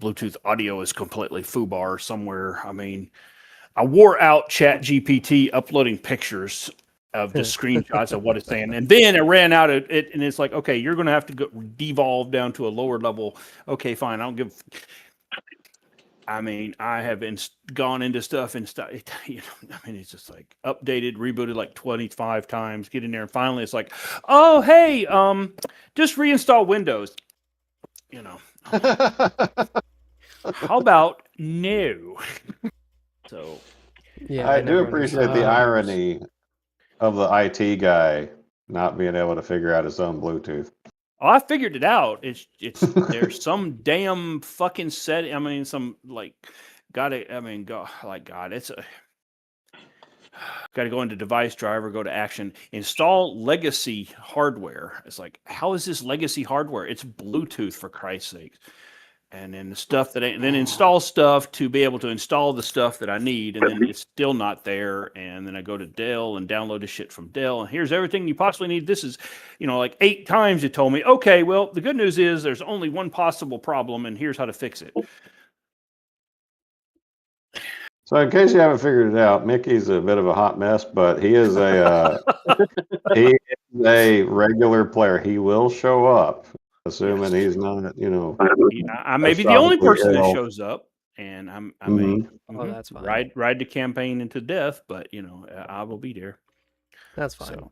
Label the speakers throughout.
Speaker 1: Bluetooth audio is completely foobar somewhere. I mean, I wore out Chat GPT uploading pictures of just screenshots of what it's saying. And then it ran out of it, and it's like, okay, you're going to have to go devolve down to a lower level. Okay, fine. I don't give. I mean, I have gone into stuff and stuff. You know, I mean, it's just like updated, rebooted like 25 times. Get in there, and finally, it's like, oh, hey, just reinstall Windows. You know, how about no? So,
Speaker 2: Yeah,
Speaker 3: I do appreciate the irony of the IT guy not being able to figure out his own Bluetooth.
Speaker 1: oh, I figured it out. It's there's some damn fucking set. I mean, some like got it. I mean, God, it's a got to go into device driver, go to action, install legacy hardware. It's like, how is this legacy hardware? It's Bluetooth, for Christ's sake. And then the stuff that then install stuff to be able to install the stuff that I need, and then it's still not there. And then I go to Dell and download the shit from Dell, and here's everything you possibly need. This is, like 8 times it told me, okay, well, the good news is there's only one possible problem, and here's how to fix it.
Speaker 3: So in case you haven't figured it out, Mickey's a bit of a hot mess, but he is a regular player. He will show up, assuming he's not,
Speaker 1: I may be the only person that shows up, and I may
Speaker 2: that's fine.
Speaker 1: ride the campaign into death, but I will be there.
Speaker 2: That's fine.
Speaker 1: So.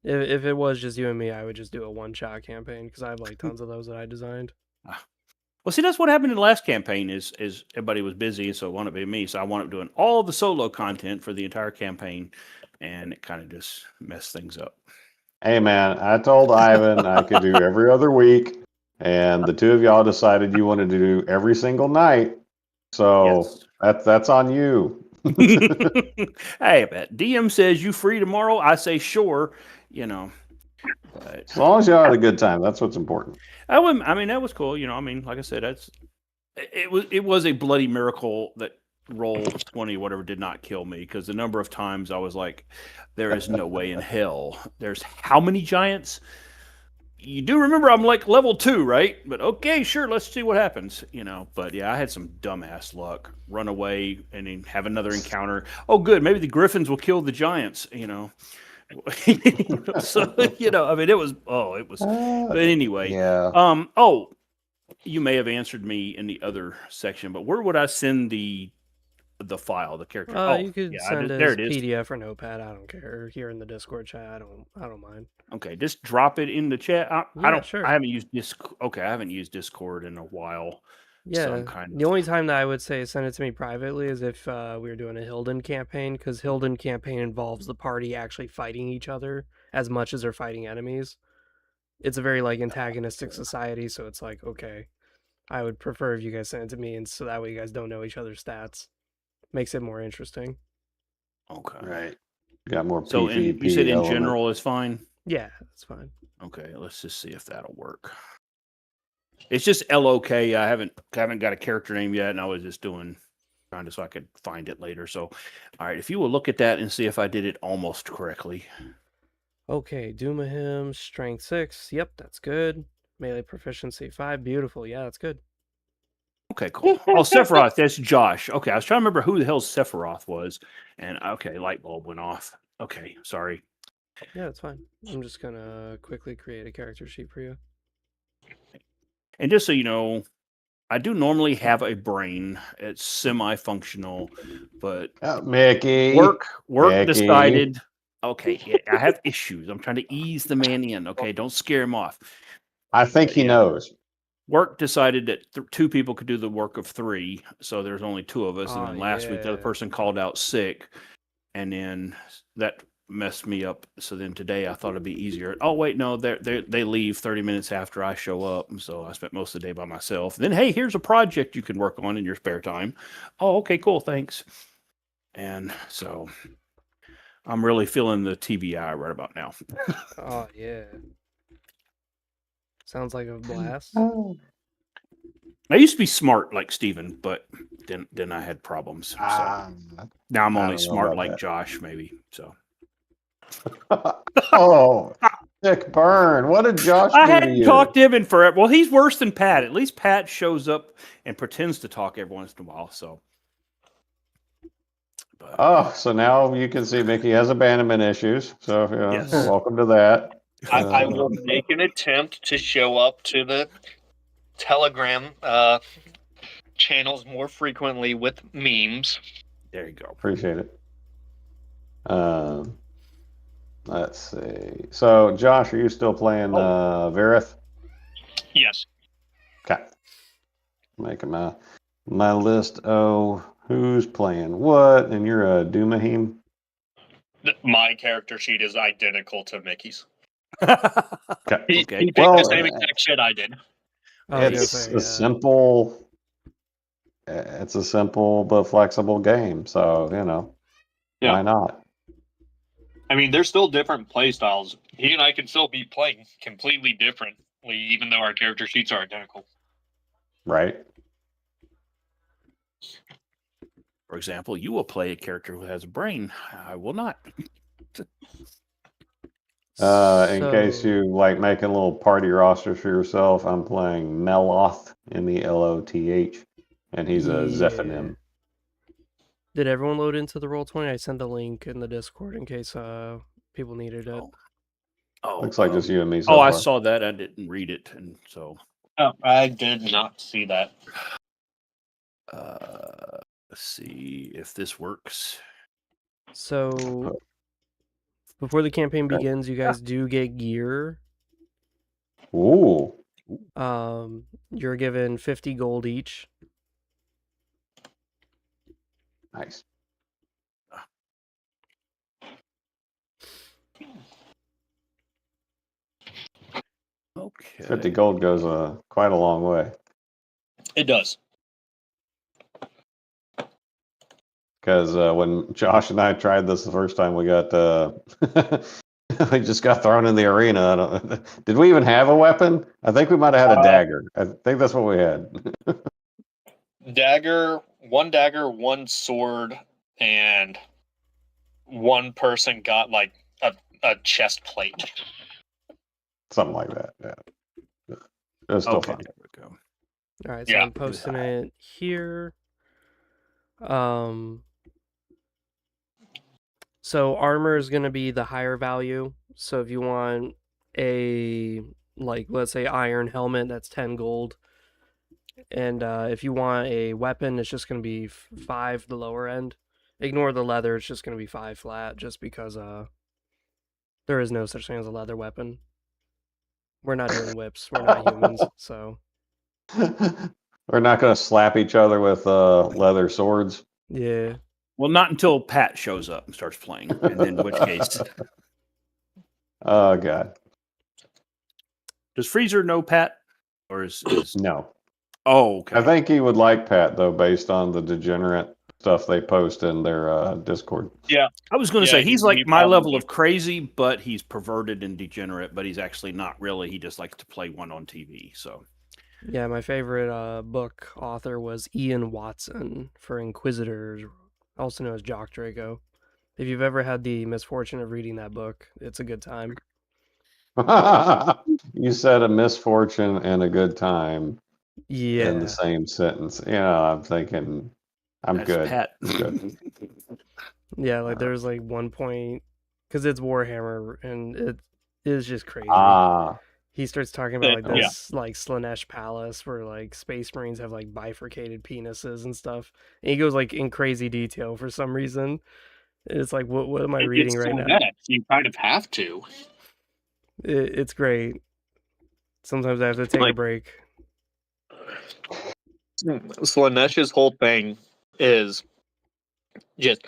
Speaker 2: If it was just you and me, I would just do a one-shot campaign because I have like tons of those that I designed.
Speaker 1: Well, see, that's what happened in the last campaign is everybody was busy, so it wanted to be me. So I wound up doing all the solo content for the entire campaign, and it kind of just messed things up.
Speaker 3: Hey, man, I told Ivan I could do every other week, and the two of y'all decided you wanted to do every single night. So that's on you.
Speaker 1: Hey, but DM says you free tomorrow. I say sure, But,
Speaker 3: as long as y'all had a good time, that's what's important.
Speaker 1: That was cool. Like I said, it was a bloody miracle that roll 20 whatever did not kill me, because the number of times I was like, there is no way in hell. There's how many giants? You do remember I'm like level 2, right? But okay, sure, let's see what happens. But yeah, I had some dumbass luck. Run away and then have another encounter. Oh, good, maybe the griffins will kill the giants. So it was. But anyway,
Speaker 3: yeah.
Speaker 1: You may have answered me in the other section, but where would I send the file, the character?
Speaker 2: You could send it as PDF or Notepad. I don't care. Here in the Discord chat, I don't mind.
Speaker 1: Okay, just drop it in the chat.
Speaker 2: Sure.
Speaker 1: I haven't used Discord. Okay, I haven't used Discord in a while.
Speaker 2: Yeah, the only time that I would say send it to me privately is if we were doing a Hilden campaign, because Hilden campaign involves the party actually fighting each other as much as they're fighting enemies. It's a very antagonistic society, so it's like, okay, I would prefer if you guys send it to me, and so that way you guys don't know each other's stats. Makes it more interesting.
Speaker 3: Okay. Right. Got more.
Speaker 1: So you said in general is fine?
Speaker 2: Yeah, that's fine.
Speaker 1: Okay, let's just see if that'll work. It's just LOK. I haven't got a character name yet, and I was just trying to so I could find it later. So, all right, if you will look at that and see if I did it almost correctly.
Speaker 2: Okay, Doomahim, Strength 6. Yep, that's good. Melee Proficiency 5. Beautiful. Yeah, that's good.
Speaker 1: Okay, cool. Oh, Sephiroth, that's Josh. Okay, I was trying to remember who the hell Sephiroth was, and okay, light bulb went off. Okay, sorry.
Speaker 2: Yeah, that's fine. I'm just gonna quickly create a character sheet for you.
Speaker 1: And just so you know, I do normally have a brain. It's semi-functional, but
Speaker 3: Mickey,
Speaker 1: work decided. Okay, yeah, I have issues. I'm trying to ease the man in. Okay, don't scare him off.
Speaker 3: I think he knows.
Speaker 1: Work decided that 2 people could do the work of 3, so there's only 2 of us. And then last week, the other person called out sick, and then that messed me up. So then today, I thought it'd be easier. Oh wait, no, they leave 30 minutes after I show up, and so I spent most of the day by myself. Then hey, here's a project you can work on in your spare time. Oh, okay, cool, thanks. And so I'm really feeling the TBI right about now.
Speaker 2: Oh yeah. Sounds like a blast.
Speaker 1: I used to be smart like Steven, but then I had problems. So now I'm only smart like Josh, maybe. So.
Speaker 3: Oh, Sick burn. What did Josh
Speaker 1: I
Speaker 3: do to
Speaker 1: hadn't
Speaker 3: you?
Speaker 1: talked to him in forever. Well, he's worse than Pat. At least Pat shows up and pretends to talk every once in a while. So. But,
Speaker 3: Oh, so now you can see Mickey has abandonment issues. So,
Speaker 1: yes.
Speaker 3: welcome to that.
Speaker 4: I will make an attempt to show up to the Telegram channels more frequently with memes.
Speaker 1: There you go.
Speaker 3: Appreciate it. Let's see. So, Josh, are you still playing Verith?
Speaker 4: Yes.
Speaker 3: Okay. Making my list. Oh, who's playing what? And you're a Doomahim?
Speaker 4: My character sheet is identical to Mickey's.
Speaker 3: Okay.
Speaker 4: He picked
Speaker 3: Well,
Speaker 4: the same exact shit I did.
Speaker 3: It's a simple. It's a simple but flexible game. So, why not?
Speaker 4: I mean, there's still different play styles. He and I can still be playing completely differently, even though our character sheets are identical.
Speaker 3: Right.
Speaker 1: For example, you will play a character who has a brain. I will not.
Speaker 3: In case you like making a little party roster for yourself, I'm playing Meloth, Meloth, and he's a Zephanim.
Speaker 2: Did everyone load into the Roll20? I sent the link in the Discord in case people needed it.
Speaker 3: Oh, looks like just you and me. So
Speaker 1: far.
Speaker 3: I
Speaker 1: saw that. I didn't read it, and so.
Speaker 4: Oh, I did not see that.
Speaker 1: Let's see if this works.
Speaker 2: So, before the campaign begins, you guys do get gear.
Speaker 3: Ooh.
Speaker 2: You're given 50 gold each.
Speaker 3: Nice.
Speaker 1: Okay.
Speaker 3: 50 gold goes quite a long way.
Speaker 4: It does.
Speaker 3: Because when Josh and I tried this the first time, we got we just got thrown in the arena. Did we even have a weapon? I think we might have had a dagger. I think that's what we had.
Speaker 4: Dagger, one sword, and one person got like a chest plate.
Speaker 3: Something like that. Yeah. It was still fun.
Speaker 1: There we go.
Speaker 2: All right, so I'm posting it here. So armor is going to be the higher value. So if you want a, like, let's say iron helmet, that's 10 gold. And if you want a weapon, it's just going to be 5, the lower end. Ignore the leather, it's just going to be 5 flat, just because there is no such thing as a leather weapon. We're not doing whips, we're not humans, so.
Speaker 3: We're not going to slap each other with leather swords.
Speaker 2: Yeah.
Speaker 1: Well, not until Pat shows up and starts playing, and then in which case.
Speaker 3: Oh, God.
Speaker 1: Does Freezer know Pat? Or is
Speaker 3: No.
Speaker 1: Oh, okay.
Speaker 3: I think he would like Pat, though, based on the degenerate stuff they post in their Discord.
Speaker 4: Yeah.
Speaker 1: I was going to say, he's like my level of crazy, but he's perverted and degenerate, but he's actually not really. He just likes to play one on TV, so.
Speaker 2: Yeah, my favorite book author was Ian Watson for Inquisitors, also known as Jock Draco. If you've ever had the misfortune of reading that book, it's a good time.
Speaker 3: You said a misfortune and a good time in the
Speaker 2: Yeah.
Speaker 3: same sentence. I'm thinking, I'm good.
Speaker 1: Pat.
Speaker 3: I'm good.
Speaker 2: Yeah, like there's like one point, because it's Warhammer, and it is just crazy. He starts talking about like this like Slanesh palace where like space marines have like bifurcated penises and stuff. And he goes like in crazy detail for some reason. It's like, what am I reading right now?
Speaker 4: You kind of have to.
Speaker 2: It's great. Sometimes I have to take a break.
Speaker 4: Slanesh's whole thing is just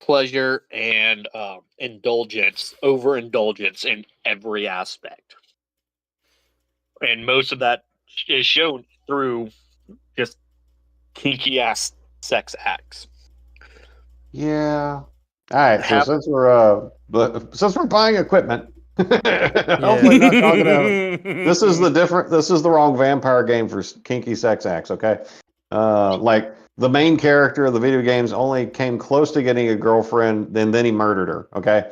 Speaker 4: pleasure and indulgence, overindulgence in every aspect. And most of that is shown through just kinky ass sex acts.
Speaker 3: Yeah. All right. So since we're buying equipment, hopefully not talking about, this is the wrong vampire game for kinky sex acts. Okay. Like the main character of the video games only came close to getting a girlfriend, then he murdered her. Okay.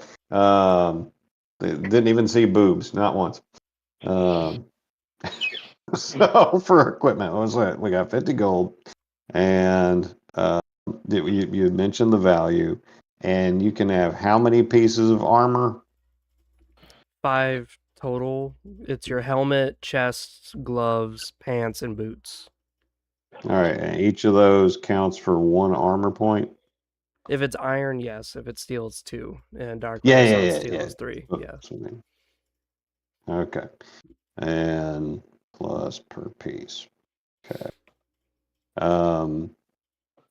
Speaker 3: They didn't even see boobs, not once. So for equipment, what was that? We got 50 gold, and you mentioned the value, and you can have how many pieces of armor?
Speaker 2: 5 total. It's your helmet, chest, gloves, pants, and boots.
Speaker 3: All right, and each of those counts for 1 armor point.
Speaker 2: If it's iron, yes. If it's steel, it's 2. And dark
Speaker 3: Yeah,
Speaker 2: steel
Speaker 3: yeah.
Speaker 2: is 3.
Speaker 3: Oh,
Speaker 2: Yeah.
Speaker 3: Okay, and plus per piece. Okay.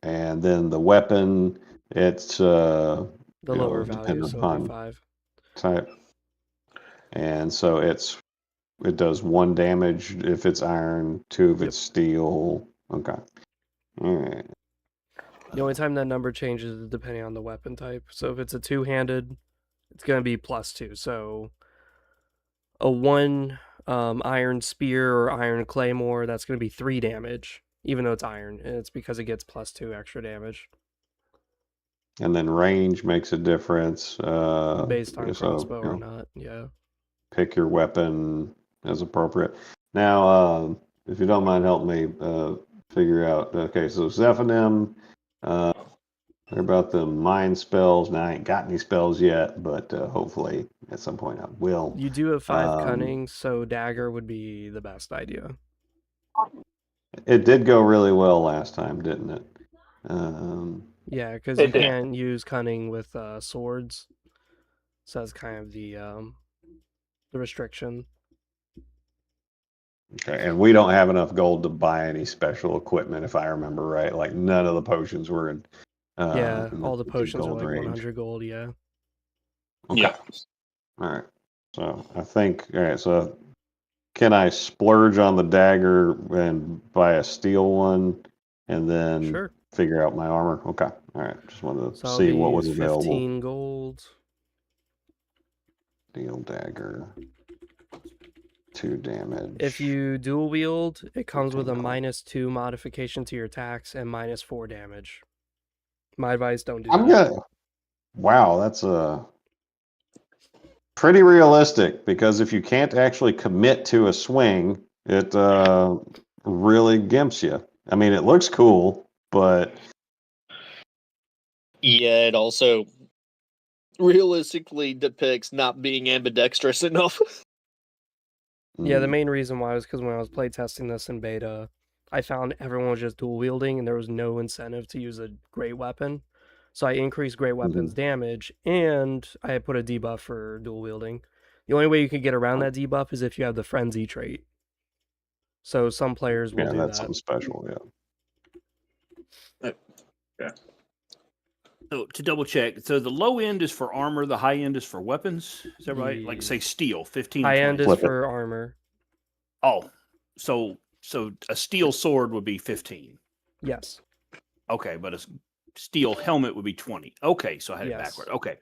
Speaker 3: And then the weapon, it's
Speaker 2: The lower value,
Speaker 3: dependent
Speaker 2: so it'll
Speaker 3: upon
Speaker 2: be 5.
Speaker 3: type, and so it does 1 damage if it's iron, 2 if it's steel. Okay. All right.
Speaker 2: The only time that number changes is depending on the weapon type. So if it's a 2-handed, it's going to be +2. So a 1 iron spear or iron claymore, that's going to be 3 damage, even though it's iron. And it's because it gets +2 extra damage.
Speaker 3: And then range makes a difference.
Speaker 2: Based on
Speaker 3: so,
Speaker 2: crossbow or not, yeah.
Speaker 3: Pick your weapon as appropriate. Now, if you don't mind helping me figure out, okay, so Zephanim, they're about the mind spells. Now, I ain't got any spells yet, but hopefully at some point I will.
Speaker 2: You do have 5 cunning, so dagger would be the best idea.
Speaker 3: It did go really well last time, didn't it?
Speaker 2: Yeah, because you can't use cunning with swords. So that's kind of the restriction.
Speaker 3: Okay, and we don't have enough gold to buy any special equipment, if I remember right. Like none of the potions were in.
Speaker 2: All the potions are like
Speaker 3: range.
Speaker 2: 100 gold. Yeah.
Speaker 3: Okay.
Speaker 4: Yeah.
Speaker 3: All right. So I think. All right. So can I splurge on the dagger and buy a steel one, and then figure out my armor? Okay. All right. Just wanted to see what was available.
Speaker 2: 15 gold.
Speaker 3: Steel dagger. 2 damage.
Speaker 2: If you dual wield, it comes with a -2 modification to your attacks and -4 damage. My advice: don't do that.
Speaker 3: Wow, that's pretty realistic, because if you can't actually commit to a swing, it really gimps you. I mean, it looks cool, but
Speaker 4: yeah, it also realistically depicts not being ambidextrous enough.
Speaker 2: Yeah, the main reason why was because when I was playtesting this in beta, I found everyone was just dual wielding and there was no incentive to use a great weapon. So I increased great weapons damage, and I put a debuff for dual wielding. The only way you can get around that debuff is if you have the frenzy trait. So some players will do that.
Speaker 3: Yeah, that's something special,
Speaker 4: Yeah.
Speaker 1: So to double check, so the low end is for armor, the high end is for weapons. Is that right? Like say steel, 15.
Speaker 2: High
Speaker 1: 20.
Speaker 2: end is for armor.
Speaker 1: Oh, so a steel sword would be 15.
Speaker 2: Yes.
Speaker 1: Okay, but a steel helmet would be 20. Okay, so I had it backward. Okay,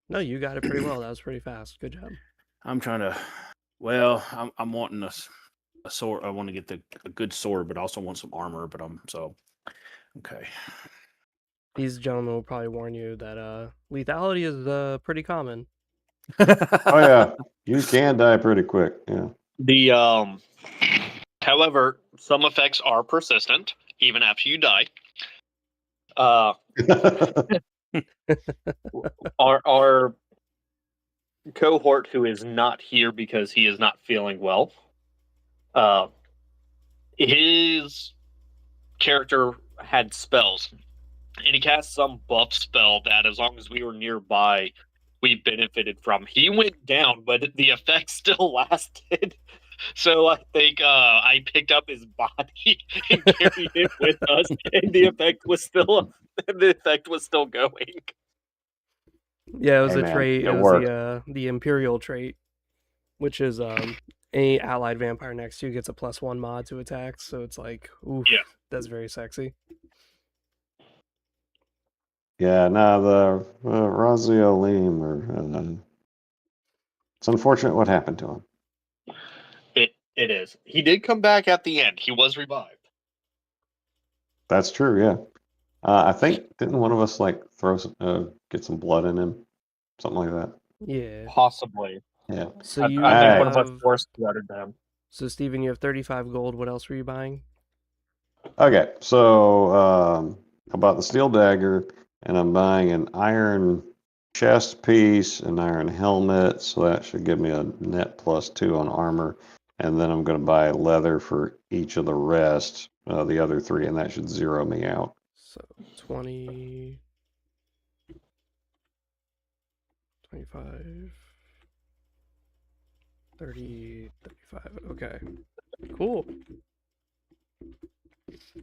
Speaker 2: No, you got it pretty well. That was pretty fast. Good job.
Speaker 1: I'm trying to. Well, I'm wanting a sword. I want to get a good sword, but I also want some armor. But okay.
Speaker 2: These gentlemen will probably warn you that lethality is pretty common.
Speaker 3: Oh yeah, you can die pretty quick. Yeah.
Speaker 4: However, some effects are persistent even after you die. Our cohort, who is not here because he is not feeling well, his character had spells, and he cast some buff spell that, as long as we were nearby, we benefited from. He went down, but the effect still lasted. So I think I picked up his body and carried it with us, and the effect was still going.
Speaker 2: Yeah, it was a trait. It was the Imperial trait, which is any allied vampire next to you gets a +1 mod to attacks. So it's like, oof, that's very sexy.
Speaker 3: Yeah, no, the Razio Leem, it's unfortunate what happened to him.
Speaker 4: It is. He did come back at the end. He was revived.
Speaker 3: That's true. Yeah, I think didn't one of us like get some blood in him, something like that.
Speaker 2: Yeah.
Speaker 4: Possibly.
Speaker 3: Yeah.
Speaker 2: So
Speaker 4: I
Speaker 2: you
Speaker 4: think
Speaker 3: Alright.
Speaker 4: one of us
Speaker 2: have...
Speaker 4: forced better than.
Speaker 2: So Steven, you have 35 gold. What else were you buying?
Speaker 3: Okay, so I bought the steel dagger, and I'm buying an iron chest piece, an iron helmet, so that should give me a net +2 on armor. And then I'm going to buy leather for each of the rest, the other 3, and that should zero me out.
Speaker 2: So 20, 25, 30, 35. Okay. Cool.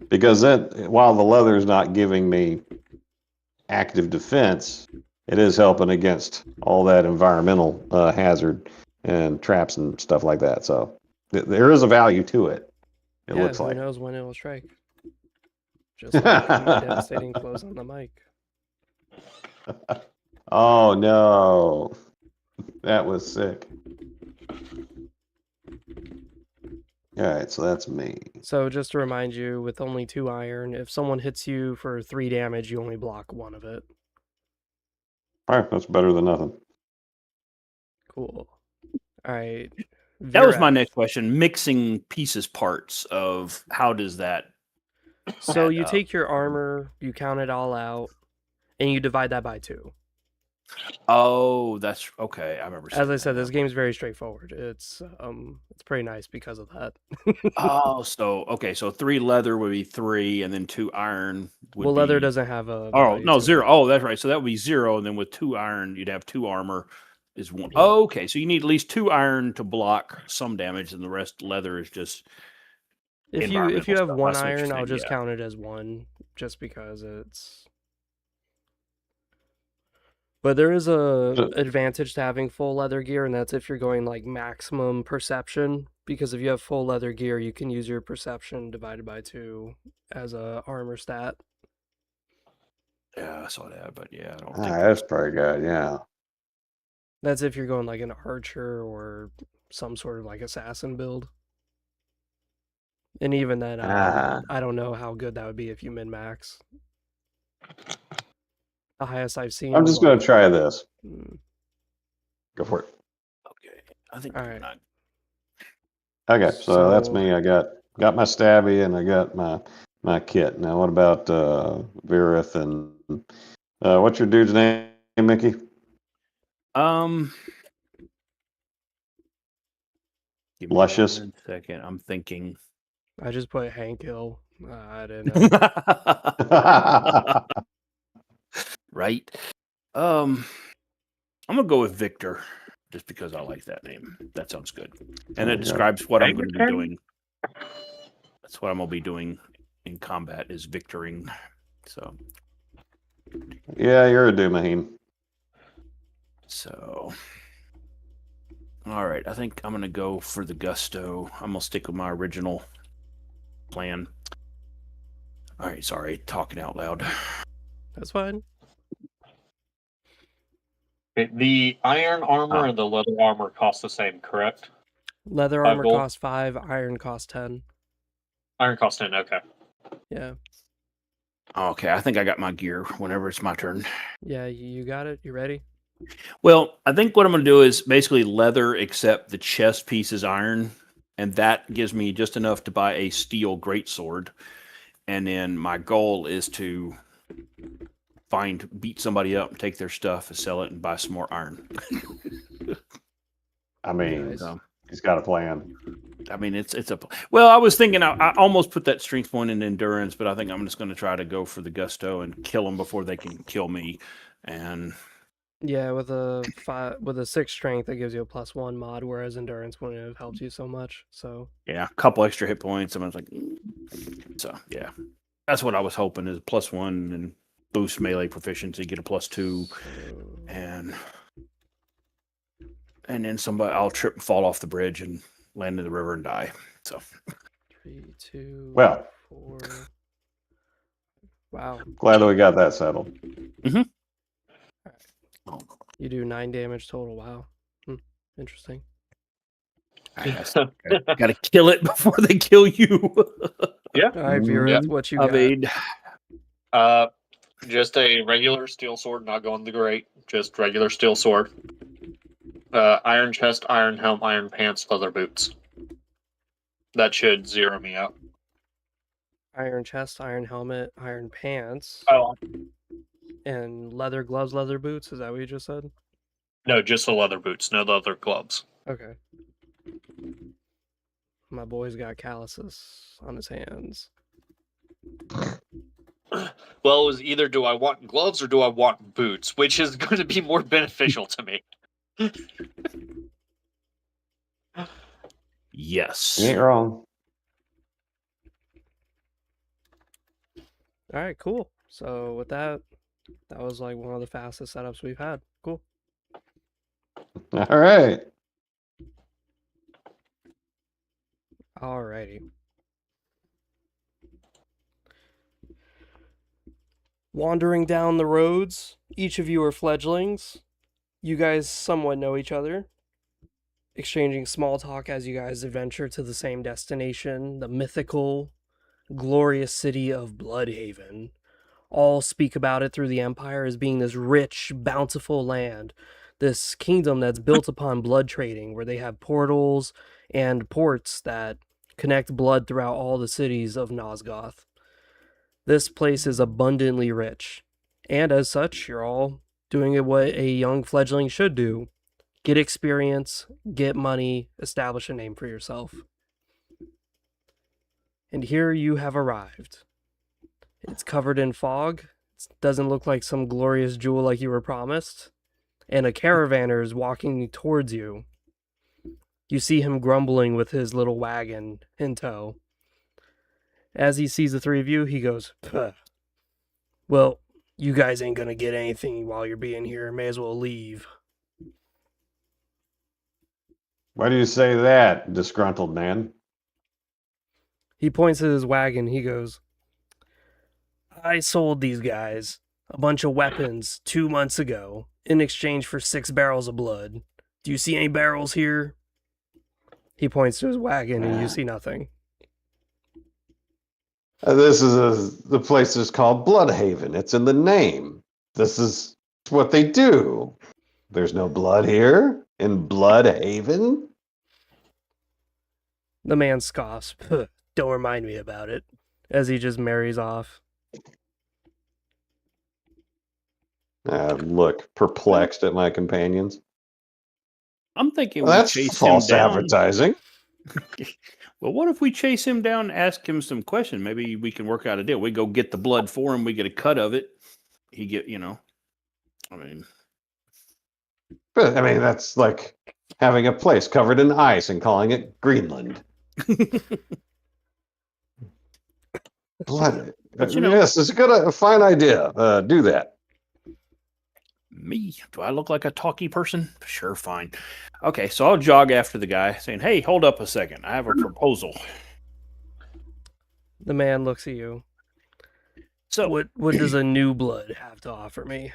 Speaker 3: Because that, while the leather is not giving me active defense, it is helping against all that environmental hazard and traps and stuff like that. So there is a value to it. It looks
Speaker 2: who
Speaker 3: like.
Speaker 2: knows when it will strike. Just like my devastating close on the mic.
Speaker 3: Oh no, that was sick. All right, so that's me.
Speaker 2: So just to remind you, with only 2 iron, if someone hits you for 3 damage, you only block 1 of it.
Speaker 3: All right, that's better than nothing.
Speaker 2: Cool. All right.
Speaker 1: That was my
Speaker 2: Viraf.
Speaker 1: next question. Mixing pieces parts of how does that?
Speaker 2: So
Speaker 1: add
Speaker 2: you
Speaker 1: up?
Speaker 2: take your armor, you count it all out, and you divide that by 2.
Speaker 1: Oh, that's okay. I remember.
Speaker 2: As I
Speaker 1: seeing
Speaker 2: said,
Speaker 1: that
Speaker 2: this
Speaker 1: now.
Speaker 2: game's very straightforward. It's pretty nice because of that.
Speaker 1: Oh, so okay, so 3 leather would be 3, and then 2 iron would
Speaker 2: Well, leather
Speaker 1: be.
Speaker 2: doesn't have a
Speaker 1: Oh
Speaker 2: value
Speaker 1: no,
Speaker 2: to
Speaker 1: 0.
Speaker 2: it.
Speaker 1: Oh, that's right. So that would be 0, and then with 2 iron, you'd have 2 armor. Is 1.
Speaker 2: Yeah.
Speaker 1: Oh, okay, so you need at least 2 iron to block some damage, and the rest leather is just.
Speaker 2: If you have
Speaker 1: environmental stuff. I
Speaker 2: 1
Speaker 1: see what you're
Speaker 2: iron, I'll
Speaker 1: saying,
Speaker 2: just
Speaker 1: yeah.
Speaker 2: count it as 1, just because it's. But there is a advantage to having full leather gear, and that's if you're going like maximum perception. Because if you have full leather gear, you can use your perception divided by 2 as a armor stat.
Speaker 1: Yeah, I saw that, but yeah, I don't
Speaker 3: All
Speaker 1: think
Speaker 3: right, that's pretty good. Yeah.
Speaker 2: That's if you're going like an archer or some sort of like assassin build. And even then, I don't know how good that would be if you min-max. The highest I've seen.
Speaker 3: I'm
Speaker 2: was
Speaker 3: just going
Speaker 2: like,
Speaker 3: to try this.
Speaker 2: mm,
Speaker 3: Go for it.
Speaker 1: Okay, I think.
Speaker 2: All right.
Speaker 1: Not.
Speaker 3: Okay, so that's
Speaker 2: So-
Speaker 3: me. I got my stabby and I got my kit. Now, what about Virith and what's your dude's name, Mickey?
Speaker 1: Give me
Speaker 3: Luscious.
Speaker 1: 1 second. I'm thinking.
Speaker 2: I just put Hank Hill. I didn't know.
Speaker 1: Right. I'm gonna go with Victor, just because I like that name. That sounds good, and it describes what I'm going to be doing. That's what I'm gonna be doing in combat is victoring. So.
Speaker 3: Yeah, you're a Doomaheen.
Speaker 1: So. All right, I think I'm gonna go for the gusto. I'm gonna stick with my original plan. All right, sorry, talking out loud.
Speaker 2: That's fine.
Speaker 4: Okay, the iron armor and the leather armor cost the same, correct?
Speaker 2: Leather
Speaker 4: 5
Speaker 2: armor
Speaker 4: gold?
Speaker 2: costs 5, iron costs 10.
Speaker 4: Iron cost 10, okay.
Speaker 2: Yeah.
Speaker 1: Okay, I think I got my gear whenever it's my turn.
Speaker 2: Yeah, you got it? You ready?
Speaker 1: Well, I think what I'm going to do is basically leather, except the chest piece is iron, and that gives me just enough to buy a steel greatsword. And then my goal is to beat somebody up, take their stuff, and sell it, and buy some more iron.
Speaker 3: I mean,
Speaker 2: Nice.
Speaker 3: he's got a plan.
Speaker 1: I mean, it's a. Well, I was thinking I almost put that strength point in endurance, but I think I'm just going to try to go for the gusto and kill them before they can kill me. And
Speaker 2: Yeah, with a 6 strength, that gives you a +1 mod, whereas endurance wouldn't have helped you so much. So
Speaker 1: yeah, a couple extra hit points. I was like, so yeah, that's what I was hoping is +1 and boost melee proficiency, get a +2, and then I'll trip and fall off the bridge and land in the river and die. So
Speaker 2: 3, 2,
Speaker 3: Well.
Speaker 2: 4. Wow.
Speaker 3: Glad that we got that settled.
Speaker 2: You do 9 damage total. Wow. Interesting.
Speaker 1: Got to kill it before they kill you.
Speaker 4: Yeah.
Speaker 2: All right, Virith, what you
Speaker 1: I
Speaker 2: got?
Speaker 1: mean,
Speaker 4: Just a regular steel sword, not going the great. Just regular steel sword. Iron chest, iron helm, iron pants, leather boots. That should zero me out.
Speaker 2: Iron chest, iron helmet, iron pants,
Speaker 4: Oh.
Speaker 2: and leather gloves, leather boots. Is that what you just said?
Speaker 4: No, just the leather boots, no leather gloves.
Speaker 2: Okay. My boy's got calluses on his hands.
Speaker 4: Well, it was either do I want gloves or do I want boots, which is going to be more beneficial to me.
Speaker 1: Yes.
Speaker 3: You ain't wrong.
Speaker 2: All right, cool. So with that was like one of the fastest setups we've had. Cool.
Speaker 3: All right.
Speaker 2: Alrighty. Wandering down the roads, each of you are fledglings. You guys somewhat know each other, exchanging small talk as you guys adventure to the same destination, the mythical, glorious city of Bloodhaven. All speak about it through the Empire as being this rich, bountiful land, this kingdom that's built upon blood trading, where they have portals and ports that connect blood throughout all the cities of Nosgoth. This place is abundantly rich, and as such, you're all doing what a young fledgling should do. Get experience, get money, establish a name for yourself. And here you have arrived. It's covered in fog. It doesn't look like some glorious jewel like you were promised. And a caravaner is walking towards you. You see him grumbling with his little wagon in tow. As he sees the three of you, he goes, "Puh. Well, you guys ain't gonna get anything while you're being here. May as well leave."
Speaker 3: Why do you say that, disgruntled man?
Speaker 2: He points at his wagon. He goes, "I sold these guys a bunch of weapons 2 months ago in exchange for 6 barrels of blood. Do you see any barrels here?" He points to his wagon and you see nothing.
Speaker 3: The place is called Bloodhaven. It's in the name. This is what they do. There's no blood here in Bloodhaven.
Speaker 2: The man scoffs. "Puh, don't remind me about it," as he just marries off.
Speaker 3: Look perplexed at my companions.
Speaker 1: I'm thinking
Speaker 3: Well,
Speaker 1: we
Speaker 3: that's
Speaker 1: chase
Speaker 3: false
Speaker 1: him down.
Speaker 3: advertising.
Speaker 1: Well, what if we chase him down and ask him some questions? Maybe we can work out a deal. We go get the blood for him. We get a cut of it. He get, I mean,
Speaker 3: But, I mean, that's like having a place covered in ice and calling it Greenland. Blood.
Speaker 1: But,
Speaker 3: yes, it's a fine idea. Do that.
Speaker 1: Me? Do I look like a talky person? Sure, fine. Okay, so I'll jog after the guy saying, "Hey, hold up a second. I have a proposal."
Speaker 2: The man looks at you.
Speaker 1: So,
Speaker 2: What does a new blood have to offer me?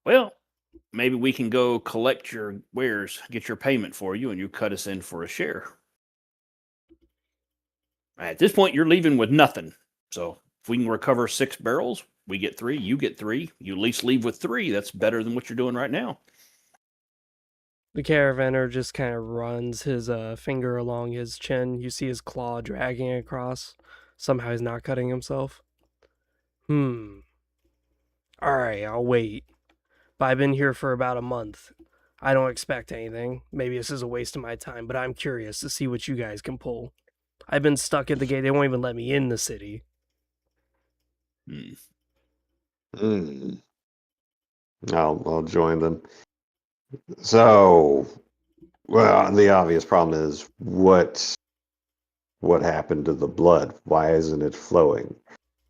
Speaker 1: Well, maybe we can go collect your wares, get your payment for you, and you cut us in for a share. At this point, you're leaving with nothing. So if we can recover 6 barrels, we get 3, you get 3. You at least leave with 3. That's better than what you're doing right now.
Speaker 2: The caravaner just kind of runs his finger along his chin. You see his claw dragging across. Somehow he's not cutting himself. Alright, I'll wait. But I've been here for about a month. I don't expect anything. Maybe this is a waste of my time, but I'm curious to see what you guys can pull. I've been stuck at the gate. They won't even let me in the city.
Speaker 3: I'll join them. So, well, the obvious problem is what happened to the blood? Why isn't it flowing?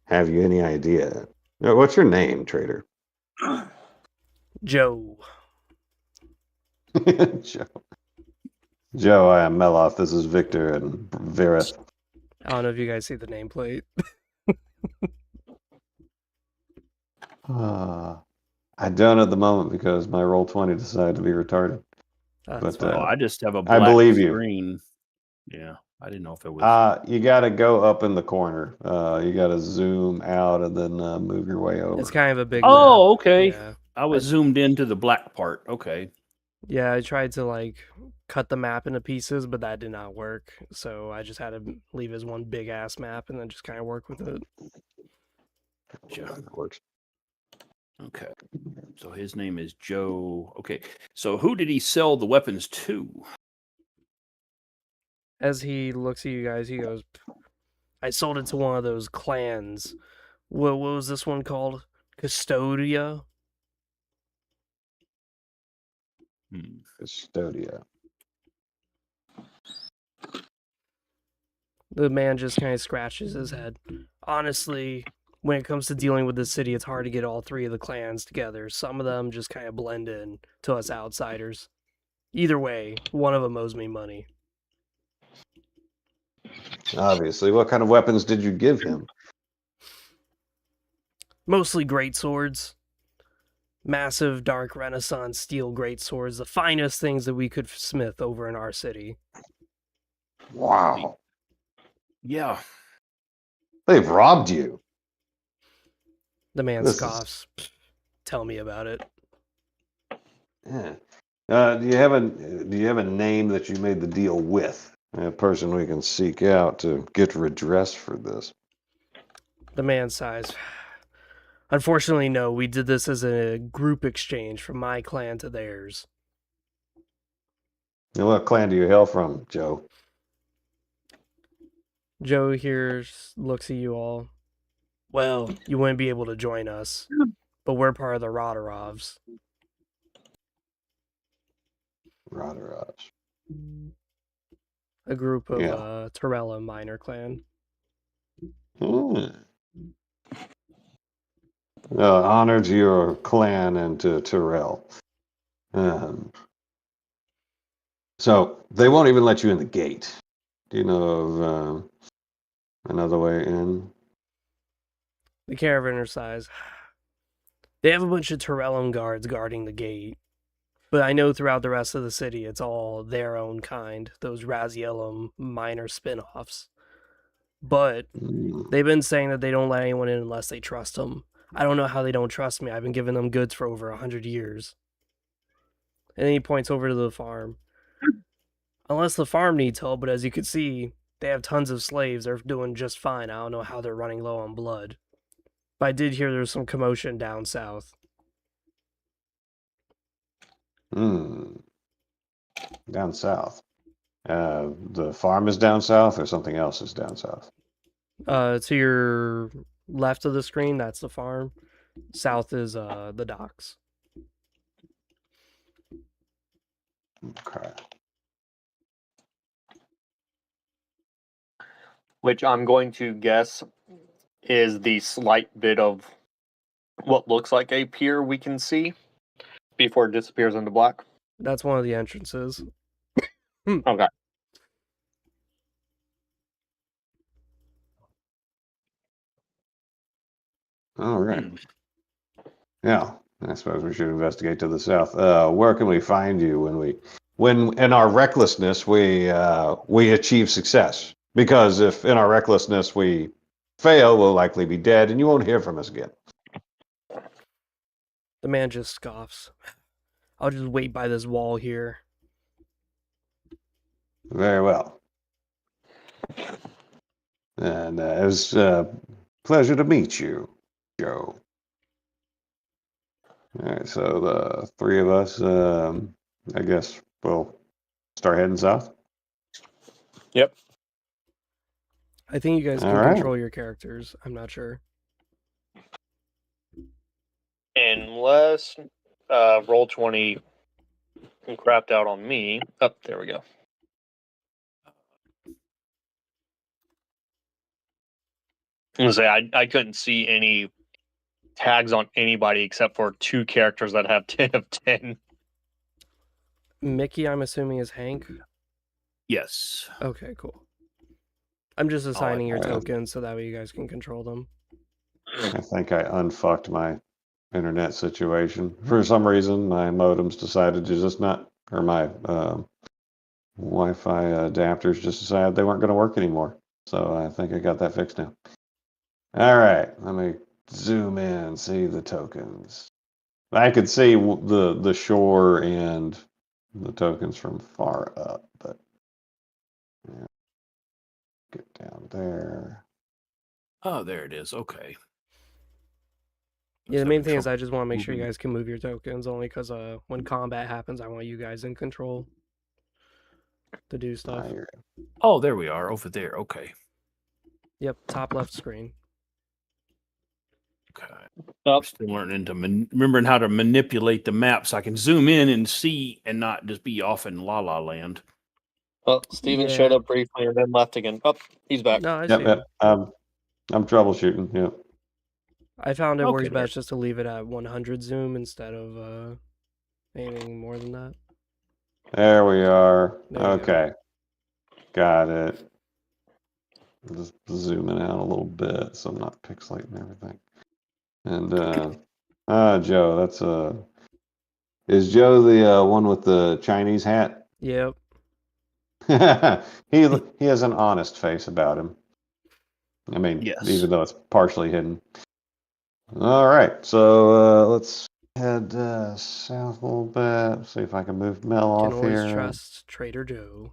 Speaker 3: Have you any idea? What's your name, trader?
Speaker 2: Joe.
Speaker 3: Joe, I am Meloth. This is Victor and Verith.
Speaker 2: I don't know if you guys see the nameplate.
Speaker 3: I don't at the moment because my Roll20 decided to be retarded.
Speaker 2: But
Speaker 1: I just have a black
Speaker 3: I believe
Speaker 1: screen. Yeah, I didn't know if it was.
Speaker 3: You got to go up in the corner. You got to zoom out and then move your way over.
Speaker 2: It's kind of a big.
Speaker 1: Oh, okay.
Speaker 2: Yeah.
Speaker 1: I was zoomed into the black part. Okay.
Speaker 2: Yeah, I tried to like cut the map into pieces, but that did not work. So I just had to leave as one big ass map and then just kind of work with it.
Speaker 1: Sure.
Speaker 3: That works.
Speaker 1: Okay. So his name is Joe. Okay. So who did he sell the weapons to?
Speaker 2: As he looks at you guys, he goes, I sold it to one of those clans. What was this one called? Custodia?
Speaker 3: Custodia.
Speaker 2: The man just kind of scratches his head. Honestly, when it comes to dealing with the city, it's hard to get all three of the clans together. Some of them just kind of blend in to us outsiders. Either way, one of them owes me money.
Speaker 3: Obviously. What kind of weapons did you give him?
Speaker 2: Mostly great swords. Massive dark Renaissance steel great swords, the finest things that we could smith over in our city.
Speaker 3: Wow.
Speaker 1: Yeah.
Speaker 3: They've robbed you.
Speaker 2: The man
Speaker 3: This is-
Speaker 2: scoffs. Tell me about it.
Speaker 3: Yeah. Do you have a name that you made the deal with? A person we can seek out to get redress for this.
Speaker 2: The man sighs. Unfortunately, no. We did this as a group exchange from my clan to theirs.
Speaker 3: Now, what clan do you hail from, Joe?
Speaker 2: Joe here looks at you all. Well, you wouldn't be able to join us, but we're part of the Rodorovs.
Speaker 3: Rodorovs.
Speaker 2: A group of
Speaker 3: Yeah.
Speaker 2: Torella minor clan.
Speaker 3: Honor to your clan and to Terrell. So they won't even let you in the gate. Do you know of another way in?
Speaker 2: The caravaner sighs. They have a bunch of Torellum guards guarding the gate. But I know throughout the rest of the city, it's all their own kind, those Raziellum minor spin-offs. But they've been saying that they don't let anyone in unless they trust them. I don't know how they don't trust me. I've been giving them goods for over 100 years. And then he points over to the farm. Unless the farm needs help, but as you can see, they have tons of slaves. They're doing just fine. I don't know how they're running low on blood. But I did hear there's some commotion down south.
Speaker 3: Down south. The farm is down south, or something else is down south?
Speaker 2: To your left of the screen, that's the farm. South is the docks.
Speaker 3: Okay.
Speaker 4: Which I'm going to guess is the slight bit of what looks like a pier we can see before it disappears into black.
Speaker 2: That's one of the entrances.
Speaker 4: Okay.
Speaker 3: All right. Yeah, I suppose we should investigate to the south. Where can we find you when in our recklessness we achieve success? Because if in our recklessness we fail, we'll likely be dead, and you won't hear from us again.
Speaker 2: The man just scoffs. I'll just wait by this wall here.
Speaker 3: Very well. And it was a pleasure to meet you, Joe. All right, so the three of us, I guess we'll start heading south.
Speaker 4: Yep.
Speaker 2: I think you guys can control your characters. I'm not sure.
Speaker 4: Unless Roll20 crapped out on me. Oh, there we go. I was gonna say I couldn't see any tags on anybody except for 2 characters that have 10 of 10.
Speaker 2: Mickey, I'm assuming, is Hank?
Speaker 1: Yes.
Speaker 2: Okay, cool. I'm just assigning your tokens so that way you guys can control them.
Speaker 3: I think I unfucked my internet situation. For some reason, my modems decided to just not, or my Wi-Fi adapters just decided they weren't going to work anymore. So I think I got that fixed now. All right, let me zoom in, see the tokens. I could see the shore and the tokens from far up, but yeah, get down there.
Speaker 1: Oh, there it is. Okay.
Speaker 2: Yeah, the
Speaker 1: Was
Speaker 2: main
Speaker 1: having
Speaker 2: thing is
Speaker 1: trouble
Speaker 2: I just want to make sure you
Speaker 1: moving.
Speaker 2: guys can move your tokens, only because when combat happens, I want you guys in control to do stuff.
Speaker 1: Oh, there we are over there. Okay.
Speaker 2: Yep, top left screen.
Speaker 1: Okay.
Speaker 4: Oh,
Speaker 1: I'm still learning to remembering how to manipulate the map so I can zoom in and see and not just be off in La La Land.
Speaker 4: well, Steven
Speaker 2: Yeah.
Speaker 4: showed up briefly and then left again. Oh, he's back.
Speaker 2: No, I see him.
Speaker 3: Yep. I'm troubleshooting. Yep.
Speaker 2: I found it works
Speaker 1: Okay, there.
Speaker 2: best just to leave it at 100 zoom instead of anything more than that.
Speaker 3: There we are.
Speaker 2: There you
Speaker 3: Okay. Got it. I'm just zooming out a little bit so I'm not pixelating everything. And Joe, that's is Joe the one with the Chinese hat?
Speaker 2: Yep.
Speaker 3: he has an honest face about him. I mean,
Speaker 1: Yes.
Speaker 3: even though it's partially hidden. All right, so let's head south a little bit. See if I can move Mel
Speaker 2: Can
Speaker 3: off
Speaker 2: always
Speaker 3: here.
Speaker 2: trust Trader Joe.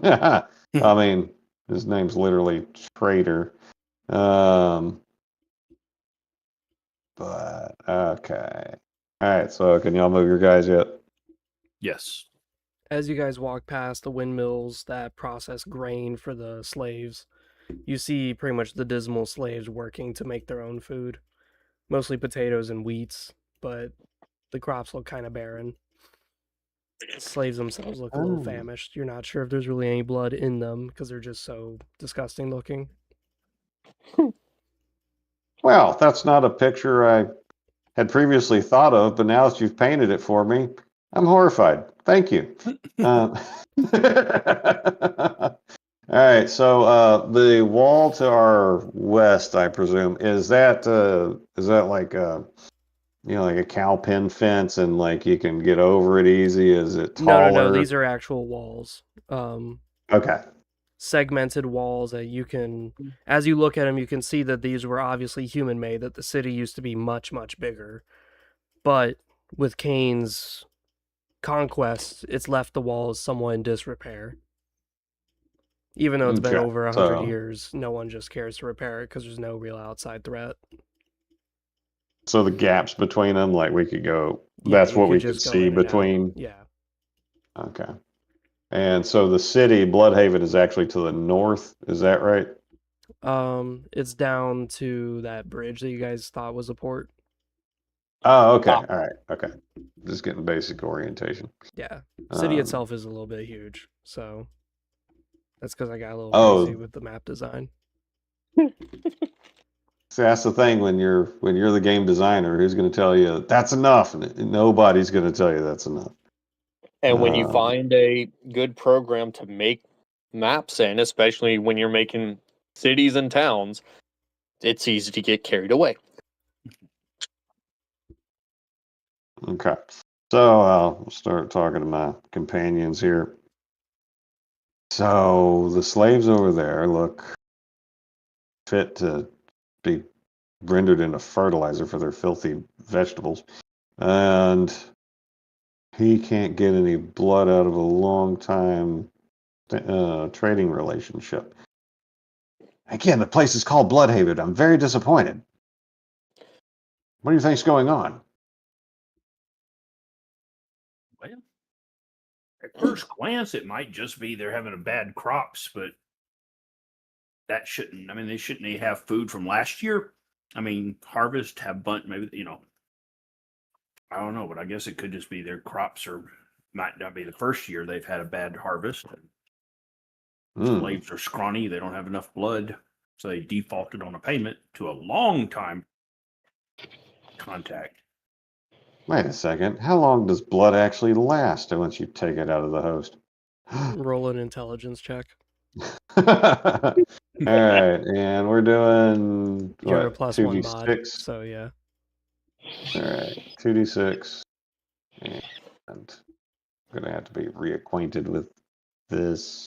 Speaker 3: I mean, his name's literally Trader. But okay. All right, so can y'all move your guys yet?
Speaker 1: Yes.
Speaker 2: As you guys walk past the windmills that process grain for the slaves, you see pretty much the dismal slaves working to make their own food. Mostly potatoes and wheats, but the crops look kind of barren. The slaves themselves look a little famished. You're not sure if there's really any blood in them because they're just so disgusting looking.
Speaker 3: Well, that's not a picture I had previously thought of, but now that you've painted it for me, I'm horrified. Thank you. All right, so the wall to our west, I presume, is that like like a cow pen fence, and like you can get over it easy? Is it taller?
Speaker 2: No. These are actual walls.
Speaker 3: Okay.
Speaker 2: Segmented walls that you can, as you look at them, you can see that these were obviously human made, that the city used to be much, much bigger. But with Kain's conquest, it's left the walls somewhat in disrepair. Even though it's been over 100 years, no one just cares to repair it because there's no real outside threat.
Speaker 3: So the gaps between them, like we could go,
Speaker 2: Yeah,
Speaker 3: that's
Speaker 2: you
Speaker 3: what we
Speaker 2: just
Speaker 3: could
Speaker 2: go
Speaker 3: see
Speaker 2: in and out.
Speaker 3: between.
Speaker 2: Yeah.
Speaker 3: Okay. And so the city, Bloodhaven, is actually to the north. Is that right?
Speaker 2: It's down to that bridge that you guys thought was a port.
Speaker 3: Oh, okay. All right. Okay. Just getting basic orientation.
Speaker 2: Yeah. City itself is a little bit huge, so that's because I got a little crazy with the map design.
Speaker 3: See, that's the thing when you're the game designer, who's going to tell you that's enough? Nobody's going to tell you that's enough.
Speaker 4: And when you find a good program to make maps in, especially when you're making cities and towns, it's easy to get carried away.
Speaker 3: Okay. So I'll start talking to my companions here. So the slaves over there look fit to be rendered into fertilizer for their filthy vegetables. And he can't get any blood out of a long time trading relationship. Again, the place is called Bloodhaven. I'm very disappointed. What do you think's going on?
Speaker 1: Well, at first glance, it might just be they're having a bad crops, but that shouldn't. I mean, they shouldn't have food from last year. I mean, harvest have maybe I don't know, but I guess it could just be their crops might not be the first year they've had a bad harvest. Slaves are scrawny; they don't have enough blood, so they defaulted on a payment to a long time contact.
Speaker 3: Wait a second. How long does blood actually last once you take it out of the host?
Speaker 2: Roll an intelligence check.
Speaker 3: All right, and we're doing
Speaker 2: You're a
Speaker 3: what?
Speaker 2: plus 1 mod,
Speaker 3: 2d6.
Speaker 2: so yeah.
Speaker 3: All right, 2d6, and I'm gonna have to be reacquainted with this.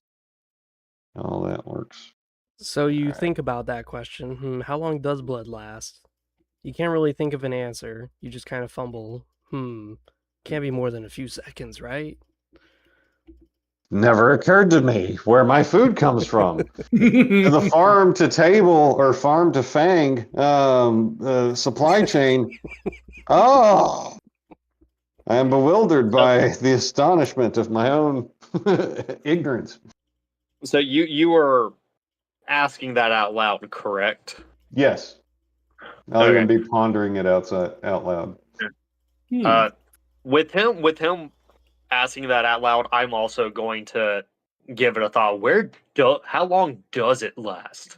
Speaker 3: All that works.
Speaker 2: So you think about that question. How long does blood last? You can't really think of an answer. You just kind of fumble. Can't be more than a few seconds, right?
Speaker 3: Never occurred to me where my food comes from. The farm to table or farm to fang supply chain. Oh, I am bewildered by the astonishment of my own ignorance.
Speaker 4: So you were asking that out loud, correct?
Speaker 3: Yes. I'll
Speaker 4: Okay.
Speaker 3: even be pondering it out loud.
Speaker 4: With him asking that out loud, I'm also going to give it a thought. How long does it last?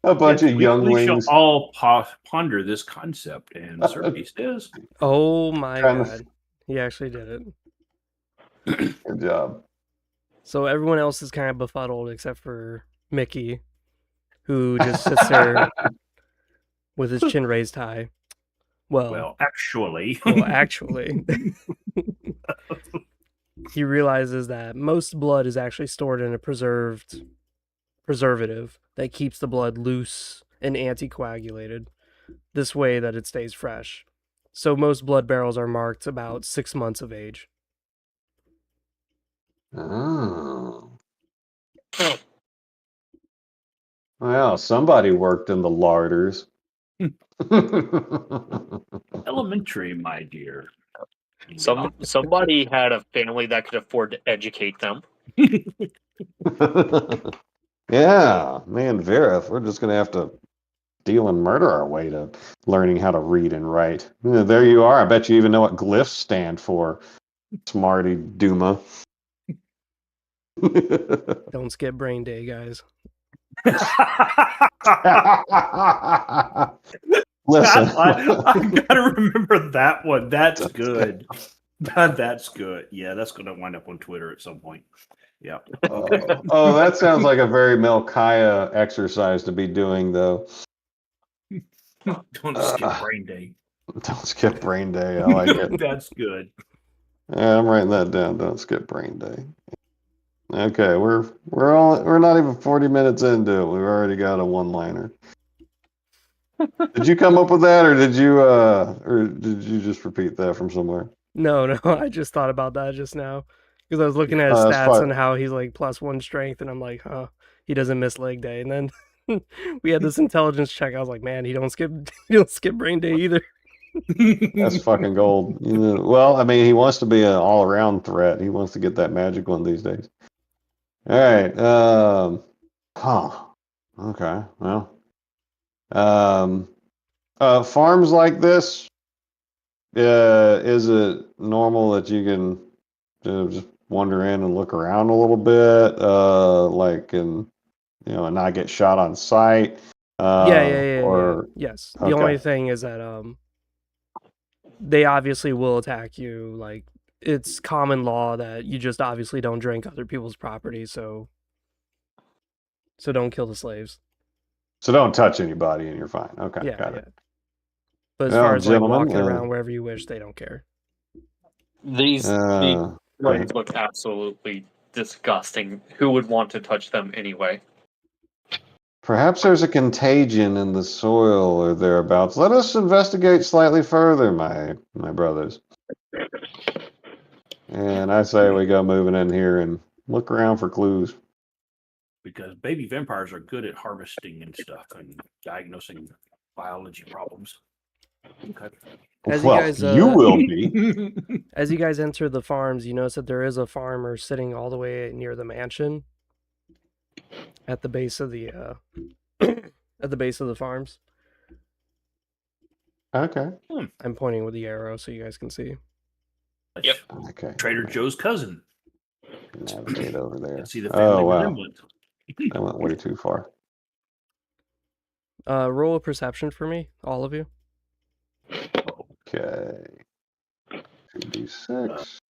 Speaker 3: A bunch of
Speaker 1: We shall
Speaker 3: younglings.
Speaker 1: all ponder this concept, and Serpy says,
Speaker 2: Oh my god. He actually did it.
Speaker 3: Good job.
Speaker 2: So everyone else is kind of befuddled except for Mickey, who just sits there with his chin raised high.
Speaker 1: well, actually.
Speaker 2: He realizes that most blood is actually stored in a preservative that keeps the blood loose and anticoagulated, this way that it stays fresh. So most blood barrels are marked about 6 months of age.
Speaker 3: Oh. Well, somebody worked in the larders.
Speaker 1: Elementary, my dear.
Speaker 4: Somebody had a family that could afford to educate them.
Speaker 3: Yeah, man, Vera, if we're just going to have to steal and murder our way to learning how to read and write. Yeah, there you are. I bet you even know what glyphs stand for, smarty Duma.
Speaker 2: Don't skip brain day, guys.
Speaker 3: Listen.
Speaker 1: I gotta remember that one. That's good. That's good. Yeah, that's gonna wind up on Twitter at some point. Yeah.
Speaker 3: Oh, that sounds like a very Melchiah exercise to be doing, though.
Speaker 1: Don't skip brain day.
Speaker 3: Don't skip brain day. I like it.
Speaker 1: That's good.
Speaker 3: Yeah, I'm writing that down. Don't skip brain day. Okay, we're not even 40 minutes into it. We've already got a one-liner. Did you come up with that, or did you just repeat that from somewhere?
Speaker 2: No, I just thought about that just now because I was looking at his stats and how he's like +1 strength, and I'm like, huh, he doesn't miss leg day. And then we had this intelligence check. I was like, man, he don't skip brain day either.
Speaker 3: That's fucking gold. Well, I mean, he wants to be an all-around threat. He wants to get that magic one these days. All right. Okay. Well. Farms like this, is it normal that you can just wander in and look around a little bit, and not get shot on sight?
Speaker 2: Yeah. Yes. The only thing is that they obviously will attack you. Like, it's common law that you just obviously don't drink other people's property, so don't kill the slaves.
Speaker 3: So don't touch anybody and you're fine. Okay,
Speaker 2: yeah,
Speaker 3: got it.
Speaker 2: But as far as like walking around wherever you wish, they don't care.
Speaker 4: These flames look absolutely disgusting. Who would want to touch them anyway?
Speaker 3: Perhaps there's a contagion in the soil or thereabouts. Let us investigate slightly further, my brothers. And I say we go moving in here and look around for clues.
Speaker 1: Because baby vampires are good at harvesting and stuff and diagnosing biology problems. Okay.
Speaker 3: You will be.
Speaker 2: As you guys enter the farms, you notice that there is a farmer sitting all the way near the mansion at the base of the farms.
Speaker 3: Okay.
Speaker 2: I'm pointing with the arrow so you guys can see.
Speaker 4: Yep.
Speaker 3: Okay.
Speaker 1: Trader Joe's cousin.
Speaker 3: Navigate over there.
Speaker 1: See the family resemblance.
Speaker 3: I went way too far.
Speaker 2: Roll a perception for me, all of you.
Speaker 3: Okay. 2d6.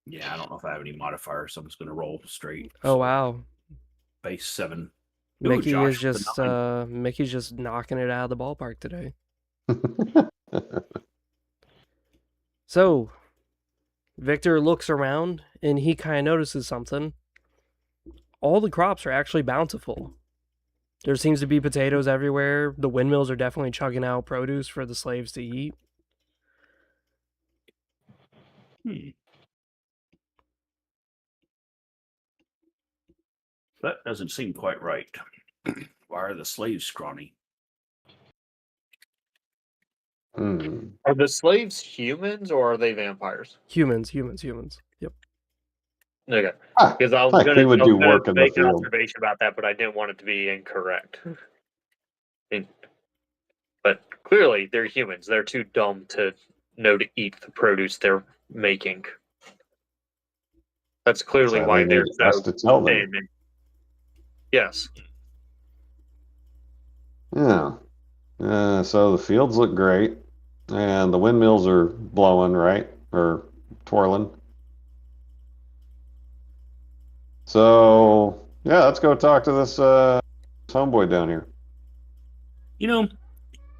Speaker 1: Yeah, I don't know if I have any modifiers, so I'm just going to roll straight.
Speaker 2: Oh, wow.
Speaker 1: Base 7.
Speaker 2: Mickey is just Mickey's just knocking it out of the ballpark today. So, Victor looks around and he kind of notices something. All the crops are actually bountiful. There seems to be potatoes everywhere. The windmills are definitely chugging out produce for the slaves to eat.
Speaker 1: That doesn't seem quite right. Why are the slaves scrawny?
Speaker 4: Are the slaves humans or are they vampires?
Speaker 2: Humans. Yep.
Speaker 4: Okay.
Speaker 3: Ah,
Speaker 4: Because I was
Speaker 3: like
Speaker 4: going
Speaker 3: we would do
Speaker 4: to
Speaker 3: work in the
Speaker 4: make an
Speaker 3: field.
Speaker 4: observation about that, but I didn't want it to be incorrect. But clearly, they're humans. They're too dumb to know to eat the produce they're making. That's clearly
Speaker 3: So
Speaker 4: why
Speaker 3: they
Speaker 4: they're
Speaker 3: need us
Speaker 4: so
Speaker 3: to tell them.
Speaker 4: thin. Yes.
Speaker 3: Yeah. So the fields look great, and the windmills are blowing, right? Or twirling. So, yeah, let's go talk to this homeboy down here.
Speaker 1: You know,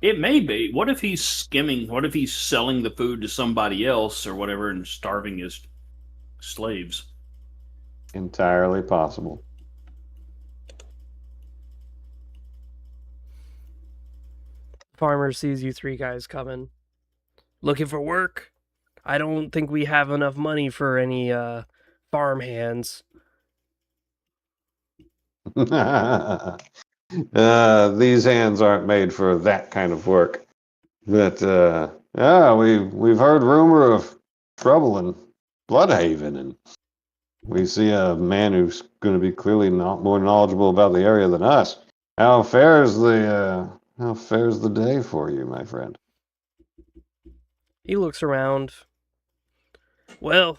Speaker 1: it may be. What if he's skimming? What if he's selling the food to somebody else or whatever and starving his slaves?
Speaker 3: Entirely possible.
Speaker 2: Farmer sees you three guys coming. Looking for work? I don't think we have enough money for any farm hands.
Speaker 3: These hands aren't made for that kind of work. But yeah, we've heard rumor of trouble in Bloodhaven, and we see a man who's going to be clearly not more knowledgeable about the area than us. How fares the day for you, my friend?
Speaker 2: He looks around. Well,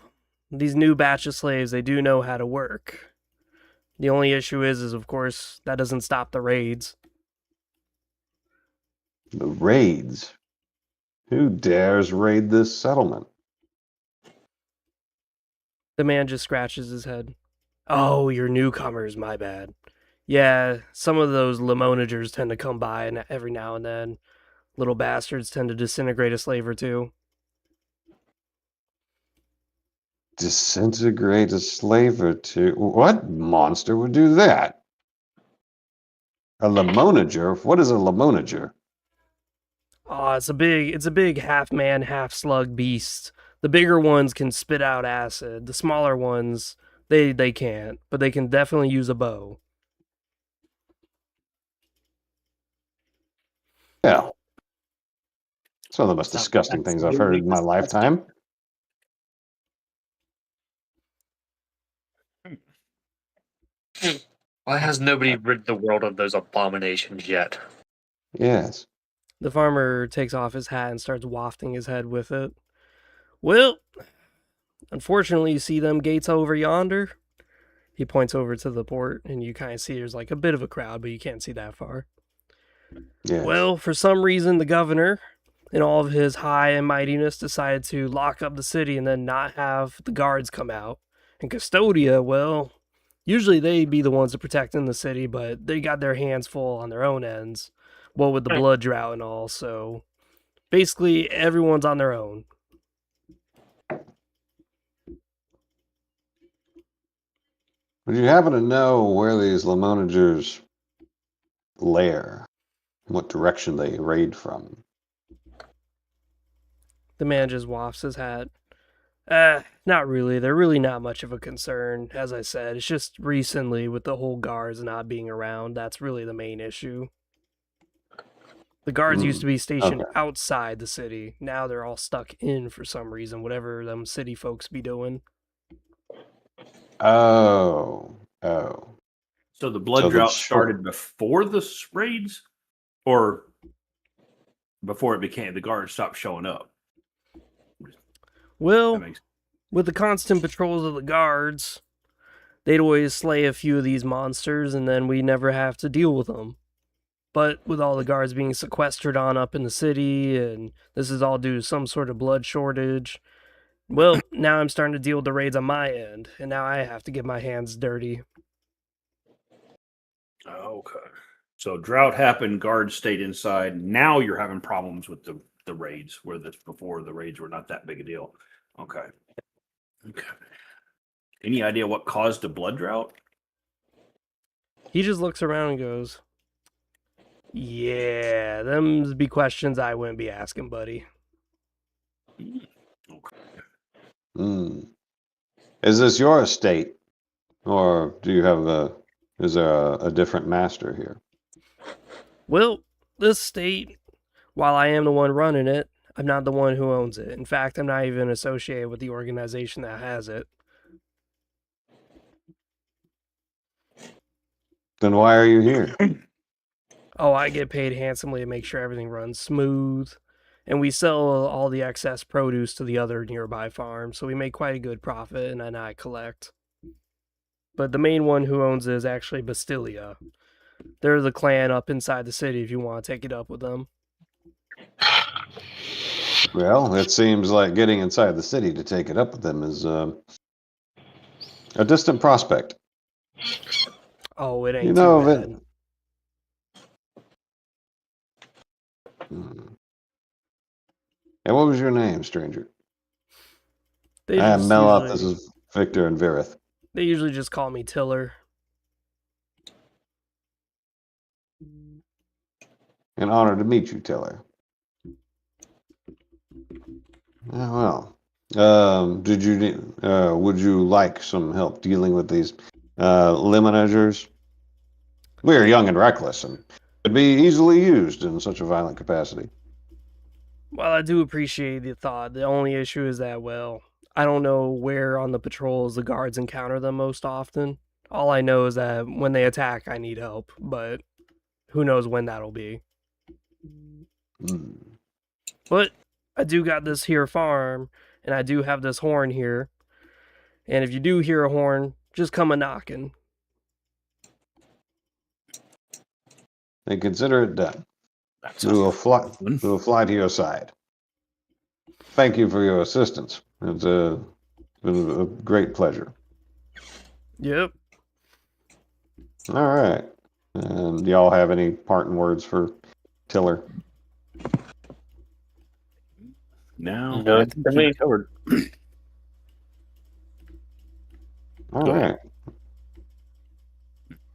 Speaker 2: these new batch of slaves, they do know how to work. The only issue is of course, that doesn't stop the raids.
Speaker 3: The raids? Who dares raid this settlement?
Speaker 2: The man just scratches his head. Oh, you're newcomers, my bad. Yeah, some of those Lemonagers tend to come by every now and then. Little bastards tend to disintegrate a slave or two.
Speaker 3: Disintegrate a slave or two? What monster would do that? A Lemonager? What is a Lemonager?
Speaker 2: Oh, it's a big half man, half slug beast. The bigger ones can spit out acid. The smaller ones, they can't, but they can definitely use a bow.
Speaker 3: Yeah. It's one of the most disgusting things I've heard in my lifetime.
Speaker 4: Why has nobody rid the world of those abominations yet?
Speaker 3: Yes.
Speaker 2: The farmer takes off his hat and starts wafting his head with it. Well, unfortunately, you see them gates over yonder? He points over to the port, and you kind of see there's like a bit of a crowd, but you can't see that far.
Speaker 3: Yes.
Speaker 2: Well, for some reason, the governor, in all of his high and mightiness, decided to lock up the city and then not have the guards come out. And Custodia, well, usually they'd be the ones to protect in the city, but they got their hands full on their own ends. Well, with the blood drought and all, so basically everyone's on their own.
Speaker 3: Would you happen to know where these Lemonagers lair? What direction they raid from?
Speaker 2: The man just wafts his hat. Not really. They're really not much of a concern. As I said, it's just recently with the whole guards not being around, that's really the main issue. The guards used to be stationed outside the city. Now they're all stuck in for some reason, whatever them city folks be doing.
Speaker 3: Oh.
Speaker 1: So the blood drought started before the raids, or before it became the guards stopped showing up?
Speaker 2: Well, with the constant patrols of the guards, they'd always slay a few of these monsters, and then we never have to deal with them. But with all the guards being sequestered on up in the city, and this is all due to some sort of blood shortage, well, now I'm starting to deal with the raids on my end, and now I have to get my hands dirty.
Speaker 1: Okay. So drought happened, guards stayed inside. Now you're having problems with the raids, where before the raids were not that big a deal. Okay. Any idea what caused the blood drought?
Speaker 2: He just looks around and goes, Yeah, them's be questions I wouldn't be asking, buddy.
Speaker 3: Is this your estate, or do you have is there a different master here?
Speaker 2: Well, this state, while I am the one running it, I'm not the one who owns it. In fact, I'm not even associated with the organization that has it.
Speaker 3: Then why are you here?
Speaker 2: Oh, I get paid handsomely to make sure everything runs smooth. And we sell all the excess produce to the other nearby farms, so we make quite a good profit, and then I collect. But the main one who owns it is actually Bastilia. They're the clan up inside the city if you want to take it up with them.
Speaker 3: Well, it seems like getting inside the city to take it up with them is a distant prospect.
Speaker 2: Oh, it ain't
Speaker 3: You know
Speaker 2: too
Speaker 3: of
Speaker 2: bad.
Speaker 3: it. And what was your name, stranger?
Speaker 2: They
Speaker 3: I am
Speaker 2: just
Speaker 3: Melot. This
Speaker 2: usually,
Speaker 3: is Victor and Virith.
Speaker 2: they usually just call me Tiller.
Speaker 3: An honor to meet you, Tiller. Well, would you like some help dealing with these limonagers? We are young and reckless, and could be easily used in such a violent capacity.
Speaker 2: Well, I do appreciate the thought. The only issue is that, well, I don't know where on the patrols the guards encounter them most often. All I know is that when they attack, I need help, but who knows when that'll be. But I do got this here farm, and I do have this horn here. And if you do hear a horn, just come a knocking.
Speaker 3: And consider it done. We will fly to your side. Thank you for your assistance. It's been a great pleasure.
Speaker 2: Yep.
Speaker 3: All right. Do y'all have any parting words for Tiller?
Speaker 1: No,
Speaker 4: None for me.
Speaker 1: covered.
Speaker 3: All
Speaker 1: Go
Speaker 3: right.
Speaker 1: ahead.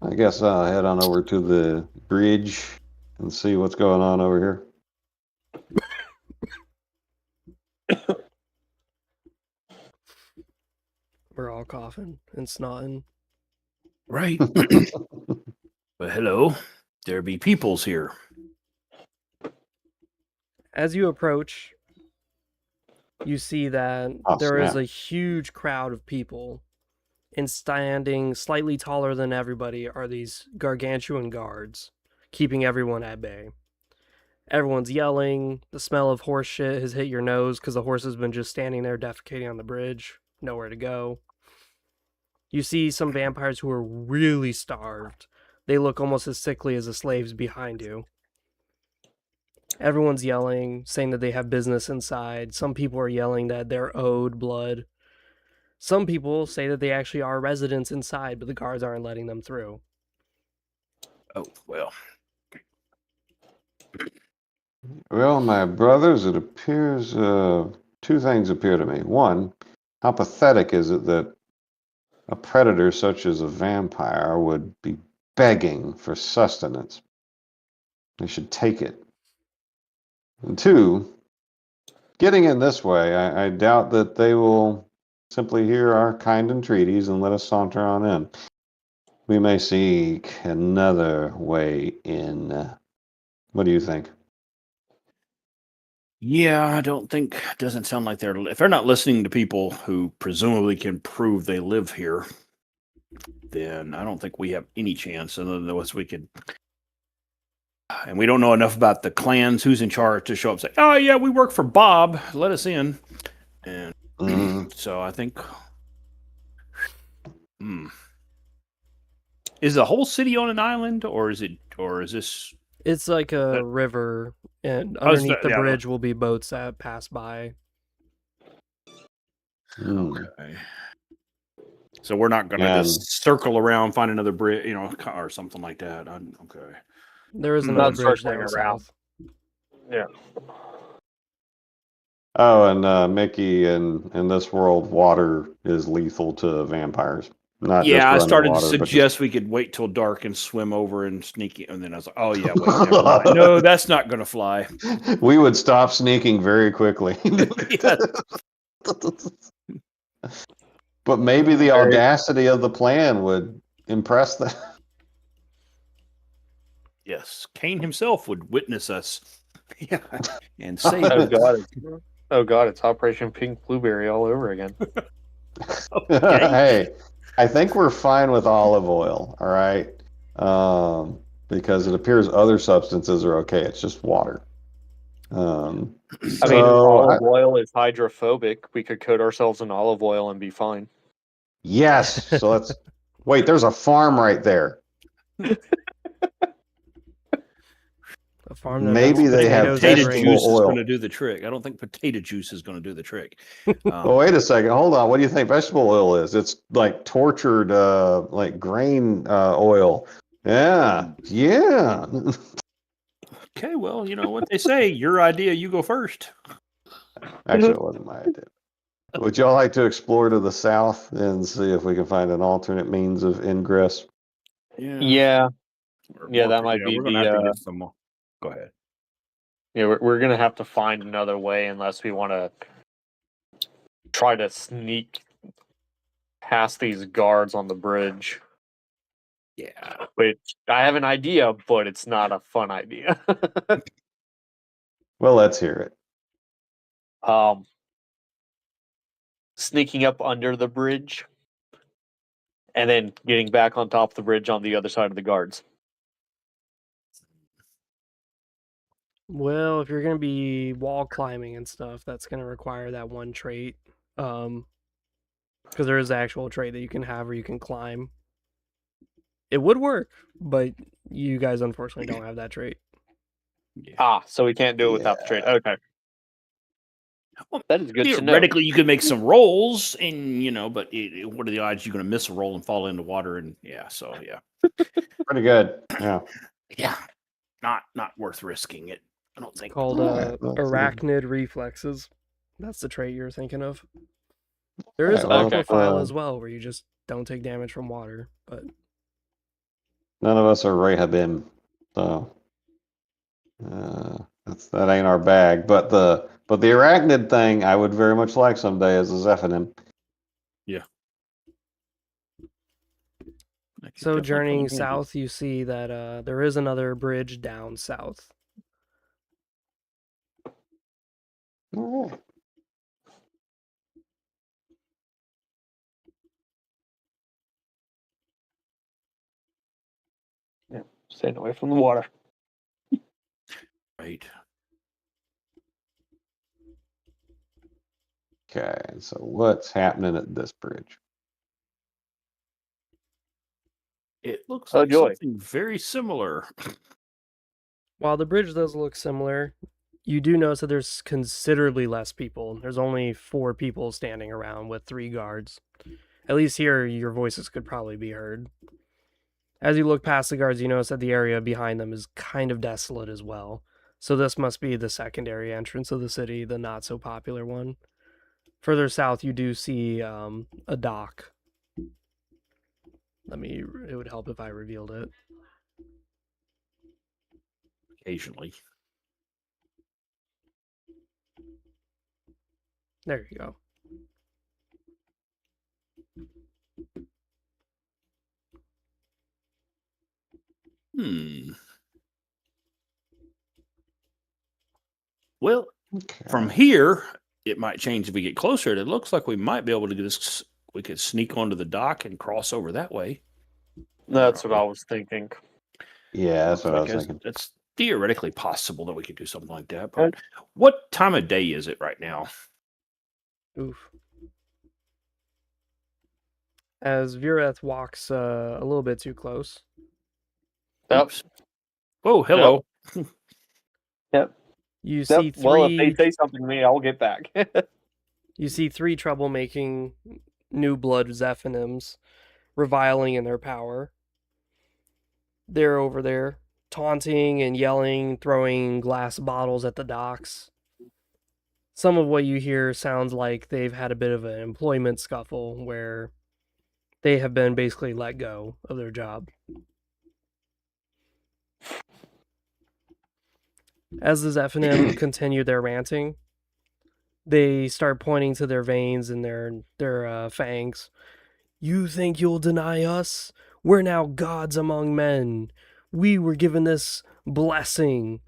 Speaker 3: I guess I'll head on over to the bridge and see what's going on over here.
Speaker 2: We're all coughing and snotting.
Speaker 1: Right. But hello, there be peoples here.
Speaker 2: As you approach, you see that there is a huge crowd of people, and standing slightly taller than everybody are these gargantuan guards, keeping everyone at bay. Everyone's yelling, the smell of horse shit has hit your nose because the horse has been just standing there defecating on the bridge, nowhere to go. You see some vampires who are really starved. They look almost as sickly as the slaves behind you. Everyone's yelling, saying that they have business inside. Some people are yelling that they're owed blood. Some people say that they actually are residents inside, but the guards aren't letting them through.
Speaker 1: Oh, well.
Speaker 3: Well, my brothers, it appears two things appear to me. One, how pathetic is it that a predator such as a vampire would be begging for sustenance? They should take it. And two, getting in this way, I doubt that they will simply hear our kind entreaties and let us saunter on in. We may seek another way in. What do you think?
Speaker 1: Yeah, I don't think, doesn't sound like if they're not listening to people who presumably can prove they live here, then I don't think we have any chance unless we could. And we don't know enough about the clans, who's in charge, to show up and say, oh, yeah, we work for Bob. Let us in. And so I think. Is the whole city on an island, or is this?
Speaker 2: It's like a river, and underneath the bridge will be boats that pass by.
Speaker 1: Okay. So we're not going to just circle around, find another bridge, or something like that. Okay.
Speaker 2: There is another bridge there south.
Speaker 4: Yeah.
Speaker 3: Oh, and Mickey, in this world, water is lethal to vampires. not
Speaker 1: Yeah,
Speaker 3: just
Speaker 1: I
Speaker 3: for
Speaker 1: started to
Speaker 3: underwater, but
Speaker 1: suggest we could wait till dark and swim over and sneak in, and then I was like, "Oh yeah, wait, never mind. No, that's not going to fly."
Speaker 3: we would stop sneaking very quickly.
Speaker 1: Yeah.
Speaker 3: But maybe the audacity of the plan would impress them.
Speaker 1: Yes, Kain himself would witness us. Yeah, and save
Speaker 4: Oh
Speaker 1: us.
Speaker 4: god. Oh god, it's Operation Pink Blueberry all over again.
Speaker 1: Okay.
Speaker 3: Hey, I think we're fine with olive oil, all right? Because it appears other substances are okay. It's just water.
Speaker 4: I mean,
Speaker 3: So
Speaker 4: olive oil is hydrophobic. We could coat ourselves in olive oil and be fine.
Speaker 3: yes. So let's wait. There's a farm right there.
Speaker 2: A farm that
Speaker 3: Maybe
Speaker 2: makes
Speaker 3: they have
Speaker 2: potatoes and
Speaker 1: Potato
Speaker 3: vegetable
Speaker 1: juice is
Speaker 3: oil.
Speaker 1: going to do the trick. I don't think potato juice is going to do the trick.
Speaker 3: Oh, wait a second. Hold on. What do you think vegetable oil is? It's like tortured, like grain oil. Yeah. Yeah.
Speaker 1: Okay, well, you know what they say. Your idea, you go first.
Speaker 3: Actually, it wasn't my idea. Would y'all like to explore to the south and see if we can find an alternate means of ingress?
Speaker 4: Yeah, that might be
Speaker 1: We're going to have to get some more. Go ahead.
Speaker 4: yeah. We're gonna have to find another way unless we want to try to sneak past these guards on the bridge.
Speaker 1: Yeah.
Speaker 4: Which I have an idea, but it's not a fun idea.
Speaker 3: Well, let's hear it.
Speaker 4: Sneaking up under the bridge and then getting back on top of the bridge on the other side of the guards.
Speaker 2: Well, if you're going to be wall climbing and stuff, that's going to require that one trait. Because there is an actual trait that you can have where you can climb. It would work, but you guys unfortunately don't have that trait.
Speaker 1: Yeah.
Speaker 4: So we can't do it without the trait. Okay.
Speaker 1: Well,
Speaker 4: that is good to know.
Speaker 1: Theoretically, you could make some rolls, and but what are the odds you're going to miss a roll and fall into water? And yeah.
Speaker 3: Pretty good. Yeah.
Speaker 1: Yeah. Not worth risking it. I don't think.
Speaker 2: Called arachnid reflexes. That's the trait you're thinking of. There is aquaphile as well, where you just don't take damage from water, but
Speaker 3: none of us are Rehabim, so that ain't our bag. But the arachnid thing, I would very much like someday as a Zephanim.
Speaker 1: Yeah.
Speaker 2: So journeying south, you see that there is another bridge down south.
Speaker 3: All right.
Speaker 4: Yeah, staying away from the water.
Speaker 1: Right.
Speaker 3: Okay, so what's happening at this bridge?
Speaker 1: It looks like something very similar.
Speaker 2: While the bridge does look similar, you do notice that there's considerably less people. There's only 4 people standing around with 3 guards. At least here, your voices could probably be heard. As you look past the guards, you notice that the area behind them is kind of desolate as well. So this must be the secondary entrance of the city, the not so popular one. Further south, you do see a dock. It would help if I revealed it.
Speaker 1: Occasionally.
Speaker 2: There you go.
Speaker 1: Well, from here, it might change if we get closer. It looks like we might be able to get we could sneak onto the dock and cross over that way.
Speaker 4: That's what I was thinking.
Speaker 3: Yeah, that's what I was thinking.
Speaker 1: It's theoretically possible that we could do something like that. But what time of day is it right now?
Speaker 2: Oof. As Vireth walks a little bit too close.
Speaker 1: Oops. Oh, hello.
Speaker 4: Yep.
Speaker 2: You see 3...
Speaker 4: Well, if they say something to me, I'll get back.
Speaker 2: You see 3 troublemaking new blood Zephanims reviling in their power. They're over there, taunting and yelling, throwing glass bottles at the docks. Some of what you hear sounds like they've had a bit of an employment scuffle where They have been basically let go of their job. As the Zephanim continue their ranting, they start pointing to their veins and their fangs. You think you'll deny us? We're now gods among men. We were given this blessing.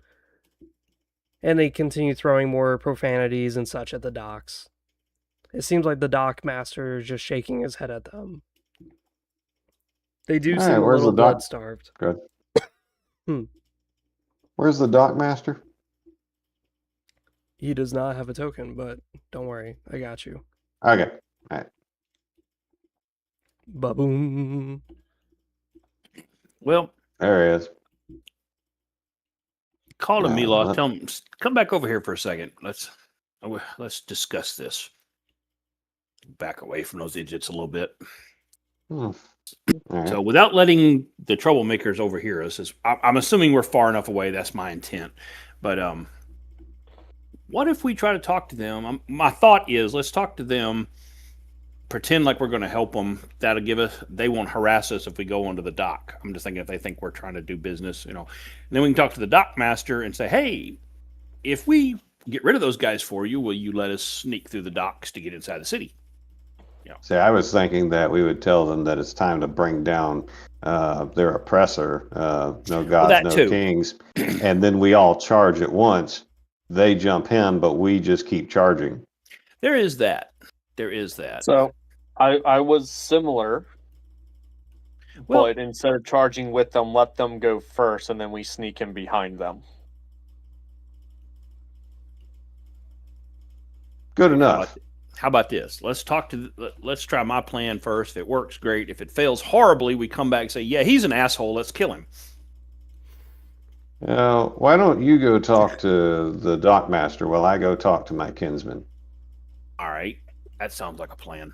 Speaker 2: And they continue throwing more profanities and such at the docks. It seems like the dock master is just shaking his head at them. They do seem a little blood-starved.
Speaker 3: Good. Where's the dock master?
Speaker 2: He does not have a token, but don't worry, I got you.
Speaker 3: Okay. All right.
Speaker 2: Ba-boom.
Speaker 1: Well,
Speaker 3: there he is.
Speaker 1: Call to Milos. Tell him, come back over here for a second. Let's discuss this. Back away from those idiots a little bit.
Speaker 3: Right.
Speaker 1: So, without letting the troublemakers overhear us, I'm assuming we're far enough away. That's my intent. But what if we try to talk to them? My thought is, let's talk to them. Pretend like we're going to help them. That'll give us. They won't harass us if we go onto the dock. I'm just thinking if they think we're trying to do business, And then we can talk to the dock master and say, "Hey, if we get rid of those guys for you, will you let us sneak through the docks to get inside the city?"
Speaker 3: See, I was thinking that we would tell them that it's time to bring down their oppressor, no gods, no kings, and then we all charge at once. They jump in, but we just keep charging.
Speaker 1: There is that.
Speaker 4: So I was similar, but instead of charging with them, let them go first, and then we sneak in behind them.
Speaker 3: Good enough.
Speaker 1: How about this? Let's try my plan first. If it works, great. If it fails horribly, we come back and say, "Yeah, he's an asshole. Let's kill him."
Speaker 3: Why don't you go talk to the dock master while I go talk to my kinsman?
Speaker 1: All right. That sounds like a plan.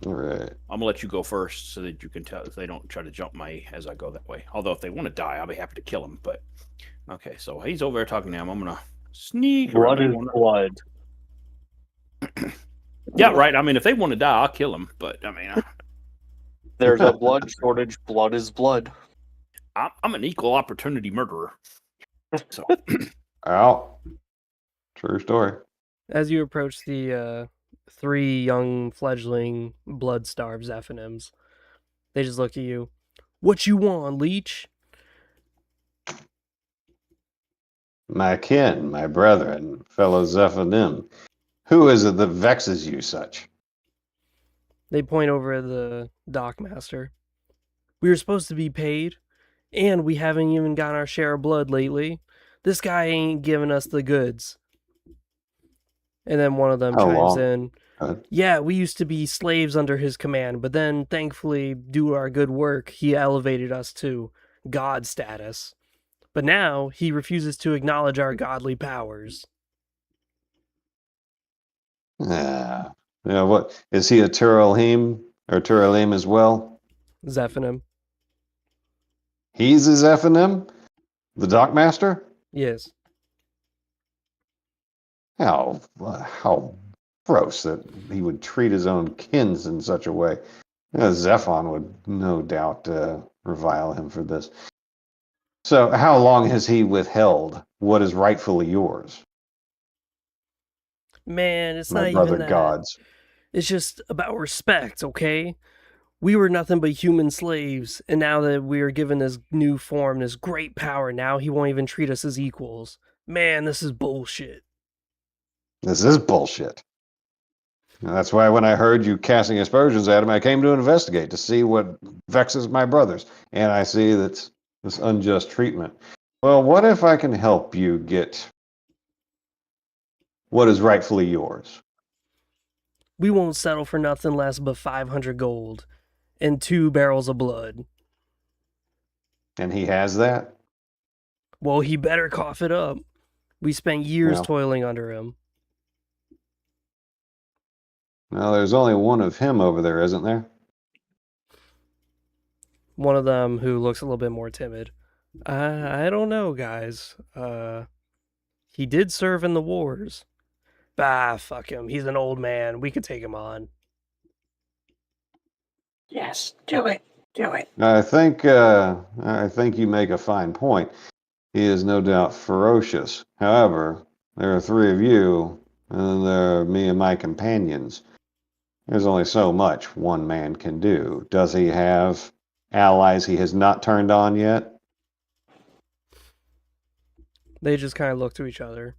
Speaker 3: All right.
Speaker 1: I'm going to let you go first so that you can tell if they don't try to jump me as I go that way. Although if they want to die, I'll be happy to kill them. But okay, so he's over there talking to him. I'm going to sneak.
Speaker 4: Blood is blood.
Speaker 1: Yeah, right. I mean, if they want to die, I'll kill them. But I mean,
Speaker 4: there's a blood shortage. Blood is blood.
Speaker 1: I'm an equal opportunity murderer. So,
Speaker 3: true story.
Speaker 2: As you approach the 3 young fledgling blood-starved Zephanims, they just look at you. What you want, leech?
Speaker 3: My kin, my brethren, fellow Zephanim. Who is it that vexes you such?
Speaker 2: They point over at the dock master. We were supposed to be paid, and we haven't even gotten our share of blood lately. This guy ain't giving us the goods. And then one of them chimes in. Yeah, we used to be slaves under his command, but then, thankfully, due to our good work, he elevated us to god status. But now, he refuses to acknowledge our godly powers.
Speaker 3: What is he a Turalim or Turalim as well?
Speaker 2: Zephanim.
Speaker 3: He's a Zephanim? The dock master?
Speaker 2: Yes.
Speaker 3: How gross that he would treat his own kins in such a way. Zephon would no doubt revile him for this. So how long has he withheld what is rightfully yours?
Speaker 2: Man, it's not even that.
Speaker 3: Gods.
Speaker 2: It's just about respect, okay? We were nothing but human slaves, and now that we are given this new form, this great power, now he won't even treat us as equals. Man, this is bullshit.
Speaker 3: This is bullshit. And that's why when I heard you casting aspersions at him, I came to investigate to see what vexes my brothers. And I see that's this unjust treatment. Well, what if I can help you get what is rightfully yours?
Speaker 2: We won't settle for nothing less but 500 gold and 2 barrels of blood.
Speaker 3: And he has that?
Speaker 2: Well, he better cough it up. We spent years toiling under him.
Speaker 3: Well, there's only one of him over there, isn't there?
Speaker 2: One of them who looks a little bit more timid. I don't know, guys. He did serve in the wars. Fuck him. He's an old man. We could take him on.
Speaker 4: Yes, do it. Do it.
Speaker 3: I think you make a fine point. He is no doubt ferocious. However, there are three of you, and then there are me and my companions. There's only so much one man can do. Does he have allies he has not turned on yet?
Speaker 2: They just kind of look to each other.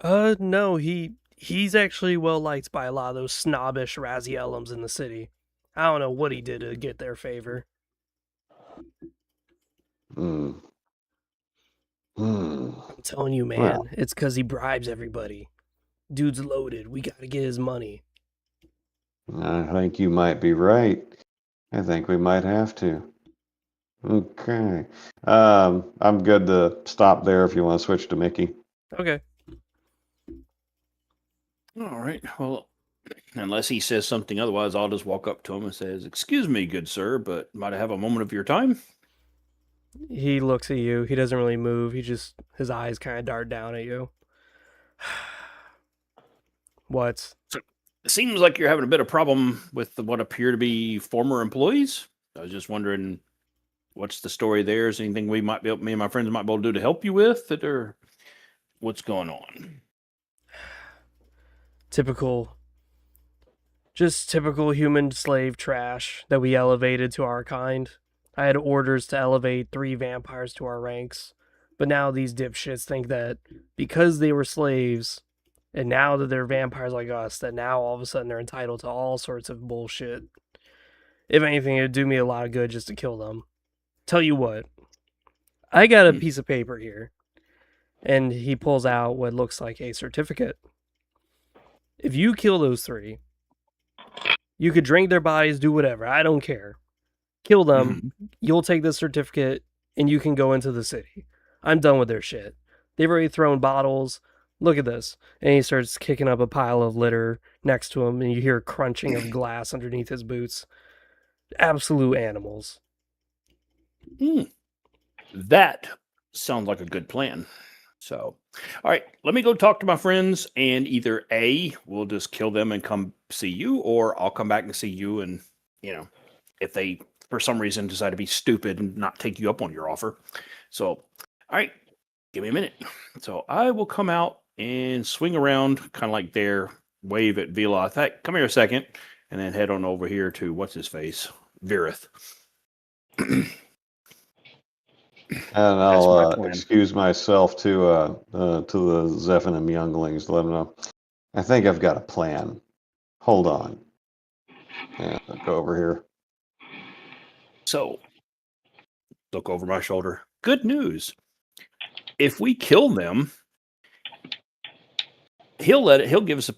Speaker 2: No, he's actually well liked by a lot of those snobbish Razielums in the city. I don't know what he did to get their favor.
Speaker 3: Hmm.
Speaker 2: I'm telling you, man,
Speaker 3: Well.
Speaker 2: it's because he bribes everybody. Dude's loaded. We gotta get his money.
Speaker 3: I think you might be right. I think we might have to. Okay. I'm good to stop there if you want to switch to Mickey.
Speaker 2: Okay.
Speaker 1: All right. Well, unless he says something otherwise, I'll just walk up to him and says, "Excuse me, good sir, but might I have a moment of your time?"
Speaker 2: He looks at you. He doesn't really move. His eyes kind of dart down at you. What?
Speaker 1: It seems like you're having a bit of problem with what appear to be former employees. I was just wondering, what's the story there? Is anything me and my friends might be able to do to help you with it, or what's going on?
Speaker 2: Typical human slave trash that we elevated to our kind. I had orders to elevate 3 vampires to our ranks, but now these dipshits think that because they were slaves, and now that they're vampires like us, that now all of a sudden they're entitled to all sorts of bullshit. If anything, it'd do me a lot of good just to kill them. Tell you what, I got a piece of paper here, and he pulls out what looks like a certificate. If you kill those 3, you could drink their bodies, do whatever. I don't care. Kill them. You'll take this certificate, and you can go into the city. I'm done with their shit. They've already thrown bottles. Look at this. And he starts kicking up a pile of litter next to him, and you hear crunching of glass underneath his boots. Absolute animals.
Speaker 1: That sounds like a good plan. So, all right, let me go talk to my friends, and either A, we'll just kill them and come see you, or I'll come back and see you, and, if they, for some reason, decide to be stupid and not take you up on your offer. So, all right, give me a minute. So I will come out and swing around, kind of like there, wave at Vila. Come here a second, and then head on over here to, what's his face? Virith.
Speaker 3: And I'll excuse myself to the Zephanim younglings. Let them know. I think I've got a plan. Hold on. Yeah, I'll go over here.
Speaker 1: So, look over my shoulder. Good news. If we kill them, he'll give us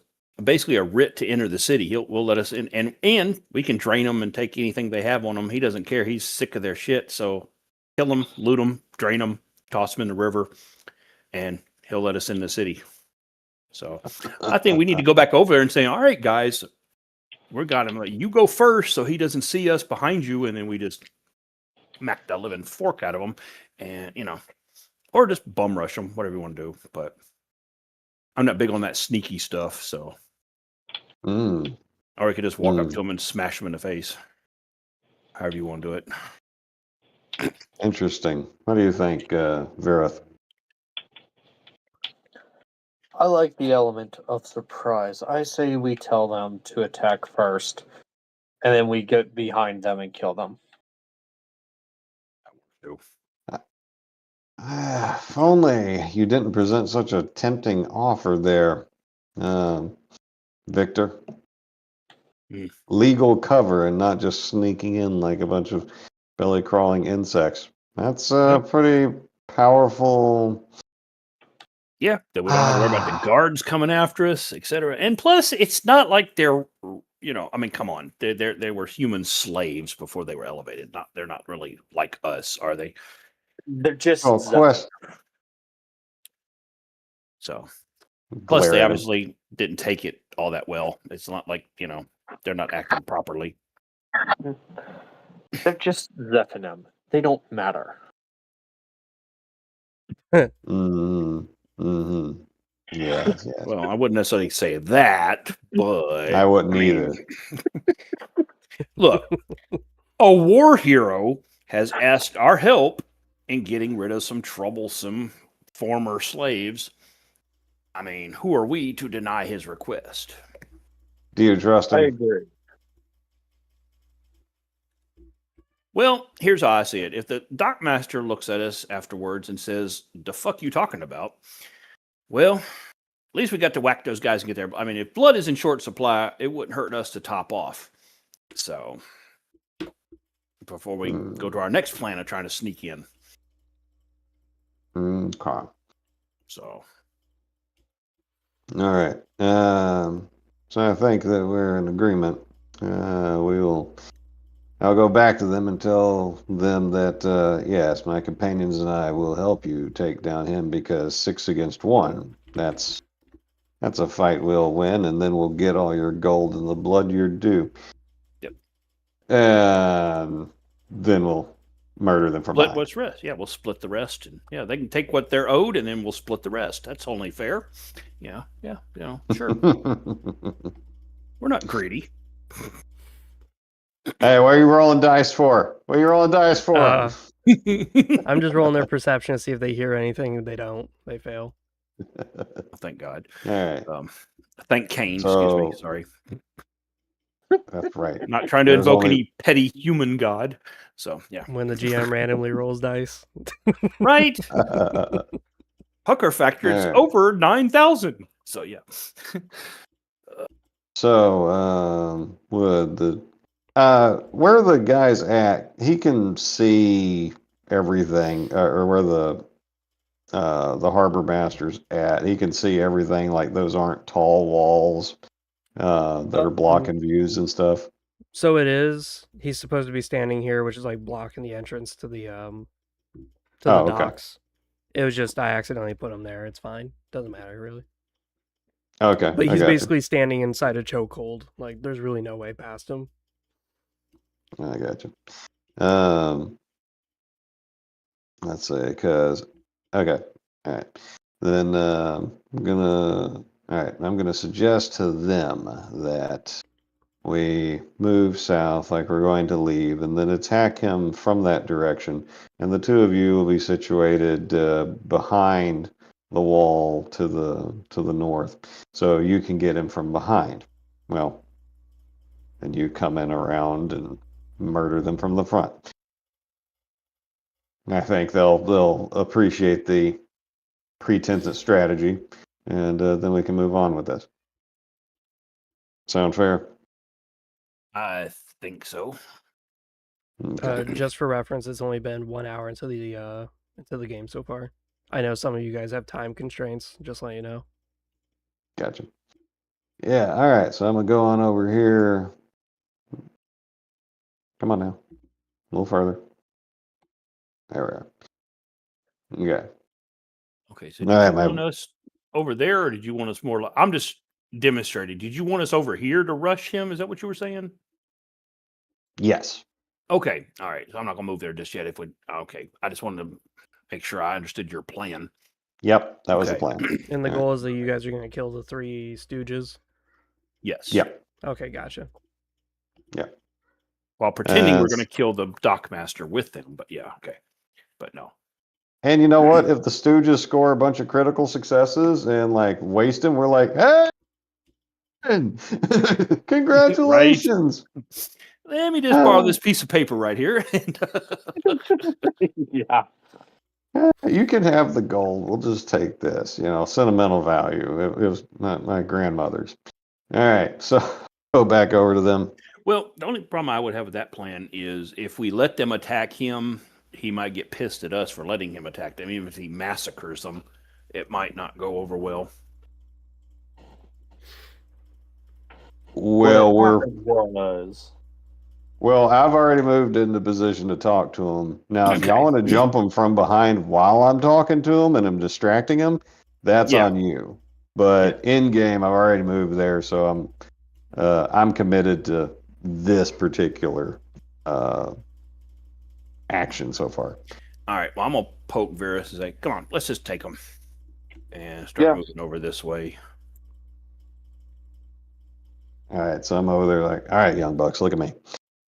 Speaker 1: basically a writ to enter the city. We'll let us in, and we can drain them and take anything they have on them. He doesn't care. He's sick of their shit. So kill them, loot them, drain them, toss them in the river, and he'll let us in the city. So I think we need to go back over there and say, all right, guys, we got him. You go first so he doesn't see us behind you, and then we just smack the living fork out of him, and, or just bum rush them, whatever you want to do. But I'm not big on that sneaky stuff, so. Or we could just walk up to him and smash him in the face. However you want to do it.
Speaker 3: Interesting. What do you think, Virith?
Speaker 4: I like the element of surprise. I say we tell them to attack first, and then we get behind them and kill them.
Speaker 3: If only you didn't present such a tempting offer there, Victor. Legal cover and not just sneaking in like a bunch of belly-crawling insects. That's pretty powerful.
Speaker 1: Yeah, that we don't have to worry about the guards coming after us, etc. And plus, it's not like they're, come on, they were human slaves before they were elevated. They're not really like us, are they?
Speaker 4: They're just
Speaker 3: quest.
Speaker 1: So, plus they obviously didn't take it all that well. It's not like they're not acting properly.
Speaker 4: They're just Zephanim. They don't matter.
Speaker 3: Yes.
Speaker 1: Well, I wouldn't necessarily say that, but
Speaker 3: I wouldn't either.
Speaker 1: Look, a war hero has asked our help in getting rid of some troublesome former slaves. I mean, who are we to deny his request?
Speaker 3: Do you trust
Speaker 4: I
Speaker 3: him?
Speaker 4: agree.
Speaker 1: Well, here's how I see it. If the dockmaster looks at us afterwards and says, "The fuck you talking about?" Well, at least we got to whack those guys and get there. I mean, if blood is in short supply, it wouldn't hurt us to top off. So, before we go to our next plan of trying to sneak in.
Speaker 3: Okay.
Speaker 1: So,
Speaker 3: All right. So I think that we're in agreement. I'll go back to them and tell them that yes, my companions and I will help you take down him because 6 against 1. That's a fight we'll win, and then we'll get all your gold and the blood you're due.
Speaker 1: Yep.
Speaker 3: And then we'll murder them from
Speaker 1: split
Speaker 3: behind.
Speaker 1: what's rest. Yeah, we'll split the rest, and yeah, they can take what they're owed, and then we'll split the rest. That's only fair. Yeah, sure. We're not greedy.
Speaker 3: Hey, what are you rolling dice for? What are you rolling dice for?
Speaker 2: I'm just rolling their perception to see if they hear anything. They don't. They fail.
Speaker 1: Thank God.
Speaker 3: All right.
Speaker 1: Thank Kain. Excuse me. Sorry.
Speaker 3: That's right.
Speaker 1: Not trying to invoke any petty human god. So yeah.
Speaker 2: When the GM randomly rolls dice.
Speaker 1: Right. Pucker factor is over 9,000. So yeah.
Speaker 3: So would the where the guy's at, he can see everything, or where the harbor master's at, he can see everything. Like those aren't tall walls that are blocking views and stuff.
Speaker 2: So it is. He's supposed to be standing here, which is like blocking the entrance to the docks. It was just I accidentally put him there. It's fine. Doesn't matter really.
Speaker 3: Okay.
Speaker 2: But he's basically standing inside a chokehold. Like there's really no way past him.
Speaker 3: I got you. Let's see, because okay, all right. Then I'm gonna suggest to them that we move south, like we're going to leave, and then attack him from that direction. And the two of you will be situated behind the wall to the north, so you can get him from behind. Well, and you come in around and murder them from the front. I think they'll appreciate the pretense strategy, and then we can move on with this. Sound fair?
Speaker 1: I think so.
Speaker 3: Okay.
Speaker 2: Just for reference, it's only been 1 hour into the game so far. I know some of you guys have time constraints. Just let you know.
Speaker 3: Gotcha. Yeah. All right. So I'm gonna go on over here. Come on now, a little further. There we are. Okay.
Speaker 1: Okay. So did you want us over there, or did you want us more? I'm just demonstrating. Did you want us over here to rush him? Is that what you were saying?
Speaker 3: Yes.
Speaker 1: Okay. All right. So I'm not gonna move there just yet. Okay. I just wanted to make sure I understood your plan.
Speaker 3: Yep, that was the plan.
Speaker 2: And the goal is that you guys are going to kill the 3 stooges?
Speaker 1: Yes.
Speaker 3: Yep.
Speaker 2: Okay, gotcha.
Speaker 3: Yep.
Speaker 1: While pretending we're going to kill the dockmaster with them, but yeah, okay. But no.
Speaker 3: And you know what? If the Stooges score a bunch of critical successes and like waste them, we're like, hey, congratulations.
Speaker 1: Right. Let me just borrow this piece of paper right here.
Speaker 4: Yeah.
Speaker 3: You can have the gold. We'll just take this, sentimental value. It was my grandmother's. All right. So go back over to them.
Speaker 1: Well, the only problem I would have with that plan is if we let them attack him, he might get pissed at us for letting him attack them. Even if he massacres them, it might not go over well.
Speaker 3: Well, I've already moved into position to talk to him. Now, if y'all want to jump him from behind while I'm talking to him and I'm distracting him, that's on you. But in game, I've already moved there, so I'm committed to this particular action so far.
Speaker 1: All right. Well, I'm gonna poke Varys and say, "Come on, let's just take him and start moving over this way."
Speaker 3: All right. So I'm over there like, all right, young bucks, look at me.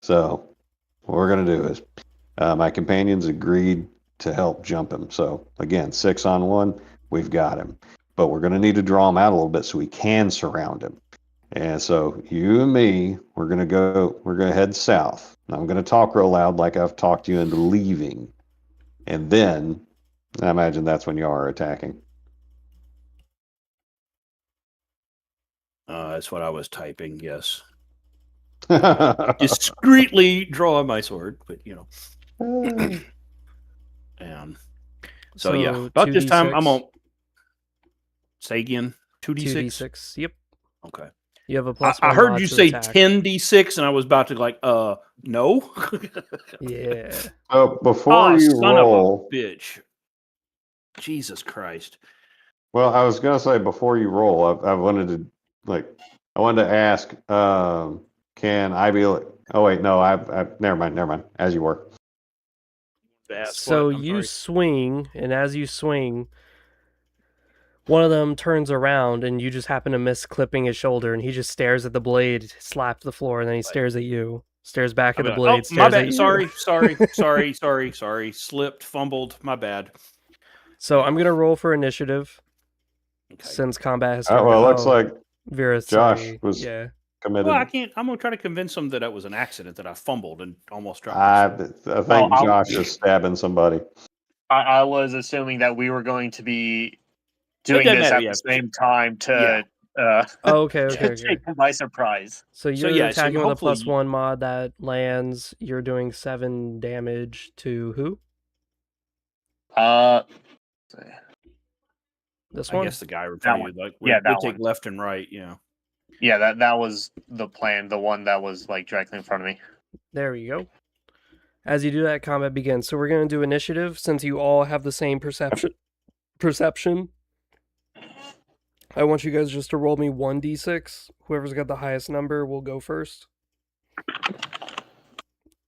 Speaker 3: So what we're going to do is my companions agreed to help jump him. So again, 6 on 1, we've got him. But we're going to need to draw him out a little bit so we can surround him. And so you and me, we're going to head south. I'm going to talk real loud like I've talked you into leaving. And then I imagine that's when you are attacking.
Speaker 1: That's what I was typing, yes. Discreetly draw my sword, but and so yeah, about this time I'm on. Say again, 2d6.
Speaker 2: 2d6. Yep.
Speaker 1: Okay.
Speaker 2: You have a plus.
Speaker 1: I heard you say
Speaker 2: attack.
Speaker 1: 10d6, and I was about to no.
Speaker 2: Yeah.
Speaker 3: So before you
Speaker 1: son
Speaker 3: roll,
Speaker 1: of a bitch. Jesus Christ.
Speaker 3: Well, I was gonna say before you roll, I wanted to ask, can I be like? Oh wait, no, I never mind. As you were.
Speaker 2: So you swing, and as you swing, one of them turns around, and you just happen to miss clipping his shoulder, and he just stares at the blade, slaps the floor, and then he stares at you, stares back at the blade, stares at you.
Speaker 1: Sorry. Slipped, fumbled, my bad.
Speaker 2: So I'm gonna roll for initiative, since combat has started.
Speaker 3: Well, it looks like
Speaker 2: Vera,
Speaker 3: Josh was committed.
Speaker 1: Well, I can't. I'm gonna try to convince him that it was an accident, that I fumbled and almost dropped.
Speaker 3: I think Josh is stabbing somebody.
Speaker 4: I was assuming that we were going to be doing this at the same time to.
Speaker 2: Okay.
Speaker 4: Take him by surprise.
Speaker 2: So you're attacking with a +1 mod that lands. You're doing 7 damage to who? This one?
Speaker 1: I guess the guy repeated we take left and right.
Speaker 4: Yeah, that was the plan. The one that was directly in front of me.
Speaker 2: There we go. As you do that, combat begins. So we're going to do initiative since you all have the same perception. I want you guys just to roll me 1d6. Whoever's got the highest number will go first.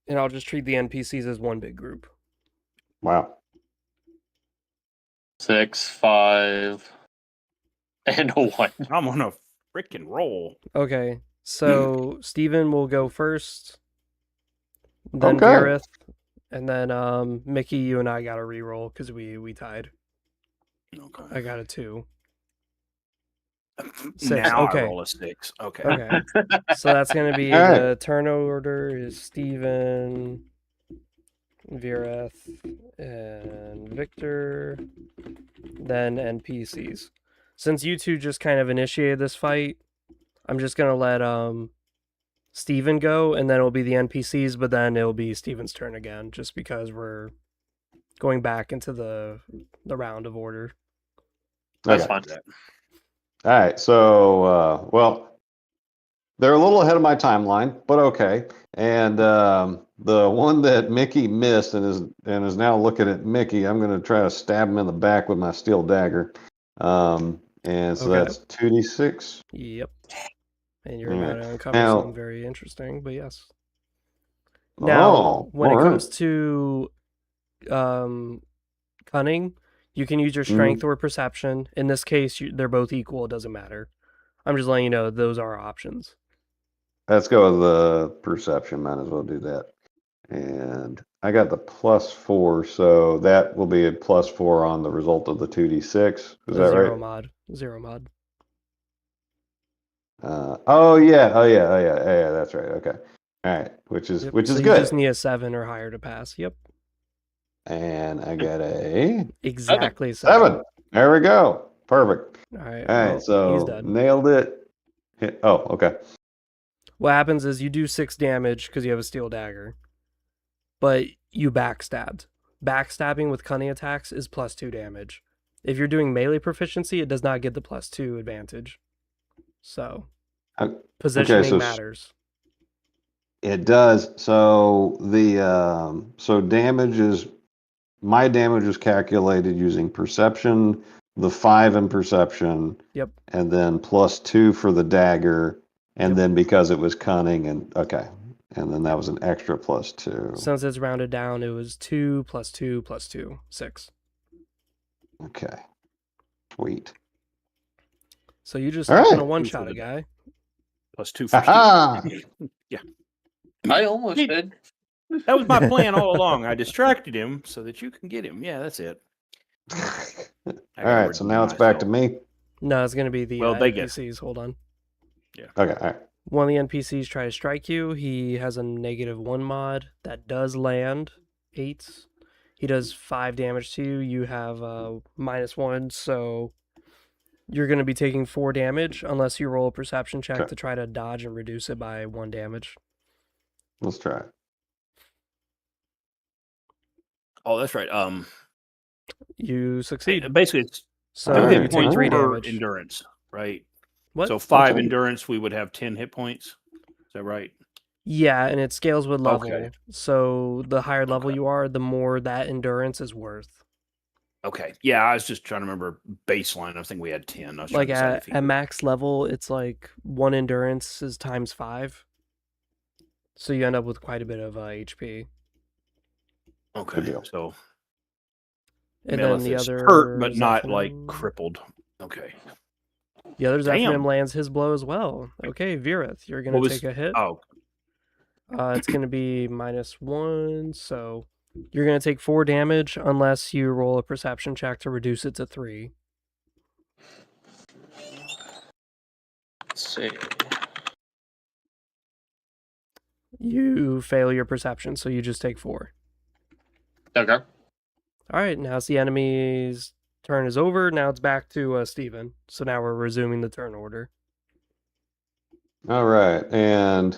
Speaker 2: And I'll just treat the NPCs as one big group.
Speaker 3: Wow.
Speaker 4: 6, 5, and a 1.
Speaker 1: I'm on a freaking roll.
Speaker 2: Okay, so Steven will go first. Then Gareth. And then Mickey, you and I got a re-roll because we tied.
Speaker 1: Okay.
Speaker 2: I got a 2. 6.
Speaker 1: Now
Speaker 2: okay.
Speaker 1: I roll a 6. Okay.
Speaker 2: So that's going to be the turn order is Steven, Vireth, and Victor, then NPCs. Since you two just kind of initiated this fight, I'm just going to let Steven go, and then it'll be the NPCs, but then it'll be Steven's turn again, just because we're going back into the round of order.
Speaker 4: That's fine.
Speaker 3: All right, so well, they're a little ahead of my timeline, but okay. And the one that Mickey missed and is now looking at Mickey, I'm going to try to stab him in the back with my steel dagger. And so that's 2d6.
Speaker 2: Yep. And you're about to uncover something very interesting, but yes. Now, when it comes to cunning, you can use your strength or perception. In this case, they're both equal. It doesn't matter. I'm just letting you know those are options.
Speaker 3: Let's go with the perception. Might as well do that. And I got the +4, so that will be a +4 on the result of the 2d6. Is that right?
Speaker 2: Zero mod.
Speaker 3: Oh yeah, that's right. Okay. All right, which is good.
Speaker 2: You just need a 7 or higher to pass. Yep.
Speaker 3: And I got a
Speaker 2: exactly
Speaker 3: 7. There we go. Perfect.
Speaker 2: All right.
Speaker 3: All right. So nailed it. Oh, okay.
Speaker 2: What happens is you do 6 damage because you have a steel dagger, but you backstabbed. Backstabbing with cunning attacks is +2 damage. If you're doing melee proficiency, it does not get the +2 advantage. So positioning matters.
Speaker 3: It does. So my damage is calculated using perception, the 5 in perception.
Speaker 2: Yep.
Speaker 3: And then +2 for the dagger, and then because it was cunning and then that was an extra +2.
Speaker 2: Since it's rounded down, it was 2 + 2 + 2, 6.
Speaker 3: Okay. Sweet.
Speaker 2: So you just gonna one-shot a guy.
Speaker 1: +2 for Steve.
Speaker 3: Yeah.
Speaker 4: I almost
Speaker 1: He-
Speaker 4: did.
Speaker 1: That was my plan all along. I distracted him so that you can get him. Yeah, that's it. Okay.
Speaker 3: All right, so now it's back to me.
Speaker 2: No, it's going to be the
Speaker 1: Well, they get-
Speaker 2: NPCs. Hold on.
Speaker 3: Okay, all right.
Speaker 2: One of the NPCs try to strike you. He has a -1 mod that does land 8. He does 5 damage to you. You have -1, so you're going to be taking 4 damage unless you roll a perception check
Speaker 3: Okay.
Speaker 2: to try to dodge and reduce it by 1 damage.
Speaker 3: Let's try it.
Speaker 1: Oh, that's right.
Speaker 2: You succeed.
Speaker 1: Basically, it's
Speaker 2: So
Speaker 1: 2
Speaker 3: Alright.
Speaker 1: hit
Speaker 2: you take
Speaker 1: points
Speaker 2: 3
Speaker 1: per
Speaker 2: damage.
Speaker 1: endurance, right?
Speaker 2: What?
Speaker 1: So 5
Speaker 3: Okay.
Speaker 1: endurance, we would have 10 hit points. Is that right?
Speaker 2: Yeah, and it scales with level.
Speaker 1: Okay.
Speaker 2: So the higher level
Speaker 1: Okay.
Speaker 2: you are, the more that endurance is worth.
Speaker 1: Okay. Yeah, I was just trying to remember baseline. I was thinking we had 10. I was
Speaker 2: Like
Speaker 1: trying to decide if he
Speaker 2: at
Speaker 1: would-
Speaker 2: max level, it's like 1 endurance is times 5. So you end up with quite a bit of HP.
Speaker 1: Okay.
Speaker 3: Good deal.
Speaker 1: So
Speaker 2: And
Speaker 1: Melith
Speaker 2: then the
Speaker 1: is
Speaker 2: other
Speaker 1: hurt, but not like
Speaker 2: Zephyrim-
Speaker 1: crippled. Okay.
Speaker 2: The other Zephyrim
Speaker 1: Damn.
Speaker 2: lands his blow as well. Okay, Virith, you're gonna
Speaker 1: What was-
Speaker 2: take a hit.
Speaker 1: Oh,
Speaker 2: It's gonna be -1, so you're gonna take 4 damage unless you roll a perception check to reduce it to 3.
Speaker 4: Let's see.
Speaker 2: You fail your perception, so you just take 4.
Speaker 4: Okay.
Speaker 2: All right, now it's the enemy's turn is over. Now it's back to Steven. So now we're resuming the turn order.
Speaker 3: All right, and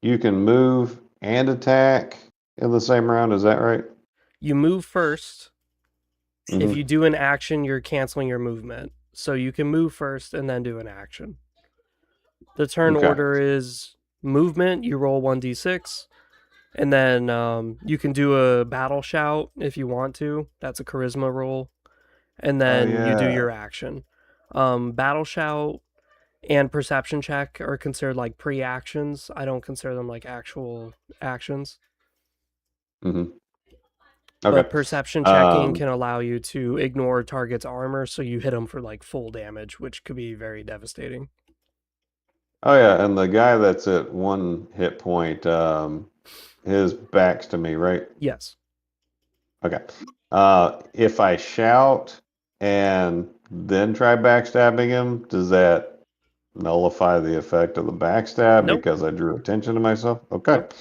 Speaker 3: you can move and attack in the same round. Is that right?
Speaker 2: You move first. If
Speaker 3: Mhm.
Speaker 2: you do an action, you're canceling your movement. So you can move first and then do an action. The turn
Speaker 3: Okay.
Speaker 2: order is movement. You roll 1d6. And then you can do a battle shout if you want to. That's a charisma roll. And then you do
Speaker 3: yeah.
Speaker 2: your action. Battle shout and perception check are considered like pre-actions. I don't consider them like actual actions.
Speaker 3: Okay.
Speaker 2: But perception checking
Speaker 3: Um,
Speaker 2: can allow you to ignore target's armor, so you hit them for like full damage, which could be very devastating.
Speaker 3: Oh yeah, and the guy that's at 1 hit point, his back's to me, right?
Speaker 2: Yes.
Speaker 3: Okay. If I shout and then try backstabbing him, does that nullify the effect of the backstab
Speaker 2: Nope.
Speaker 3: because I drew attention to myself? Okay.
Speaker 2: Nope.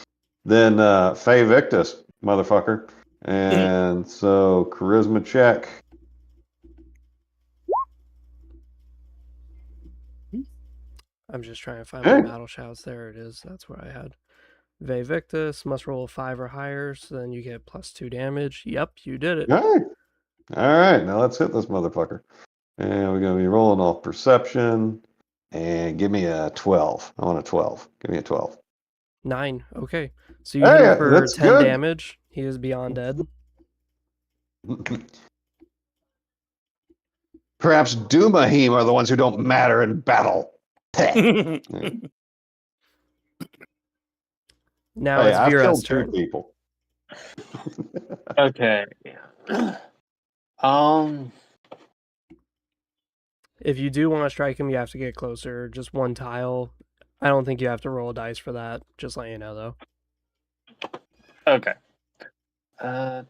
Speaker 3: Then Fey Victus, motherfucker. And so charisma check.
Speaker 2: I'm just trying to find
Speaker 3: Hey.
Speaker 2: my battle shouts. There it is. That's where I had. Ve Victus must roll a 5 or higher, so then you get +2 damage. Yep, you did it.
Speaker 3: All right. All right, now let's hit this motherfucker. And we're going to be rolling off perception. And give me a 12. I want a 12. Give me a 12.
Speaker 2: 9. Okay. So you
Speaker 3: Hey,
Speaker 2: hit him for
Speaker 3: that's
Speaker 2: 10
Speaker 3: good.
Speaker 2: damage. He is beyond dead.
Speaker 3: Perhaps Doomahim are the ones who don't matter in battle.
Speaker 2: Now
Speaker 3: Hey,
Speaker 2: it's
Speaker 3: I've
Speaker 2: Vira's
Speaker 3: killed 2
Speaker 2: turn.
Speaker 3: people.
Speaker 4: Okay.
Speaker 2: If you do want to strike him, you have to get closer. Just 1 tile. I don't think you have to roll a dice for that. Just let you know, though.
Speaker 4: Okay.
Speaker 2: The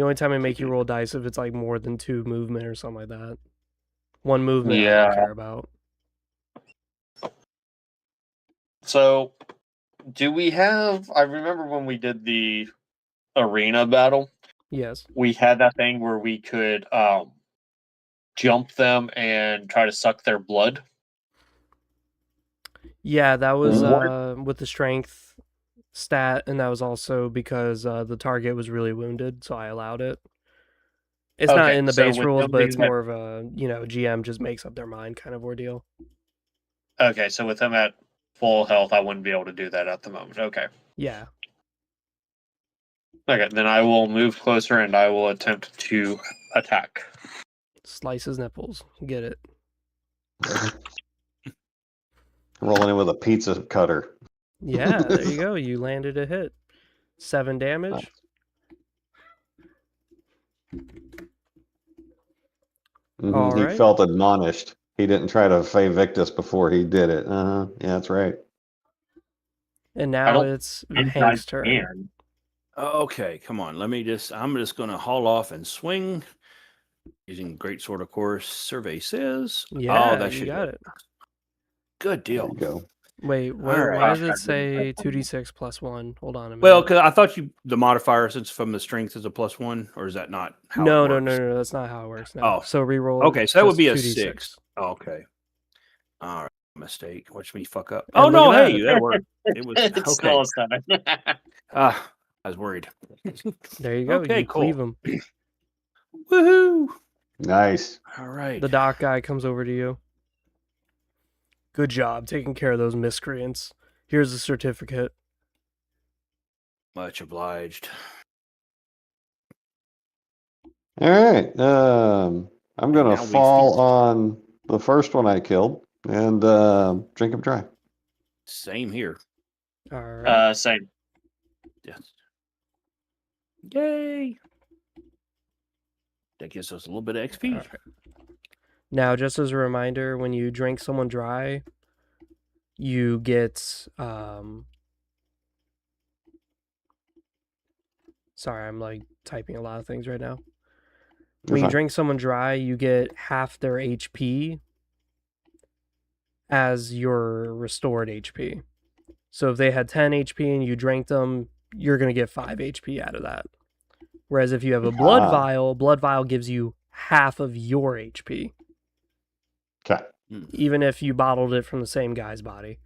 Speaker 2: only time I make you roll dice if it's like more than 2 movement or something like that. 1 movement I
Speaker 4: Yeah.
Speaker 2: don't care about.
Speaker 4: So, do we have? I remember when we did the arena battle,
Speaker 2: Yes.
Speaker 4: we had that thing where we could jump them and try to suck their blood.
Speaker 2: Yeah, that was
Speaker 4: What?
Speaker 2: with the strength stat, and that was also because the target was really wounded, so I allowed it. It's not
Speaker 4: Okay,
Speaker 2: in the
Speaker 4: so
Speaker 2: base
Speaker 4: with
Speaker 2: rules,
Speaker 4: them
Speaker 2: but it's
Speaker 4: being at-
Speaker 2: more of a, GM just makes up their mind kind of ordeal.
Speaker 4: Okay, so with them at full health, I wouldn't be able to do that at the moment. Okay.
Speaker 2: Yeah.
Speaker 4: Okay, then I will move closer and I will attempt to attack.
Speaker 2: Slice his nipples. Get it.
Speaker 3: Rolling in with a pizza cutter.
Speaker 2: Yeah, there you go. You landed a hit. 7 damage. All
Speaker 3: He
Speaker 2: right.
Speaker 3: felt admonished. He didn't try to Fey Victus before he did it. Yeah, that's right.
Speaker 2: And now it's Hank's turn.
Speaker 4: can.
Speaker 1: Okay, come on. I'm just going to haul off and swing. Using greatsword, of course. Survey says.
Speaker 2: Yeah,
Speaker 1: that
Speaker 2: you
Speaker 1: should
Speaker 2: got
Speaker 1: hit.
Speaker 2: it.
Speaker 1: Good
Speaker 3: There
Speaker 1: deal.
Speaker 3: you go.
Speaker 2: Wait,
Speaker 1: All right.
Speaker 2: why does it say 2d6 plus 1? Hold on a minute.
Speaker 1: Well, because I thought the modifier, since from the strength, is a +1, or is that not how
Speaker 2: no,
Speaker 1: it works?
Speaker 2: No, that's not how it works. No.
Speaker 1: Oh.
Speaker 2: So reroll.
Speaker 1: Okay, so that would
Speaker 2: just
Speaker 1: be a
Speaker 2: 2d6.
Speaker 1: 6. Oh, okay. All right, mistake. Watch me fuck up.
Speaker 2: And
Speaker 1: Oh, no,
Speaker 2: look at
Speaker 1: hey, that worked. It was
Speaker 4: It's
Speaker 1: okay.
Speaker 4: still a 7.
Speaker 1: I was worried.
Speaker 2: There you go.
Speaker 1: Okay,
Speaker 2: you
Speaker 1: cool.
Speaker 2: cleave him.
Speaker 1: Woohoo!
Speaker 3: Nice.
Speaker 1: All right.
Speaker 2: The dock guy comes over to you. Good job taking care of those miscreants. Here's a certificate.
Speaker 1: Much obliged.
Speaker 3: All right. I'm gonna
Speaker 1: Now we
Speaker 3: fall
Speaker 1: feast.
Speaker 3: on the first one I killed and drink him dry.
Speaker 1: Same here.
Speaker 2: All right.
Speaker 4: Same.
Speaker 1: Yes. Yay! That gives us a little bit of XP.
Speaker 2: All right. Now, just as a reminder, when you drink someone dry, you get sorry, I'm like typing a lot of things right now.
Speaker 3: You're
Speaker 2: When you
Speaker 3: fine.
Speaker 2: drink someone dry, you get half their HP as your restored HP. So if they had 10 HP and you drank them, you're going to get 5 HP out of that. Whereas if you have a blood vial gives you half of your HP.
Speaker 3: Okay.
Speaker 2: Even if you bottled it from the same guy's body.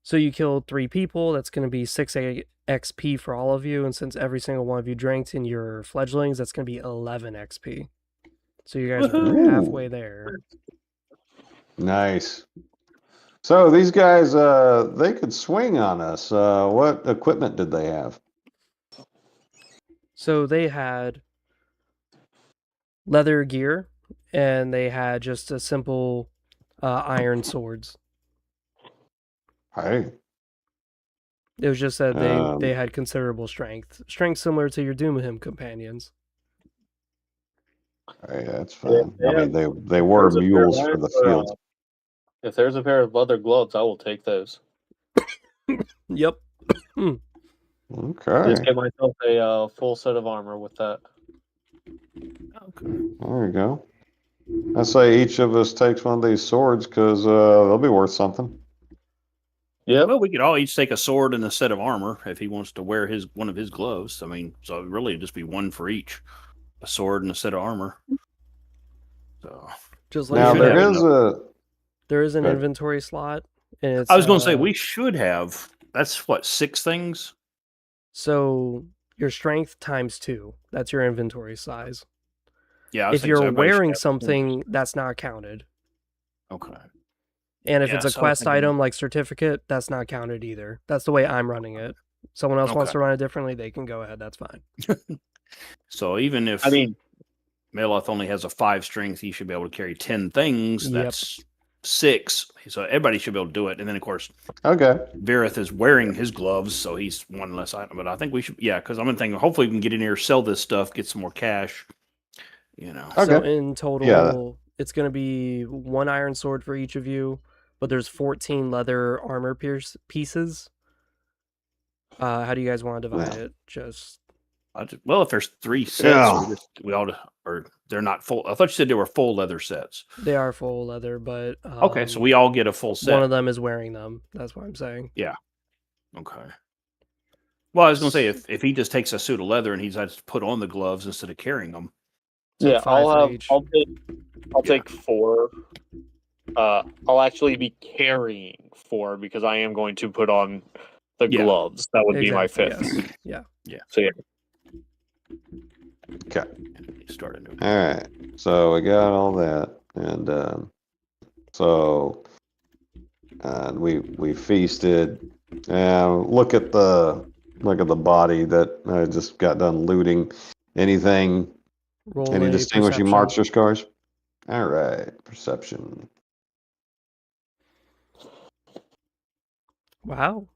Speaker 2: So you killed 3 people, that's going to be 6 XP for all of you, and since every single one of you drank in your fledglings, that's going to be 11 XP. So you guys
Speaker 1: Woohoo!
Speaker 2: are halfway there.
Speaker 3: Nice. So these guys, they could swing on us. What equipment did they have?
Speaker 2: So they had leather gear, and they had just a simple iron swords.
Speaker 3: Hey.
Speaker 2: It was just that they had considerable strength. Strength similar to your Doomhim companions.
Speaker 3: Hey, that's fine.
Speaker 4: Yeah.
Speaker 3: I mean, they were
Speaker 4: There's a
Speaker 3: mules
Speaker 4: pair
Speaker 3: for
Speaker 4: of
Speaker 3: the
Speaker 4: irons,
Speaker 3: field.
Speaker 4: If there's a pair of leather gloves, I will take those.
Speaker 2: Yep.
Speaker 3: Okay.
Speaker 4: Just get myself a full set of armor with that.
Speaker 1: Okay.
Speaker 3: There you go. I say each of us takes one of these swords because they'll be worth something.
Speaker 4: Yep.
Speaker 1: Well, we could all each take a sword and a set of armor if he wants to wear one of his gloves. I mean, so really it'd just be one for each. A sword and a set of armor. So
Speaker 2: Just like
Speaker 3: Now
Speaker 1: should
Speaker 3: there
Speaker 1: have
Speaker 3: is
Speaker 2: there is an
Speaker 3: Good.
Speaker 2: inventory slot, and it's,
Speaker 1: I was going to say we should have. That's what, 6 things.
Speaker 2: So your strength times 2. That's your inventory size.
Speaker 1: Yeah. I was
Speaker 2: If
Speaker 1: thinking so
Speaker 2: you're
Speaker 1: everybody should
Speaker 2: wearing
Speaker 1: have 2.
Speaker 2: something, that's not counted.
Speaker 1: Okay.
Speaker 2: And if
Speaker 1: Yeah,
Speaker 2: it's a
Speaker 1: so I was
Speaker 2: quest
Speaker 1: thinking-
Speaker 2: item like certificate, that's not counted either. That's the way I'm running it. Someone else wants
Speaker 1: Okay.
Speaker 2: to run it differently, they can go ahead. That's fine.
Speaker 1: So even if Meloth only has a 5 strength, he should be able to carry 10 things.
Speaker 2: Yep.
Speaker 1: That's 6. So everybody should be able to do it. And then, of course,
Speaker 3: okay.
Speaker 1: Virith is wearing his gloves, so he's one less item. But I think we should, because I'm thinking hopefully we can get in here, sell this stuff, get some more cash. You know.
Speaker 3: Okay.
Speaker 2: So in total,
Speaker 3: Yeah.
Speaker 2: it's going to be 1 iron sword for each of you, but there's 14 leather armor pieces. How do you guys want to divide it? Just
Speaker 1: Well, if there's 3 sets,
Speaker 3: Yeah.
Speaker 1: we ought to, or they're not full. I thought you said they were full leather sets.
Speaker 2: they are full leather, but
Speaker 1: Okay, so we all get a full set.
Speaker 2: one of them is wearing them. That's what I'm saying.
Speaker 1: Okay. Well, I was going to say if he just takes a suit of leather and he's had to put on the gloves instead of carrying them.
Speaker 2: So
Speaker 4: Yeah,
Speaker 2: 5 for each.
Speaker 4: I'll take 4. I'll actually be carrying 4 because I am going to put on the
Speaker 1: Yeah.
Speaker 4: gloves. That would be my 5th.
Speaker 2: Yes. Yeah.
Speaker 4: So yeah.
Speaker 3: Okay.
Speaker 1: Start a new.
Speaker 3: All right. So we got all that, and we feasted. Look at the body that I just got done looting. Anything?
Speaker 2: Roll
Speaker 3: Any
Speaker 2: a
Speaker 3: distinguishing
Speaker 2: perception.
Speaker 3: marks or scars? All right. Perception.
Speaker 2: Wow.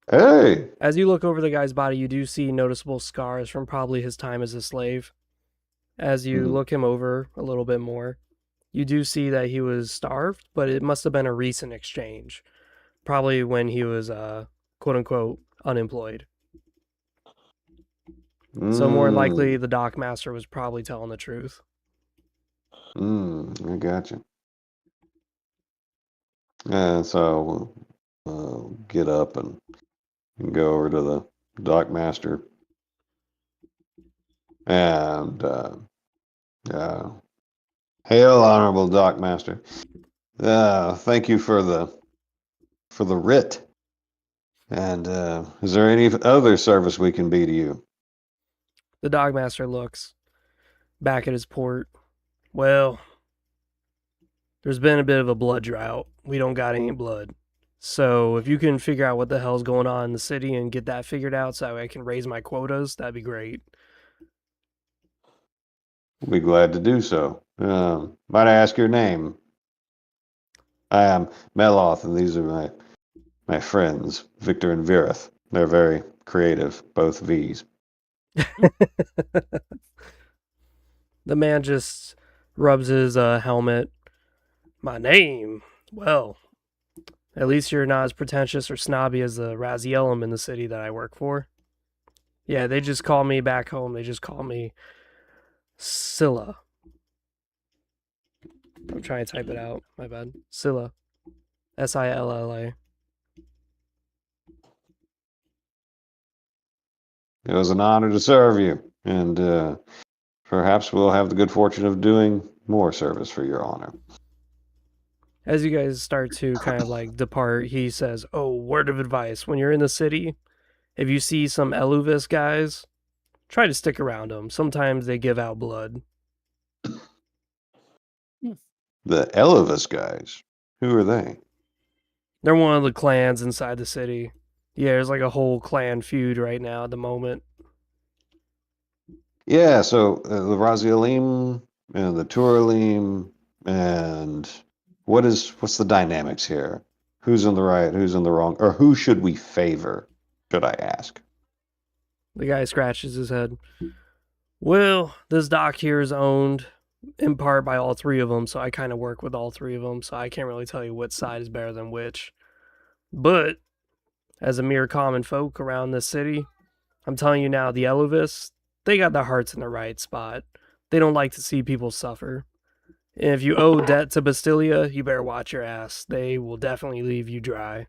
Speaker 3: Hey.
Speaker 2: As you look over the guy's body, you do see noticeable scars from probably his time as a slave. As you look him over a little bit more, you do see that he was starved, but it must have been a recent exchange. Probably when he was quote unquote unemployed. So more than likely, the dockmaster was probably telling the truth.
Speaker 3: I gotcha. And so we'll get up and go over to the dockmaster. And hail, honorable dockmaster. Thank you for the writ. And is there any other service we can be to you?
Speaker 2: The dockmaster looks back at his port. Well, there's been a bit of a blood drought. We don't got any blood. So if you can figure out what the hell's going on in the city and get that figured out so I can raise my quotas, that'd be great.
Speaker 3: We'll be glad to do so. Might I ask your name? I am Meloth, and these are my friends, Victor and Virith. They're very creative, both V's.
Speaker 2: The man just rubs his helmet. My name? Well, at least you're not as pretentious or snobby as the Razielum in the city that I work for. Yeah, they just call me back home. They just call me Scylla. I'm trying to type it out. My bad. Scylla. Silla.
Speaker 3: It was an honor to serve you, and perhaps we'll have the good fortune of doing more service for your honor.
Speaker 2: As you guys start to kind of like depart, he says, "Oh, word of advice. When you're in the city, if you see some Eluvis guys, try to stick around them. Sometimes they give out blood."
Speaker 3: The Eluvis guys? Who are they?
Speaker 2: They're one of the clans inside the city. Yeah, there's like a whole clan feud right now at the moment.
Speaker 3: Yeah, so the Razielim and the Turalim, and what's the dynamics here? Who's in the right, who's in the wrong, or who should we favor, should I ask?
Speaker 2: The guy scratches his head. Well, this dock here is owned in part by all three of them, so I kind of work with all three of them, so I can't really tell you which side is better than which. But, as a mere common folk around this city, I'm telling you now, the Eluvis, they got their hearts in the right spot. They don't like to see people suffer. And if you owe debt to Bastilia, you better watch your ass. They will definitely leave you dry.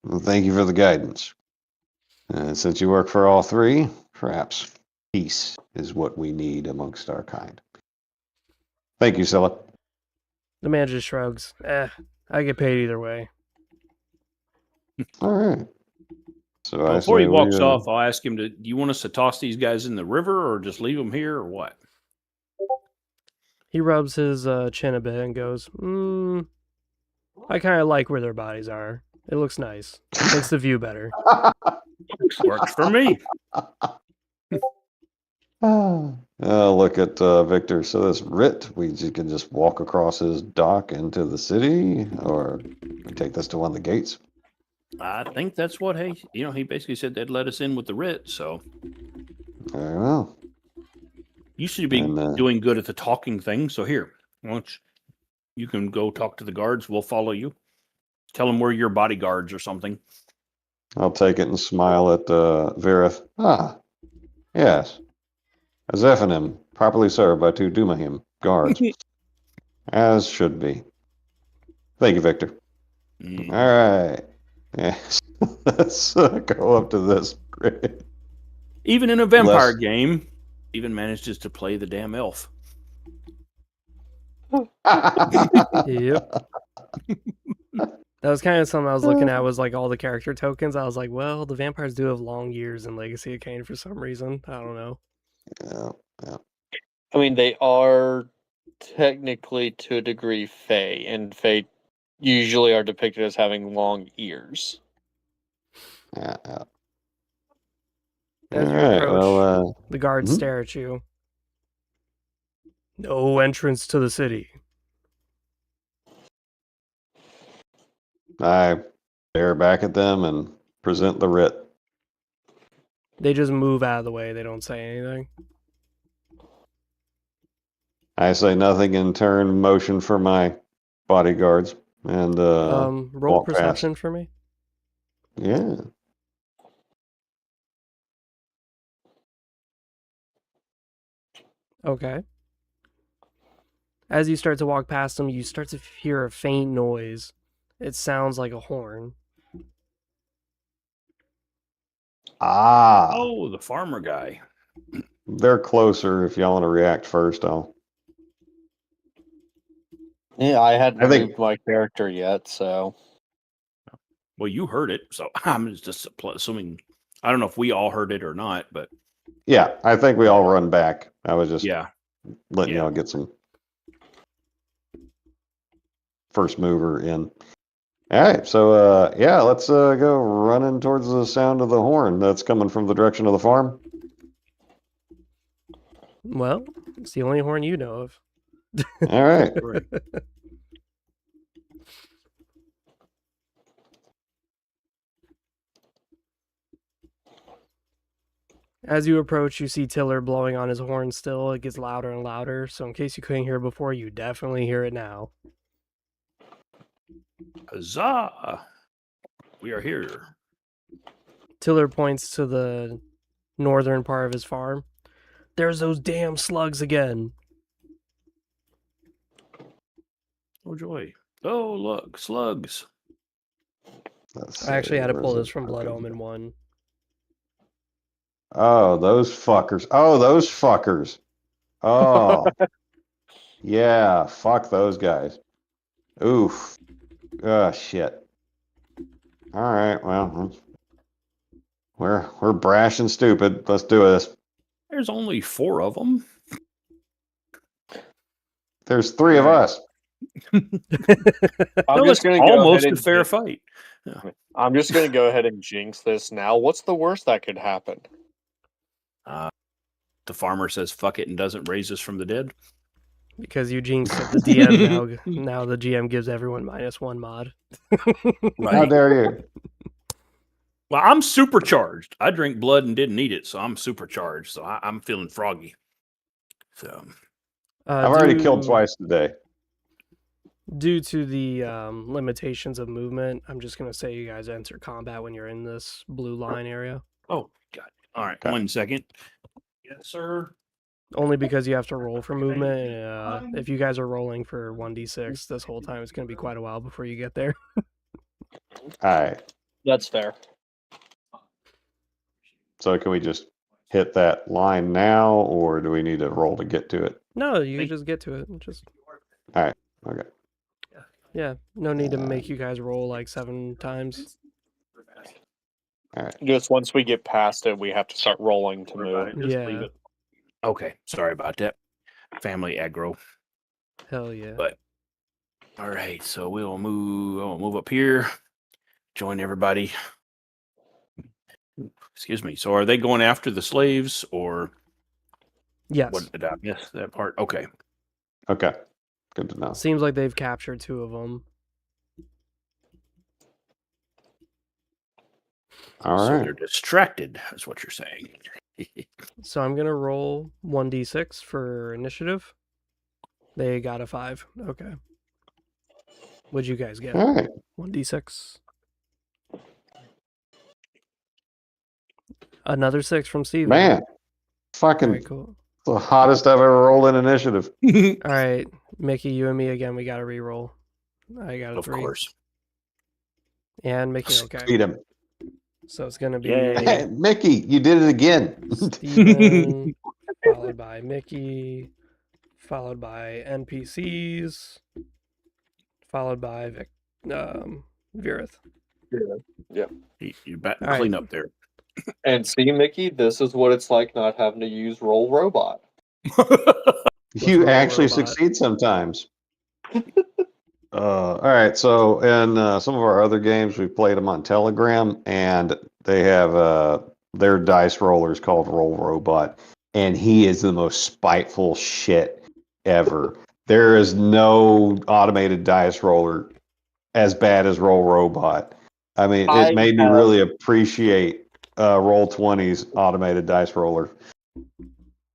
Speaker 3: Well, thank you for the guidance. Since you work for all three, perhaps peace is what we need amongst our kind. Thank you, Scylla.
Speaker 2: The man just shrugs. I get paid either way.
Speaker 3: All right. So
Speaker 1: Well,
Speaker 3: I
Speaker 1: before he
Speaker 3: say
Speaker 1: walks off, I'll ask him do you want us to toss these guys in the river or just leave them here or what?
Speaker 2: He rubs his chin a bit and goes, I kind of like where their bodies are. It looks nice. Makes the view better.
Speaker 1: Works for me.
Speaker 3: Look at Victor. So this writ, we can just walk across his dock into the city, or we take this to one of the gates?
Speaker 1: I think that's what he basically said they'd let us in with the writ, so.
Speaker 3: Very well.
Speaker 1: You should be doing good at the talking thing, so here, once you can go talk to the guards, we'll follow you. Tell them we're your bodyguards or something.
Speaker 3: I'll take it and smile at Virith. Ah, yes. A Zephanim, properly served by 2 Dumahim guards. As should be. Thank you, Victor. All right. Yes. Let's go up to this.
Speaker 1: Even in a vampire game, even manages to play the damn elf.
Speaker 2: Yep. That was kind of something I was looking at, was like all the character tokens. I was like, well, the vampires do have long years in Legacy of Kain for some reason. I don't know.
Speaker 3: Yeah.
Speaker 4: I mean, they are technically to a degree Fae, and Fae usually are depicted as having long ears.
Speaker 3: Yeah.
Speaker 2: As you approach, the guards stare at you. No entrance to the city.
Speaker 3: I stare back at them and present the writ.
Speaker 2: They just move out of the way. They don't say anything.
Speaker 3: I say nothing and turn motion for my bodyguards and
Speaker 2: Roll
Speaker 3: walk past.
Speaker 2: perception for me.
Speaker 3: Yeah.
Speaker 2: Okay. As you start to walk past them, you start to hear a faint noise. It sounds like a horn.
Speaker 3: Ah.
Speaker 1: Oh, the farmer guy.
Speaker 3: They're closer. If y'all want to react first, I'll.
Speaker 5: Yeah, I hadn't
Speaker 3: I think-
Speaker 5: moved my character yet, so.
Speaker 1: Well, you heard it, so I'm just assuming. I don't know if we all heard it or not, but
Speaker 3: Yeah, I think we all run back. I was just
Speaker 1: yeah.
Speaker 3: letting
Speaker 1: Yeah.
Speaker 3: y'all get some first mover in. All right, so yeah, let's go running towards the sound of the horn that's coming from the direction of the farm.
Speaker 2: Well, it's the only horn you know of.
Speaker 3: All right.
Speaker 1: Right.
Speaker 2: As you approach, you see Tiller blowing on his horn still. It gets louder and louder, so in case you couldn't hear it before, you definitely hear it now.
Speaker 1: Huzzah! We are here.
Speaker 2: Tiller points to the northern part of his farm. There's those damn slugs again.
Speaker 1: Oh, joy. Oh, look, slugs.
Speaker 3: Let's
Speaker 2: I actually
Speaker 3: see,
Speaker 2: had to
Speaker 3: where's
Speaker 2: pull
Speaker 3: it?
Speaker 2: this from Blood
Speaker 3: Okay.
Speaker 2: Omen 1.
Speaker 3: Oh, those fuckers. Oh, those fuckers. Oh, yeah. Fuck those guys. Oof. Oh, shit. All right. Well, we're brash and stupid. Let's do this.
Speaker 1: There's only 4 of them.
Speaker 3: There's 3 of
Speaker 5: All right.
Speaker 3: us.
Speaker 5: I'm
Speaker 1: No,
Speaker 5: just
Speaker 1: it's
Speaker 5: gonna go
Speaker 1: almost
Speaker 5: ahead
Speaker 1: a
Speaker 5: and
Speaker 1: fair fight.
Speaker 5: I'm just gonna go ahead and jinx this now. What's the worst that could happen?
Speaker 1: The farmer says fuck it and doesn't raise us from the dead.
Speaker 2: Because you jinxed it, the DM now the GM gives everyone -1 mod.
Speaker 3: How dare you?
Speaker 1: Well, I'm supercharged. I drink blood and didn't need it, so I'm supercharged. So I'm feeling froggy. So
Speaker 3: I've already killed twice today.
Speaker 2: Due to the limitations of movement, I'm just going to say you guys enter combat when you're in this blue line area.
Speaker 1: oh god. All right,
Speaker 3: Okay.
Speaker 1: 1 second. Yes, sir.
Speaker 2: Only because you have to roll for movement. If you guys are rolling for 1d6 this whole time, it's going to be quite a while before you get there.
Speaker 3: All right.
Speaker 5: That's fair.
Speaker 3: So can we just hit that line now, or do we need to roll to get to it?
Speaker 2: No, you can just get to it. Just
Speaker 3: Okay.
Speaker 2: yeah, no need to make you guys roll like 7 times.
Speaker 5: Just once we get past it, we have to start rolling to move.
Speaker 1: Just
Speaker 2: Yeah.
Speaker 1: leave it. Okay, sorry about that. Family aggro.
Speaker 2: Hell yeah.
Speaker 1: But all right, so we'll move up here. Join everybody. Excuse me. So are they going after the slaves or
Speaker 2: Yes.
Speaker 1: what did I miss that part? Okay.
Speaker 3: Okay. Good to know.
Speaker 2: Seems like they've captured 2 of them.
Speaker 3: All
Speaker 1: So
Speaker 3: right.
Speaker 1: they're distracted, is what you're saying.
Speaker 2: So I'm going to roll 1d6 for initiative. They got a 5. Okay. What'd you guys get?
Speaker 3: All right.
Speaker 2: 1d6. Another 6 from Steven.
Speaker 3: Man, fucking
Speaker 2: Alright, cool.
Speaker 3: the hottest I've ever rolled in initiative.
Speaker 2: Alright, Mickey, you and me again, we gotta re-roll. I got a
Speaker 1: Of
Speaker 2: 3.
Speaker 1: course.
Speaker 2: And Mickey, okay.
Speaker 3: Beat him.
Speaker 2: So it's gonna be
Speaker 1: Yay.
Speaker 3: Mickey, you did it again.
Speaker 2: Steven, followed by Mickey, followed by NPCs, followed by Virith.
Speaker 1: You better
Speaker 2: All right.
Speaker 1: clean up there.
Speaker 5: And see, Mickey, this is what it's like not having to use Roll Robot.
Speaker 3: You
Speaker 2: roll
Speaker 3: actually
Speaker 2: robot.
Speaker 3: succeed sometimes. All right. So in some of our other games, we've played them on Telegram, and they have their dice rollers called Roll Robot, and he is the most spiteful shit ever. There is no automated dice roller as bad as Roll Robot. I mean,
Speaker 5: I
Speaker 3: it made me
Speaker 5: have-
Speaker 3: really appreciate Roll20's automated dice roller.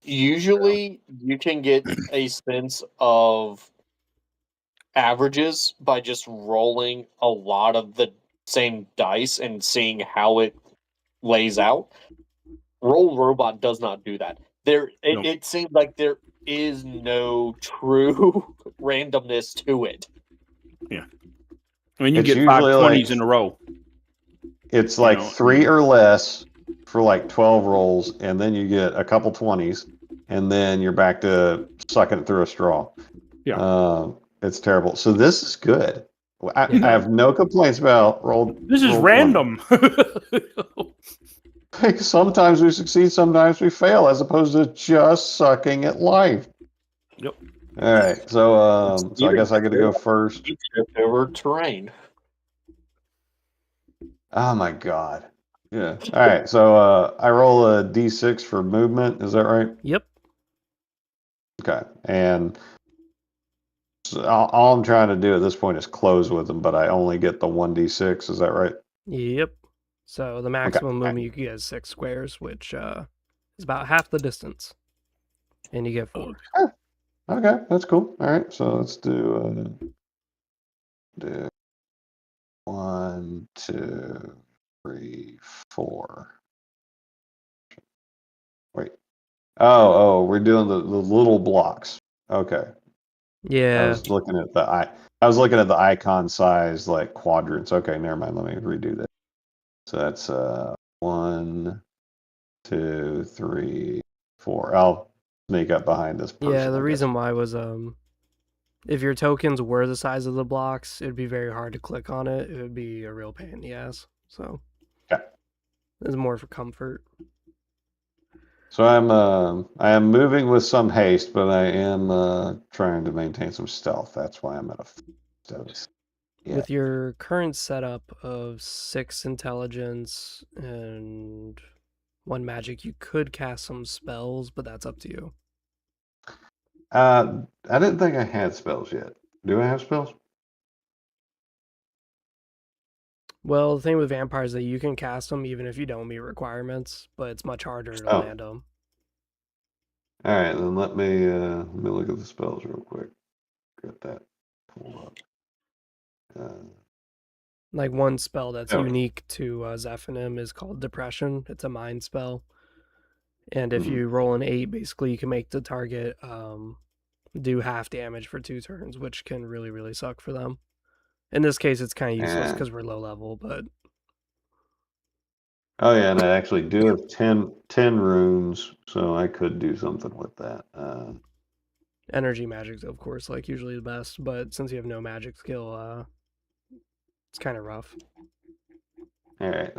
Speaker 5: Usually, you can get a sense of averages by just rolling a lot of the same dice and seeing how it lays out. Roll Robot does not do that. It seems like there is no true randomness to it.
Speaker 1: Yeah. I mean, you
Speaker 3: It's
Speaker 1: get 5
Speaker 3: usually
Speaker 1: 20s
Speaker 3: like-
Speaker 1: in a row.
Speaker 3: It's
Speaker 1: You
Speaker 3: like
Speaker 1: know,
Speaker 3: 3 or less for like 12 rolls, and then you get a couple 20s, and then you're back to sucking it through a straw.
Speaker 1: Yeah.
Speaker 3: It's terrible. So this is good. I have no complaints about roll.
Speaker 1: This is
Speaker 3: roll 20.
Speaker 1: random.
Speaker 3: Sometimes we succeed, sometimes we fail, as opposed to just sucking at life.
Speaker 1: Yep.
Speaker 3: All right, so I guess I get to go first.
Speaker 5: Over terrain.
Speaker 3: Oh my god. Yeah. All right, so I roll a d6 for movement. Is that right?
Speaker 2: Yep.
Speaker 3: Okay. And so all I'm trying to do at this point is close with them, but I only get the 1d6. Is that right?
Speaker 2: Yep. So the maximum movement you can get is 6 squares, which is about half the distance. And you get 4.
Speaker 3: Okay, that's cool. All right, so let's do 1, 2, 3, 4. Wait. Oh, we're doing the little blocks. Okay. I
Speaker 2: Yeah.
Speaker 3: was looking at the icon size like quadrants. Okay, never mind. Let me redo that. So that's 1, 2, 3, 4. I'll sneak up behind this person.
Speaker 2: Yeah,
Speaker 3: I
Speaker 2: the
Speaker 3: guess.
Speaker 2: reason why was if your tokens were the size of the blocks, it'd be very hard to click on it. It would be a real pain in the ass. So
Speaker 3: Okay.
Speaker 2: it's more for comfort.
Speaker 3: So I am moving with some haste, but I am trying to maintain some stealth. That's why I'm at a status. Yeah.
Speaker 2: With your current setup of 6 intelligence and 1 magic, you could cast some spells, but that's up to you.
Speaker 3: I didn't think I had spells yet. Do I have spells?
Speaker 2: Well, the thing with vampires is that you can cast them even if you don't meet requirements, but it's much harder to land them.
Speaker 3: All right, then let me look at the spells real quick. Get that pulled up.
Speaker 2: Like one spell that's
Speaker 3: Oh.
Speaker 2: unique to Zephanim is called Depression. It's a mind spell. And if
Speaker 3: Mhm.
Speaker 2: you roll an 8, basically you can make the target do half damage for 2 turns, which can really, really suck for them. In this case, it's kind of useless
Speaker 3: Yeah.
Speaker 2: because we're low level, but
Speaker 3: Oh yeah, and I actually do have 10 runes, so I could do something with that.
Speaker 2: energy magic's of course like usually the best, but since you have no magic skill, it's kind of rough.
Speaker 3: All right.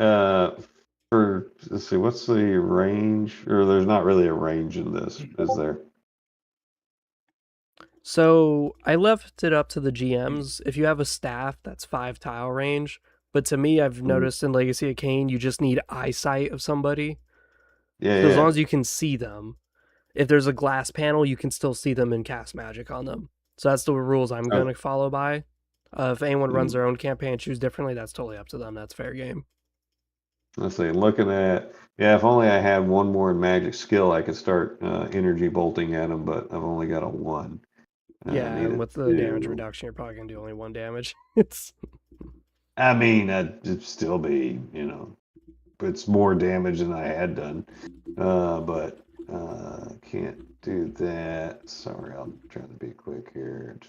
Speaker 3: Let's see, what's the range? Or there's not really a range in this, is there?
Speaker 2: So I left it up to the GMs. If you have a staff, that's 5 tile range. But to me, I've noticed in Legacy of Kain, you just need eyesight of somebody.
Speaker 3: Yeah,
Speaker 2: So as long
Speaker 3: yeah.
Speaker 2: as you can see them, if there's a glass panel, you can still see them and cast magic on them. So that's the rules I'm going to follow by. If anyone runs their own campaign and choose differently, that's totally up to them. That's fair game.
Speaker 3: Let's see, looking at, yeah, if only I had one more magic skill, I could start energy bolting at them, but I've only got a 1.
Speaker 2: Yeah, and with the damage reduction, you're probably going to do only 1 damage.
Speaker 3: I mean, it'd still be, it's more damage than I had done. But can't do that. Sorry, I'm trying to be quick here.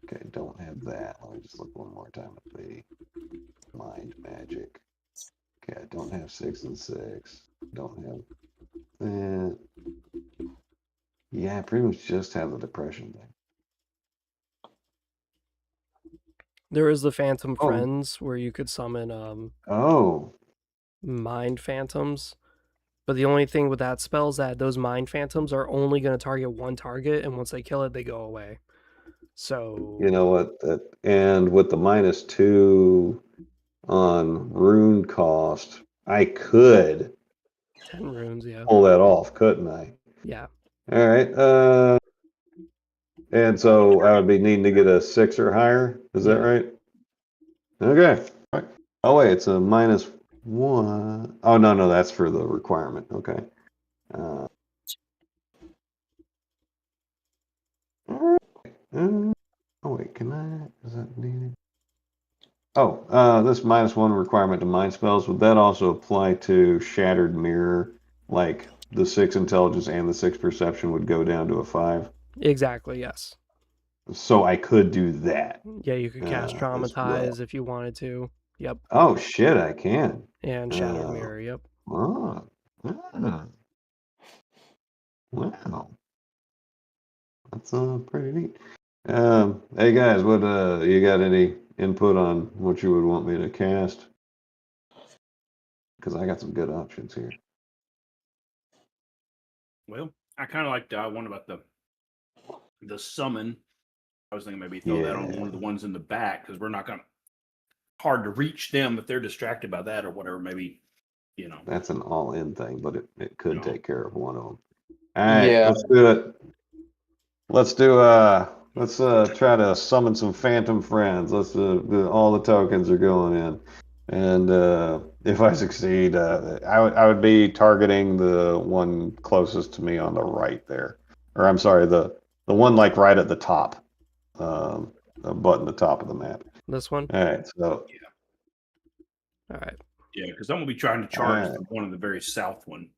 Speaker 3: Okay, don't have that. Let me just look one more time at the mind magic. Okay, I don't have 6 and 6. Don't have that. Yeah, I pretty much just have the depression thing.
Speaker 2: There is the Phantom Friends where you could summon mind phantoms. But the only thing with that spell is that those mind phantoms are only going to target one target, and once they kill it, they go away. So
Speaker 3: you know what? And with the -2 on rune cost, I could
Speaker 2: 10 runes, yeah.
Speaker 3: pull that off, couldn't I?
Speaker 2: Yeah.
Speaker 3: All right. And so I would be needing to get a 6 or higher. Is that right? Okay. All right. Oh wait, it's a 1. Oh, no, that's for the requirement. Okay. Oh, wait, can I? Is that needed? Oh, this -1 requirement to mind spells, would that also apply to Shattered Mirror? Like the 6 intelligence and the 6 perception would go down to a 5?
Speaker 2: Exactly, yes.
Speaker 3: So I could do that.
Speaker 2: Yeah, you could cast
Speaker 3: as
Speaker 2: Traumatize
Speaker 3: well.
Speaker 2: if you wanted to. Yep.
Speaker 3: Oh, shit, I can.
Speaker 2: And Shattered Mirror, yep.
Speaker 3: Oh. Wow. That's pretty neat. Hey guys, what you got any input on what you would want me to cast? Because I got some good options here.
Speaker 1: Well, I kind of liked one about the summon. I was thinking maybe throw that on one of the ones in the back because we're not going to hard to reach them if they're distracted by that or whatever. Maybe,
Speaker 3: That's an all-in thing, but it could take care of one of them. All right,
Speaker 5: Yeah.
Speaker 3: let's do it. Let's try to summon some phantom friends. All the tokens are going in. And if I succeed, I would be targeting the one closest to me on the right there. Or I'm sorry, the one like right at the top. A button at the top of the map.
Speaker 2: This one?
Speaker 3: All right, so
Speaker 2: All right.
Speaker 1: Yeah, because I'm gonna be trying to charge the one in the very south one.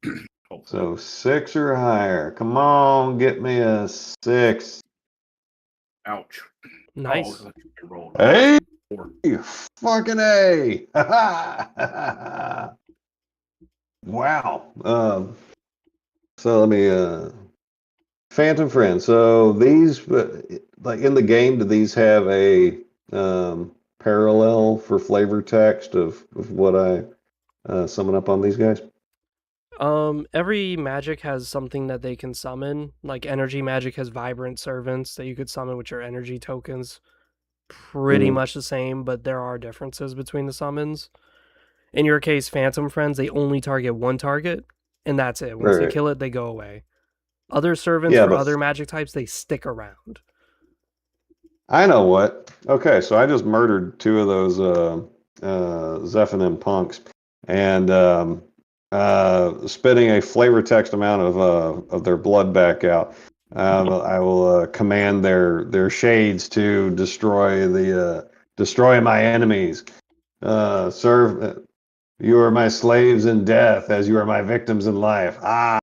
Speaker 3: So 6 or higher. Come on, get me a 6.
Speaker 1: Ouch.
Speaker 2: Nice.
Speaker 1: Oh,
Speaker 3: hey, fucking A. Wow. So let me Phantom Friend. So these, like in the game, do these have a parallel for flavor text of what I summon up on these guys?
Speaker 2: Every magic has something that they can summon. Like energy magic has vibrant servants that you could summon, which are energy tokens. Pretty much the same, but there are differences between the summons. In your case, Phantom Friends, they only target one target, and that's it. Once they kill it, they go away. Other servants for other magic types, they stick around.
Speaker 3: I know what. Okay, so I just murdered 2 of those Zephanim punks, and spitting a flavor text amount of their blood back out. I will command their shades to destroy my enemies. Serve. You are my slaves in death, as you are my victims in life. Ah.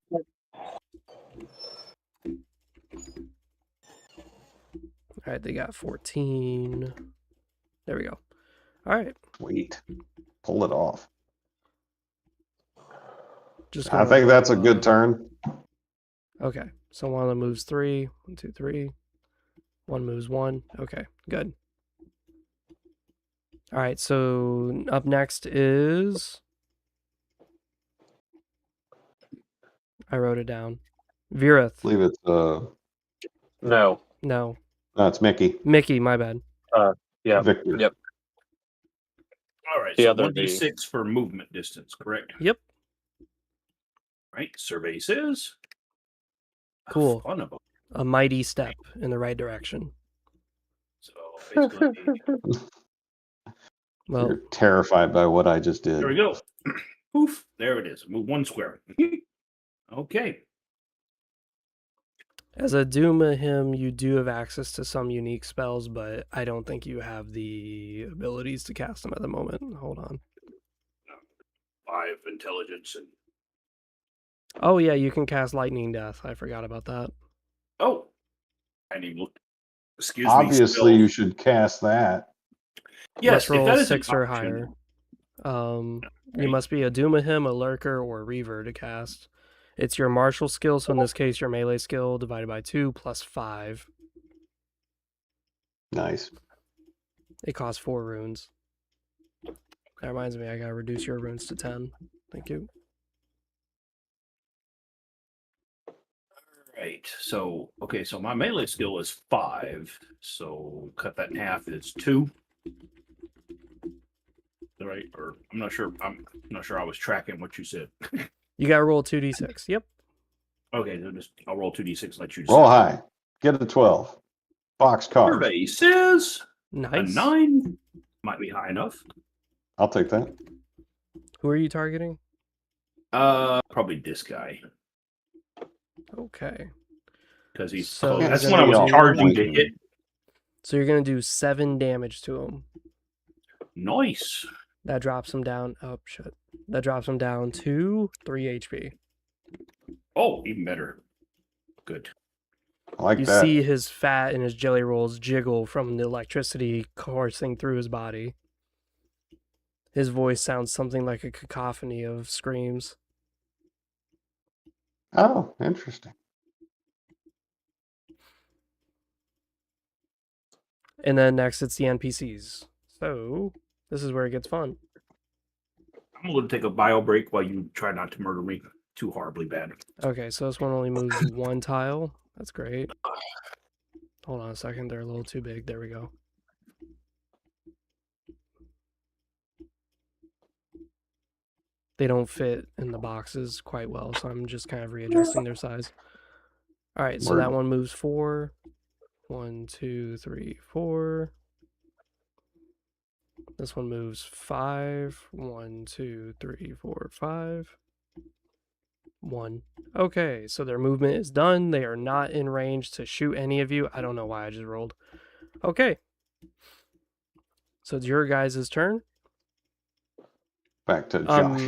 Speaker 2: All right, they got 14. There we go. All right.
Speaker 3: Sweet. Pull it off.
Speaker 2: I
Speaker 3: think that's a good turn.
Speaker 2: Okay. So one of them moves 3. 1, 2, 3. One moves 1. Okay, good. All right, so up next is... I wrote it down. Virith.
Speaker 3: I believe it's
Speaker 5: No.
Speaker 2: No.
Speaker 3: No, it's Mickey.
Speaker 2: Mickey, my bad.
Speaker 5: Yeah.
Speaker 3: Victor.
Speaker 5: Yep.
Speaker 1: All right,
Speaker 5: The
Speaker 1: so
Speaker 5: other
Speaker 1: 1d6 for movement distance, correct?
Speaker 2: Yep.
Speaker 1: Right, survey says.
Speaker 2: Cool.
Speaker 1: Fun of them.
Speaker 2: A mighty step in the right direction.
Speaker 1: So basically,
Speaker 2: well,
Speaker 3: you're terrified by what I just did.
Speaker 1: There we go. Poof, there it is. Move 1 square. Okay.
Speaker 2: As a Doomahim, you do have access to some unique spells, but I don't think you have the abilities to cast them at the moment. Hold on.
Speaker 1: 5 intelligence and...
Speaker 2: Oh, yeah, you can cast Lightning Death. I forgot about that.
Speaker 1: Oh. I didn't even look. Excuse me.
Speaker 3: Obviously, you should cast that.
Speaker 1: Yes,
Speaker 2: roll
Speaker 1: if that is
Speaker 2: 6
Speaker 1: an
Speaker 2: or
Speaker 1: option.
Speaker 2: higher.
Speaker 1: Right.
Speaker 2: You must be a Doomahim, a Lurker, or a Reaver to cast. It's your martial skill, so in this case, your melee skill divided by 2 plus 5.
Speaker 3: Nice.
Speaker 2: It costs 4 runes. That reminds me, I gotta reduce your runes to 10. Thank you.
Speaker 1: Right. So, okay, so my melee skill is 5. So cut that in half is 2. Right? Or I'm not sure. I'm not sure I was tracking what you said.
Speaker 2: You gotta roll 2d6. Yep.
Speaker 1: Okay, so I'll roll 2d6. Let you
Speaker 3: roll high. Get a 12. Box card.
Speaker 1: Survey says
Speaker 2: nice.
Speaker 1: A 9 might be high enough.
Speaker 3: I'll take that.
Speaker 2: Who are you targeting?
Speaker 1: Probably this guy.
Speaker 2: Okay.
Speaker 1: Because he's
Speaker 2: So
Speaker 1: close.
Speaker 2: you're
Speaker 1: That's
Speaker 2: gonna
Speaker 1: when I was
Speaker 2: do-
Speaker 1: charging to hit.
Speaker 2: So you're going to do 7 damage to him.
Speaker 1: Nice.
Speaker 2: That drops him down. Oh, shit. That drops him down to 3 HP.
Speaker 1: Oh, even better. Good.
Speaker 3: I like
Speaker 2: You
Speaker 3: that.
Speaker 2: see his fat and his jelly rolls jiggle from the electricity coursing through his body. His voice sounds something like a cacophony of screams.
Speaker 3: Oh, interesting.
Speaker 2: And then next it's the NPCs. So this is where it gets fun.
Speaker 1: I'm going to take a bio break while you try not to murder me too horribly bad.
Speaker 2: Okay, so this one only moves 1 tile. That's great. Hold on a second. They're a little too big. There we go. They don't fit in the boxes quite well, so I'm just kind of readjusting their size. All right, so that one moves 4. 1, 2, 3, 4. This one moves 5. 1, 2, 3, 4, 5. 1. Okay, so their movement is done. They are not in range to shoot any of you. I don't know why I just rolled. Okay. So it's your guys' turn.
Speaker 3: Back to Josh.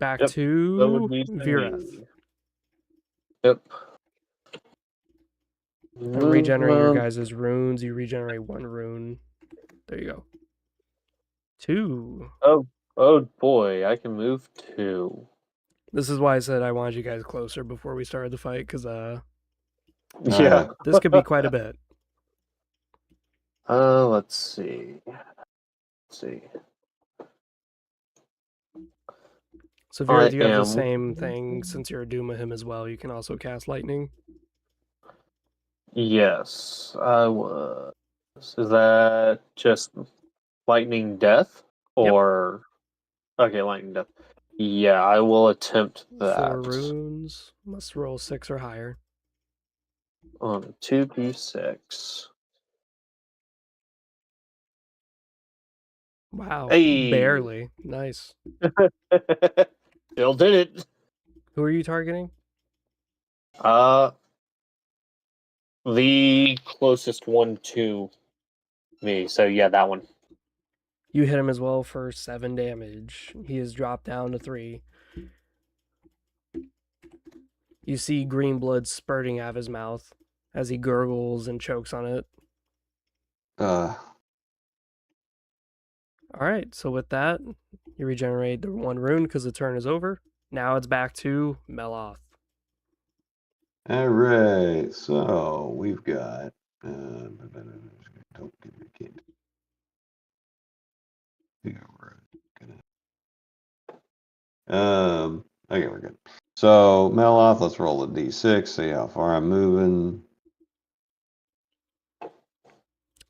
Speaker 2: Back
Speaker 5: Yep,
Speaker 2: to
Speaker 5: that would be
Speaker 2: Vireth.
Speaker 5: Yep.
Speaker 2: And regenerate your guys' runes. You regenerate 1 rune. There you go. 2.
Speaker 5: Oh boy, I can move 2.
Speaker 2: This is why I said I wanted you guys closer before we started the fight, because
Speaker 5: Yeah.
Speaker 2: this could be quite a bit.
Speaker 5: Let's see.
Speaker 2: So Vireth, you have the
Speaker 5: am-
Speaker 2: same thing. Since you're a Doom of him as well, you can also cast lightning.
Speaker 5: Yes, I was. Is that just lightning death? Or okay, lightning death. Yeah, I will attempt that.
Speaker 2: 4 runes. Must roll 6 or higher.
Speaker 5: On a 2d6.
Speaker 2: Wow.
Speaker 5: Hey.
Speaker 2: Barely. Nice.
Speaker 5: Still did it.
Speaker 2: Who are you targeting?
Speaker 5: The closest one to me. So yeah, that one.
Speaker 2: You hit him as well for 7 damage. He is dropped down to 3. You see green blood spurting out of his mouth as he gurgles and chokes on it. Alright, so with that, you regenerate the 1 rune because the turn is over. Now it's back to Meloth.
Speaker 3: All right, so we've got. Don't give me a kid. Okay, we're good. So Meloth, let's roll a d6. See how far I'm moving.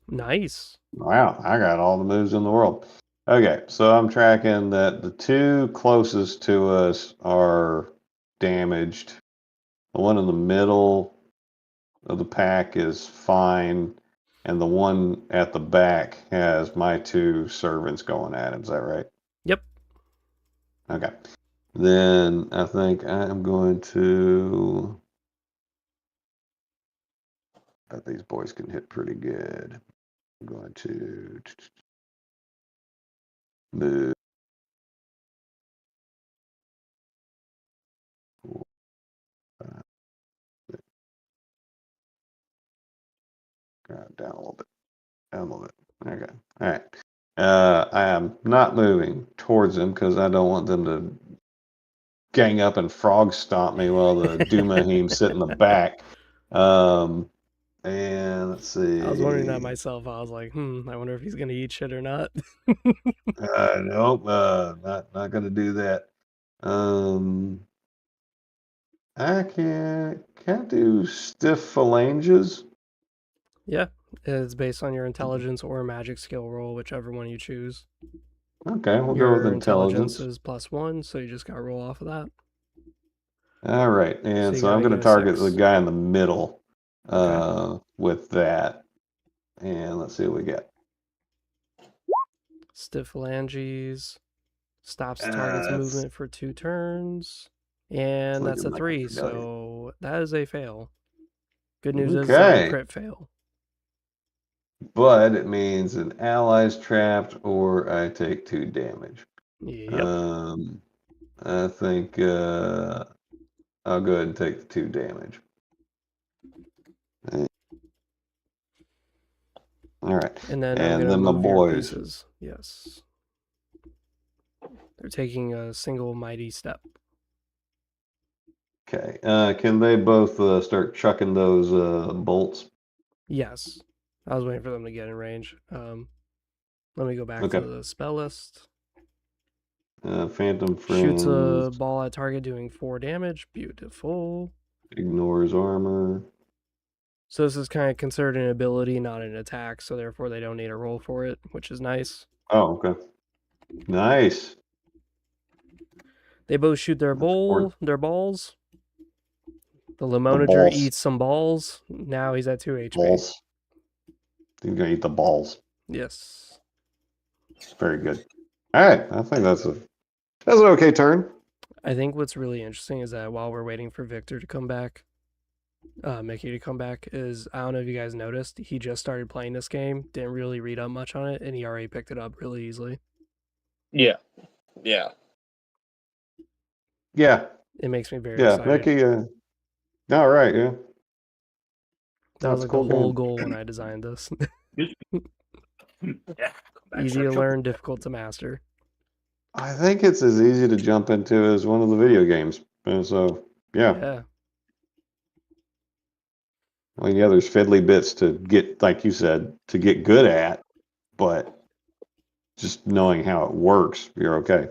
Speaker 2: Nice.
Speaker 3: Wow, I got all the moves in the world. Okay, so I'm tracking that the 2 closest to us are damaged. The one in the middle of the pack is fine, and the one at the back has my 2 servants going at him. Is that right?
Speaker 2: Yep.
Speaker 3: Okay. Then I think I'm going to. I bet these boys can hit pretty good. I'm going to move. Down a little bit. Down a little bit. Okay. All right. I am not moving towards them because I don't want them to gang up and frog stomp me while the Dumahim sit in the back. And let's see.
Speaker 2: I was wondering that myself. I was like, I wonder if he's going to eat shit or not.
Speaker 3: Nope. Not going to do that. I can't do stiff phalanges.
Speaker 2: Yeah, it's based on your intelligence or magic skill roll, whichever one you choose.
Speaker 3: Okay, we'll
Speaker 2: Your
Speaker 3: go with intelligence.
Speaker 2: is +1, so you just got to roll off of that.
Speaker 3: All right, and
Speaker 2: So
Speaker 3: so I'm
Speaker 2: you
Speaker 3: going to
Speaker 2: gotta get a
Speaker 3: target
Speaker 2: 6.
Speaker 3: the guy in the middle
Speaker 2: Okay.
Speaker 3: with that. And let's see what we get.
Speaker 2: Stiff phalanges, Stops the target's movement for 2 turns. And that's a 3, so that is a fail. Good news is it's not a crit fail.
Speaker 3: But it means an ally's trapped or I take 2 damage.
Speaker 2: Yep.
Speaker 3: I think I'll go ahead and take the 2 damage. All right.
Speaker 2: And then I'm going to move your pieces. Yes. They're taking a single mighty step.
Speaker 3: Okay. Can they both start chucking those bolts?
Speaker 2: Yes. I was waiting for them to get in range. Let me go back to the spell list.
Speaker 3: Phantom Friends.
Speaker 2: Shoots a ball at target doing 4 damage. Beautiful.
Speaker 3: Ignores armor.
Speaker 2: So this is kind of considered an ability, not an attack, so therefore they don't need a roll for it, which is nice.
Speaker 3: Oh, okay. Nice.
Speaker 2: They both shoot their balls. The Lemonager eats some balls. Now he's at 2 HP.
Speaker 3: Balls. He's gonna eat the balls.
Speaker 2: Yes.
Speaker 3: Very good. All right, I think that's an okay turn.
Speaker 2: I think what's really interesting is that while we're waiting for Victor to come back, Mickey to come back, is I don't know if you guys noticed, he just started playing this game, didn't really read up much on it, and he already picked it up really easily.
Speaker 5: Yeah.
Speaker 2: It makes me very excited.
Speaker 3: Mickey. All right, yeah.
Speaker 2: That was like the whole goal when I designed this. Easy to learn, difficult to master.
Speaker 3: I think it's as easy to jump into as one of the video games. And so, yeah. I mean, there's fiddly bits to get, like you said, to get good at, but just knowing how it works, you're okay.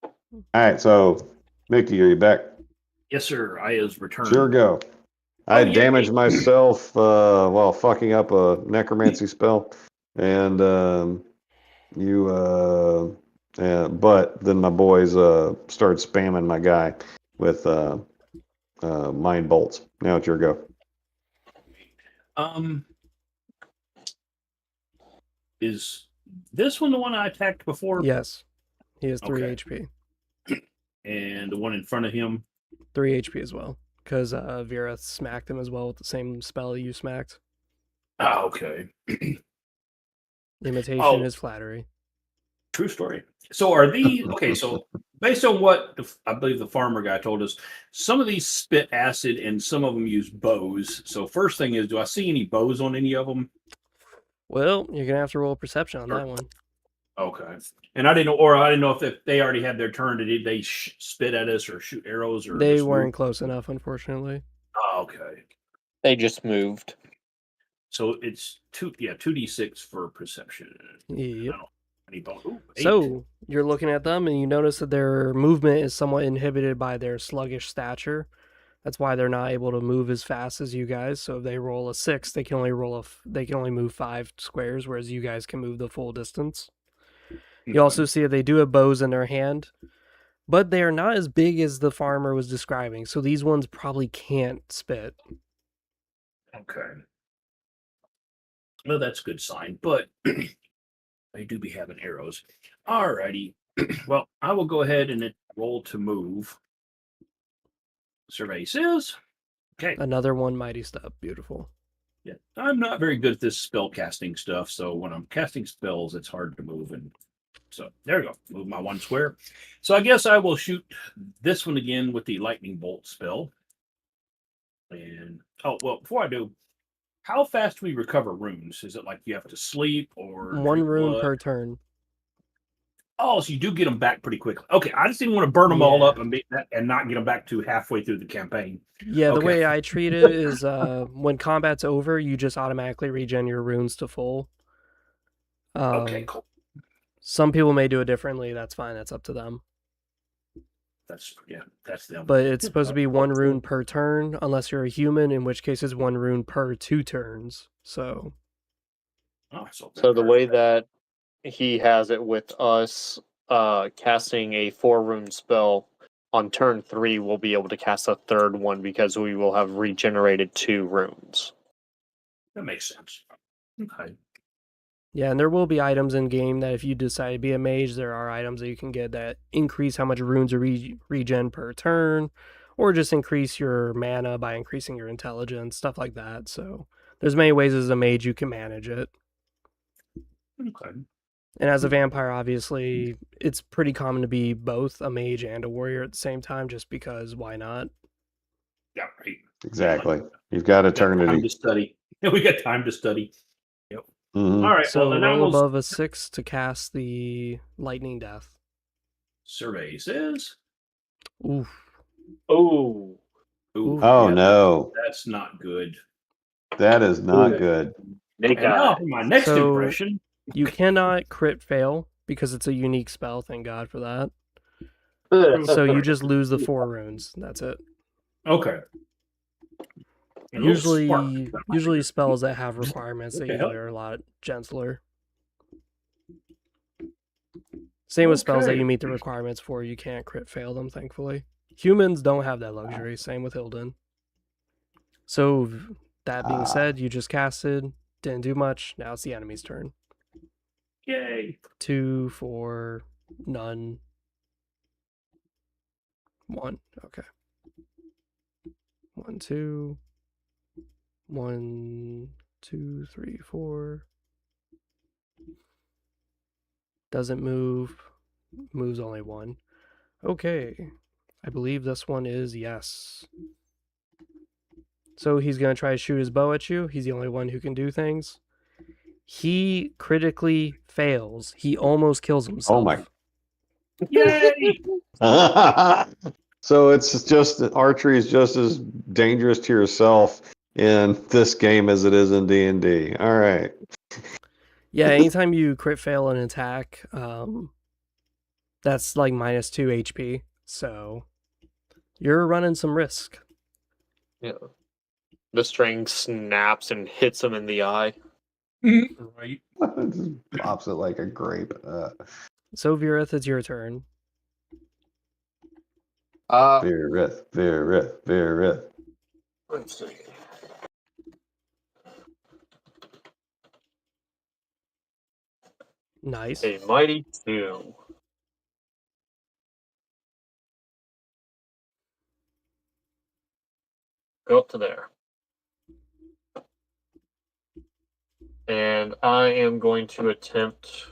Speaker 3: All right, so, Mickey, are you back?
Speaker 1: Yes, sir. I is returned.
Speaker 3: Sure, go. I damaged myself while fucking up a necromancy spell, and but then my boys started spamming my guy with mind bolts. Now it's your go.
Speaker 1: Is this one the one I attacked before?
Speaker 2: Yes. He has 3 HP.
Speaker 1: And the one in front of him?
Speaker 2: 3 HP as well. Because Vera smacked him as well with the same spell you smacked.
Speaker 1: Oh, okay.
Speaker 2: Imitation is flattery.
Speaker 1: True story. So are these... Okay, so based on what I believe the farmer guy told us, some of these spit acid and some of them use bows. So first thing is, do I see any bows on any of them?
Speaker 2: Well, you're going to have to roll perception on that one.
Speaker 1: Okay. And I didn't know if they already had their turn. Did they spit at us or shoot arrows? Or
Speaker 2: they weren't close enough, unfortunately.
Speaker 1: Oh, okay.
Speaker 5: They just moved.
Speaker 1: So it's 2d6 for perception.
Speaker 2: Yep.
Speaker 1: Ooh, 8.
Speaker 2: So you're looking at them and you notice that their movement is somewhat inhibited by their sluggish stature. That's why they're not able to move as fast as you guys. So if they roll a 6, they can only move 5 squares, whereas you guys can move the full distance. You also see that they do have bows in their hand, but they are not as big as the farmer was describing. So these ones probably can't spit.
Speaker 1: Okay. Well, that's a good sign, but they do be having arrows. Alrighty. Well, I will go ahead and roll to move. Survey says. Okay.
Speaker 2: Another one mighty step. Beautiful.
Speaker 1: Yeah. I'm not very good at this spell casting stuff, so when I'm casting spells, it's hard to move. And so there we go. Move my 1 square. So I guess I will shoot this one again with the lightning bolt spell. And before I do, how fast do we recover runes? Is it like you have to sleep or
Speaker 2: 1 rune per turn?
Speaker 1: Oh, so you do get them back pretty quickly. Okay, I just didn't want to burn them all up and not get them back to halfway through the campaign.
Speaker 2: Yeah, the way I treat it is when combat's over, you just automatically regen your runes to full.
Speaker 1: Okay, cool.
Speaker 2: Some people may do it differently. That's fine. That's up to them.
Speaker 1: That's them.
Speaker 2: But it's supposed to be 1 rune per turn, unless you're a human, in which case it's 1 rune per 2 turns. So
Speaker 5: the way that he has it with us, casting a 4-rune spell on turn 3, we'll be able to cast a 3rd one because we will have regenerated 2 runes.
Speaker 1: That makes sense. Okay.
Speaker 2: Yeah, and there will be items in game that if you decide to be a mage, there are items that you can get that increase how much runes are regen per turn, or just increase your mana by increasing your intelligence, stuff like that. So there's many ways as a mage you can manage it.
Speaker 1: Okay.
Speaker 2: And as a vampire, obviously, it's pretty common to be both a mage and a warrior at the same time, just because why not?
Speaker 1: Yeah, right.
Speaker 3: Exactly. You've got
Speaker 1: Got time
Speaker 3: eternity.
Speaker 1: to study. We got time to study. Yep.
Speaker 3: Mhm.
Speaker 1: All right.
Speaker 2: So
Speaker 1: well,
Speaker 2: roll
Speaker 1: now
Speaker 2: above a 6 to cast the lightning death.
Speaker 1: survey says.
Speaker 2: Oof.
Speaker 4: Oh,
Speaker 1: Ooh,
Speaker 3: Oh,
Speaker 1: yeah,
Speaker 3: no.
Speaker 1: that's not good.
Speaker 3: That is not
Speaker 1: Okay.
Speaker 3: good.
Speaker 4: Snake
Speaker 1: And now
Speaker 4: Eye.
Speaker 1: for my next
Speaker 2: So-
Speaker 1: impression.
Speaker 2: You cannot crit fail because it's a unique spell. Thank God for that. So you just lose the 4 runes. That's it.
Speaker 1: Okay. A little spark.
Speaker 2: Usually spells that have requirements
Speaker 1: What
Speaker 2: they
Speaker 1: the hell?
Speaker 2: usually are a lot gentler. Same with spells that
Speaker 1: Okay.
Speaker 2: you meet the requirements for. You can't crit fail them, thankfully. Humans don't have that luxury. Same with Hilden. So that being said, you just casted, didn't do much. Now it's the enemy's turn.
Speaker 1: Yay.
Speaker 2: 2, 4, none. 1. Okay. 1, 2. 1, 2, 3, 4. Doesn't move. Moves only 1. Okay. I believe this one is yes. So he's going to try to shoot his bow at you. He's the only one who can do things. He critically fails. He almost kills himself.
Speaker 3: Oh my.
Speaker 1: Yay.
Speaker 3: So it's just archery is just as dangerous to yourself in this game as it is in D&D. All right.
Speaker 2: Yeah, anytime you crit fail an attack, that's like minus 2 HP. So you're running some risk.
Speaker 5: Yeah. The string snaps and hits him in the eye.
Speaker 1: Right.
Speaker 3: Just pops it like a grape.
Speaker 2: So Virith, it's your turn.
Speaker 3: Virith.
Speaker 5: Let's see.
Speaker 2: Nice.
Speaker 5: A mighty 2. Go up to there. And I am going to attempt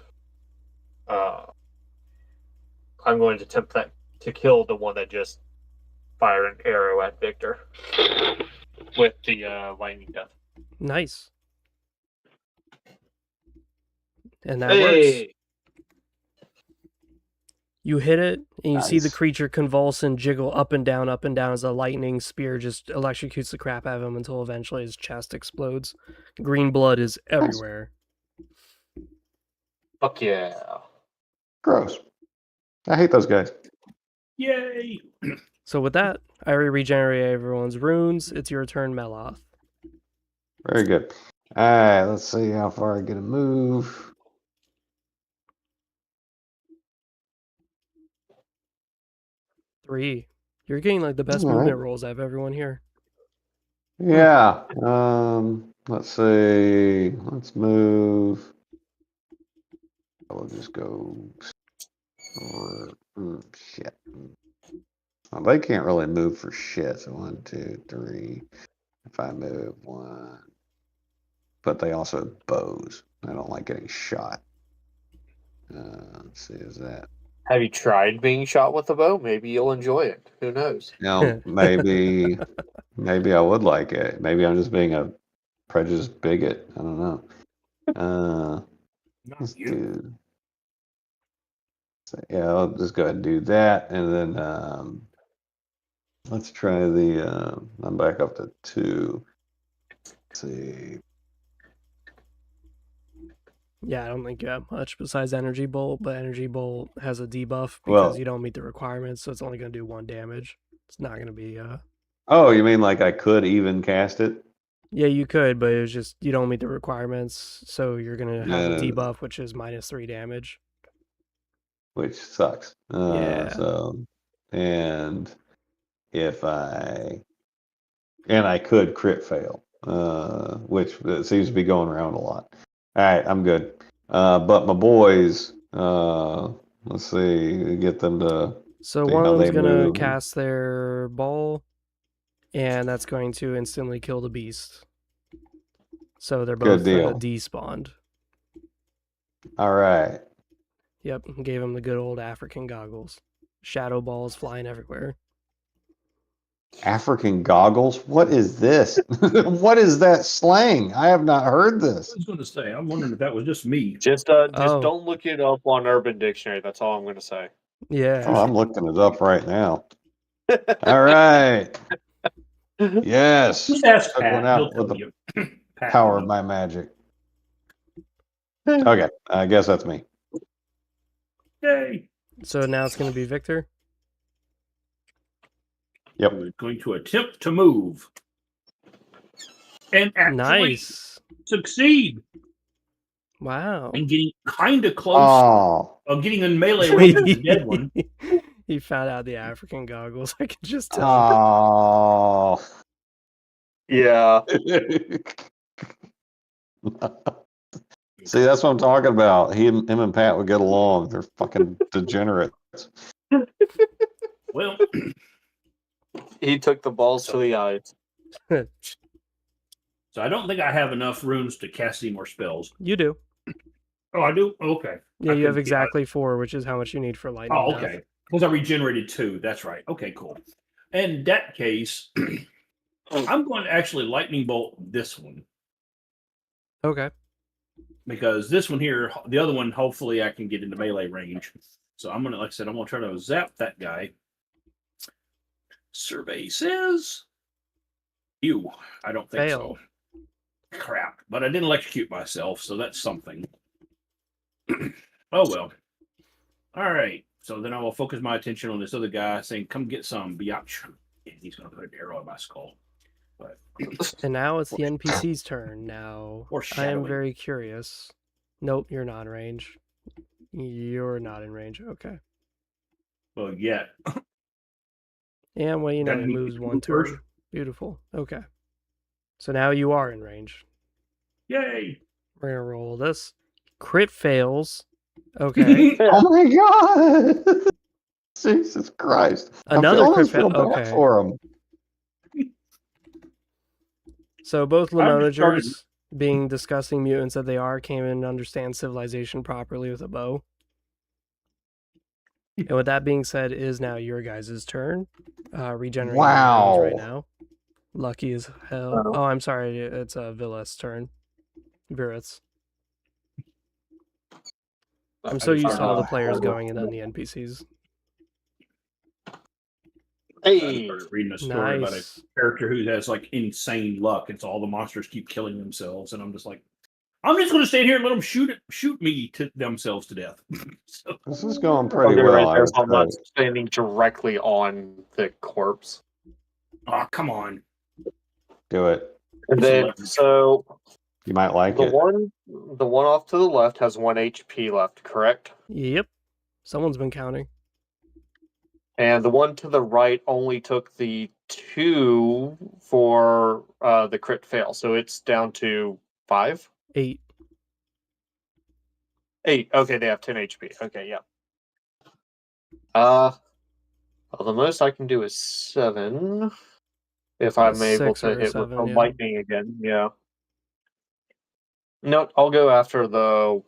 Speaker 5: that to kill the one that just fired an arrow at Victor with the lightning death.
Speaker 2: Nice. And that works. You hit it, and you see the
Speaker 3: Nice.
Speaker 2: creature convulse and jiggle up and down as a lightning spear just electrocutes the crap out of him until eventually his chest explodes. Green blood is everywhere.
Speaker 5: Fuck yeah.
Speaker 3: Gross. I hate those guys.
Speaker 1: Yay.
Speaker 2: So with that, I already regenerated everyone's runes. It's your turn, Meloth.
Speaker 3: Very good. All right, let's see how far I get a move.
Speaker 2: 3. You're getting like the best
Speaker 3: All right.
Speaker 2: movement rolls out of everyone here.
Speaker 3: Yeah. Let's see. Let's move. We'll just go. Shit. Well, they can't really move for shit. So 1, 2, 3. If I move 1, but they also have bows. I don't like getting shot. Let's see. Is that?
Speaker 5: Have you tried being shot with a bow? Maybe you'll enjoy it. Who knows?
Speaker 3: No. Maybe I would like it. Maybe I'm just being a prejudiced bigot. I don't know. Let's do. So, yeah, I'll just go ahead and do that, and then let's try the. I'm back up to 2. Let's see.
Speaker 2: Yeah, I don't think you have much besides Energy Bolt, but Energy Bolt has a debuff because
Speaker 3: Well-
Speaker 2: you don't meet the requirements, so it's only going to do 1 damage. It's not going to be...
Speaker 3: Oh, you mean like I could even cast it?
Speaker 2: Yeah, you could, but it was just you don't meet the requirements, so you're going to have a
Speaker 3: Yeah.
Speaker 2: debuff, which is minus 3 damage.
Speaker 3: Which sucks.
Speaker 2: Yeah.
Speaker 3: So, and if I could crit fail, which seems to be going around a lot. All right, I'm good. But my boys, let's see, get them to
Speaker 2: So
Speaker 3: see
Speaker 2: one
Speaker 3: how
Speaker 2: of them's
Speaker 3: they
Speaker 2: gonna
Speaker 3: move.
Speaker 2: cast their ball, and that's going to instantly kill the beast. So they're
Speaker 3: Good
Speaker 2: both
Speaker 3: deal.
Speaker 2: despawned.
Speaker 3: All right.
Speaker 2: Yep, gave him the good old African goggles. Shadow balls flying everywhere.
Speaker 3: African goggles? What is this? What is that slang? I have not heard
Speaker 1: I
Speaker 3: this.
Speaker 1: was going to say, I'm wondering if that was just me.
Speaker 5: Just
Speaker 2: Oh.
Speaker 5: don't look it up on Urban Dictionary. That's all I'm going to say.
Speaker 2: Yeah.
Speaker 3: Oh, I'm looking it up right now. All right. Yes.
Speaker 1: Just ask
Speaker 3: Took one
Speaker 1: Pat. He'll
Speaker 3: out with
Speaker 1: tell
Speaker 3: the
Speaker 1: you. Pat
Speaker 3: power
Speaker 1: will
Speaker 3: of
Speaker 1: know.
Speaker 3: my magic. Okay, I guess that's me.
Speaker 1: Yay.
Speaker 2: So now it's going to be Victor.
Speaker 3: Yep.
Speaker 1: We're going to attempt to move. And actually
Speaker 2: Nice.
Speaker 1: succeed.
Speaker 2: Wow.
Speaker 1: And getting kind of close
Speaker 3: Oh,
Speaker 1: of getting in melee range with the dead one.
Speaker 2: He found out the African goggles. I can just tell.
Speaker 3: oh.
Speaker 5: Yeah.
Speaker 3: See, that's what I'm talking about. Him and Pat would get along. They're fucking degenerates.
Speaker 1: Well,
Speaker 5: He took the balls to the eyes.
Speaker 1: so I don't think I have enough runes to cast any more spells.
Speaker 2: You do.
Speaker 1: Oh, I do? Okay.
Speaker 2: Yeah,
Speaker 1: I
Speaker 2: you have
Speaker 1: couldn't-
Speaker 2: exactly 4, which is how much you need for lightning.
Speaker 1: Oh,
Speaker 2: death.
Speaker 1: okay. Because I regenerated 2. That's right. Okay, cool. In that case, I'm going to actually lightning bolt this one.
Speaker 2: Okay.
Speaker 1: Because this one here, the other one, hopefully I can get into melee range. So I'm going to, like I said, I'm going to try to zap that guy. Survey says, ew, I don't think
Speaker 2: Fail.
Speaker 1: so. Crap. But I didn't electrocute myself, so that's something. Oh, well. All right. So then I will focus my attention on this other guy saying, come get some, biatch. And he's going to put an arrow in my skull. But
Speaker 2: And now it's the NPC's turn. Now, I am
Speaker 1: Foreshadowing.
Speaker 2: very curious. Nope, you're not in range. You're not in range. Okay.
Speaker 1: well, yeah.
Speaker 2: And well, you know,
Speaker 1: That
Speaker 2: it
Speaker 1: means
Speaker 2: moves
Speaker 1: you
Speaker 2: one
Speaker 1: move first?
Speaker 2: turn. Beautiful. Okay. So now you are in range.
Speaker 1: Yay.
Speaker 2: We're gonna roll this. Crit fails. Okay.
Speaker 3: Oh my god! Jesus Christ!
Speaker 2: Another
Speaker 3: I almost
Speaker 2: crit
Speaker 3: feel
Speaker 2: fail.
Speaker 3: bad
Speaker 2: Okay.
Speaker 3: for him.
Speaker 2: So both
Speaker 1: I'm just starting-
Speaker 2: Lemonagers, being disgusting mutants that they are, came in and understand civilization properly with a bow. And with that being said, it is now your guys' turn. Regenerating
Speaker 3: Wow.
Speaker 2: right now. Lucky as hell.
Speaker 5: Oh.
Speaker 2: Oh, I'm sorry. It's Villa's turn. Virit's. I'm so used to all the players going and then the NPCs.
Speaker 1: I
Speaker 5: Hey.
Speaker 1: started reading a story about a
Speaker 2: Nice.
Speaker 1: character who has like insane luck, and so all the monsters keep killing themselves, and I'm just like, I'm just going to stand here and let them shoot me to themselves to death. So,
Speaker 3: This is going
Speaker 5: I'll
Speaker 3: pretty
Speaker 5: get
Speaker 3: well.
Speaker 5: right
Speaker 3: I
Speaker 5: there,
Speaker 3: would
Speaker 5: so I'm not
Speaker 3: say.
Speaker 5: standing directly on the corpse.
Speaker 1: oh, come on.
Speaker 3: Do it.
Speaker 5: And
Speaker 1: It's
Speaker 5: then,
Speaker 1: 11.
Speaker 5: so
Speaker 3: You might like
Speaker 5: the
Speaker 3: it.
Speaker 5: one off to the left has 1 HP left, correct?
Speaker 2: Yep. Someone's been counting.
Speaker 5: And the one to the right only took the 2 for the crit fail, so it's down to 5?
Speaker 2: 8.
Speaker 5: 8. Okay, they have 10 HP. Okay, yeah. Well, the most I can do is 7. If I'm able
Speaker 2: 6
Speaker 5: to
Speaker 2: or
Speaker 5: hit
Speaker 2: 7,
Speaker 5: with the
Speaker 2: yeah.
Speaker 5: lightning again, yeah. No, I'll go after the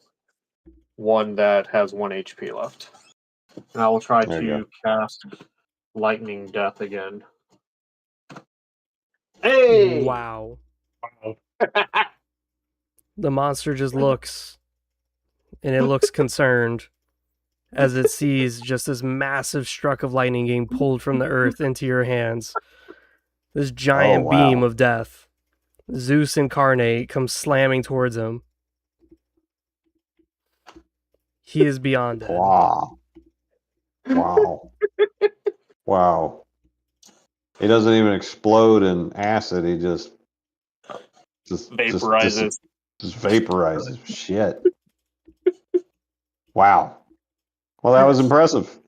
Speaker 5: one that has 1 HP left. And I will try
Speaker 3: There you
Speaker 5: to cast Lightning Death again. Hey!
Speaker 2: Wow.
Speaker 1: Wow.
Speaker 2: The monster just looks, and it looks concerned as it sees just this massive struck of lightning getting pulled from the earth into your hands. This giant
Speaker 3: wow.
Speaker 2: beam of death. Zeus incarnate comes slamming towards him. He is beyond dead.
Speaker 3: Wow. Wow. Wow. He doesn't even explode in acid. He just
Speaker 5: Vaporizes.
Speaker 3: Just vaporizes. Shit. Wow. Well, that was impressive.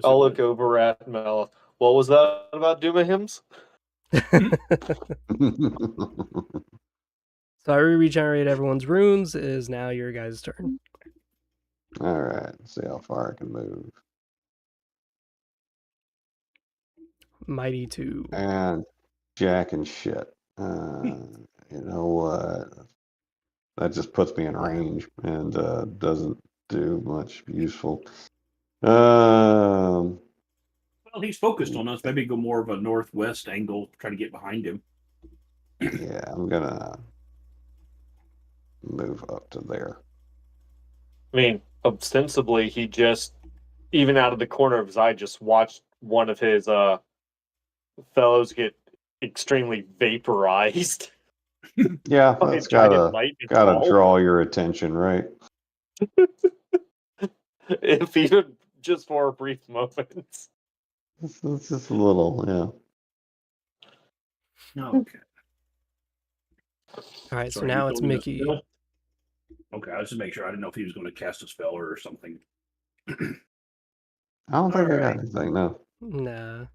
Speaker 5: I'll look over at Mel. What was that about Duma hymns?
Speaker 2: So I regenerate everyone's runes. It is now your guys' turn.
Speaker 3: All right. Let's see how far I can move.
Speaker 2: Mighty 2.
Speaker 3: And jack and shit. You know what? That just puts me in range and doesn't do much useful.
Speaker 1: Well, he's focused on us. Maybe go more of a northwest angle, try to get behind him.
Speaker 3: Yeah, I'm gonna move up to there.
Speaker 5: I mean, ostensibly, he just, even out of the corner of his eye, just watched one of his fellows get extremely vaporized.
Speaker 3: Yeah,
Speaker 5: By a
Speaker 3: that's
Speaker 5: giant lightning
Speaker 3: gotta
Speaker 5: ball.
Speaker 3: draw your attention, right?
Speaker 5: If even just for a brief moment.
Speaker 3: It's just a little, yeah.
Speaker 1: Okay.
Speaker 2: All right, so
Speaker 1: Sorry,
Speaker 2: now
Speaker 1: you
Speaker 2: it's
Speaker 1: told me
Speaker 2: Mickey.
Speaker 1: to spell? Okay, I was just make sure. I didn't know if he was going to cast a spell or something.
Speaker 3: I don't think I got
Speaker 1: Alright.
Speaker 3: anything, no.
Speaker 2: Nah.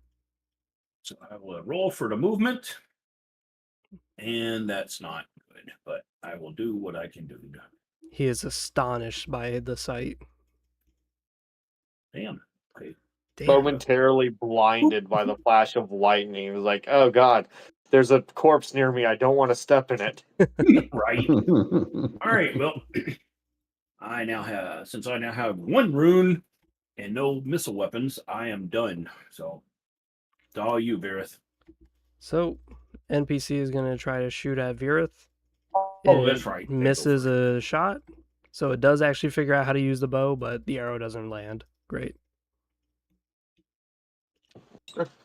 Speaker 1: So I will roll for the movement, and that's not good, but I will do what I can do.
Speaker 2: He is astonished by the sight.
Speaker 1: Damn. Okay.
Speaker 2: Damn.
Speaker 5: Momentarily blinded by the flash of lightning. He was like, oh god, there's a corpse near me. I don't want to step in it.
Speaker 1: Right. All right. Well, since I now have one rune and no missile weapons, I am done. So, it's all you, Virith.
Speaker 2: So, NPC is going to try to shoot at Virith.
Speaker 1: Oh, that's right. They go
Speaker 2: Misses
Speaker 1: for
Speaker 2: a shot. So it does actually figure out how to use the bow, but the arrow doesn't land. Great.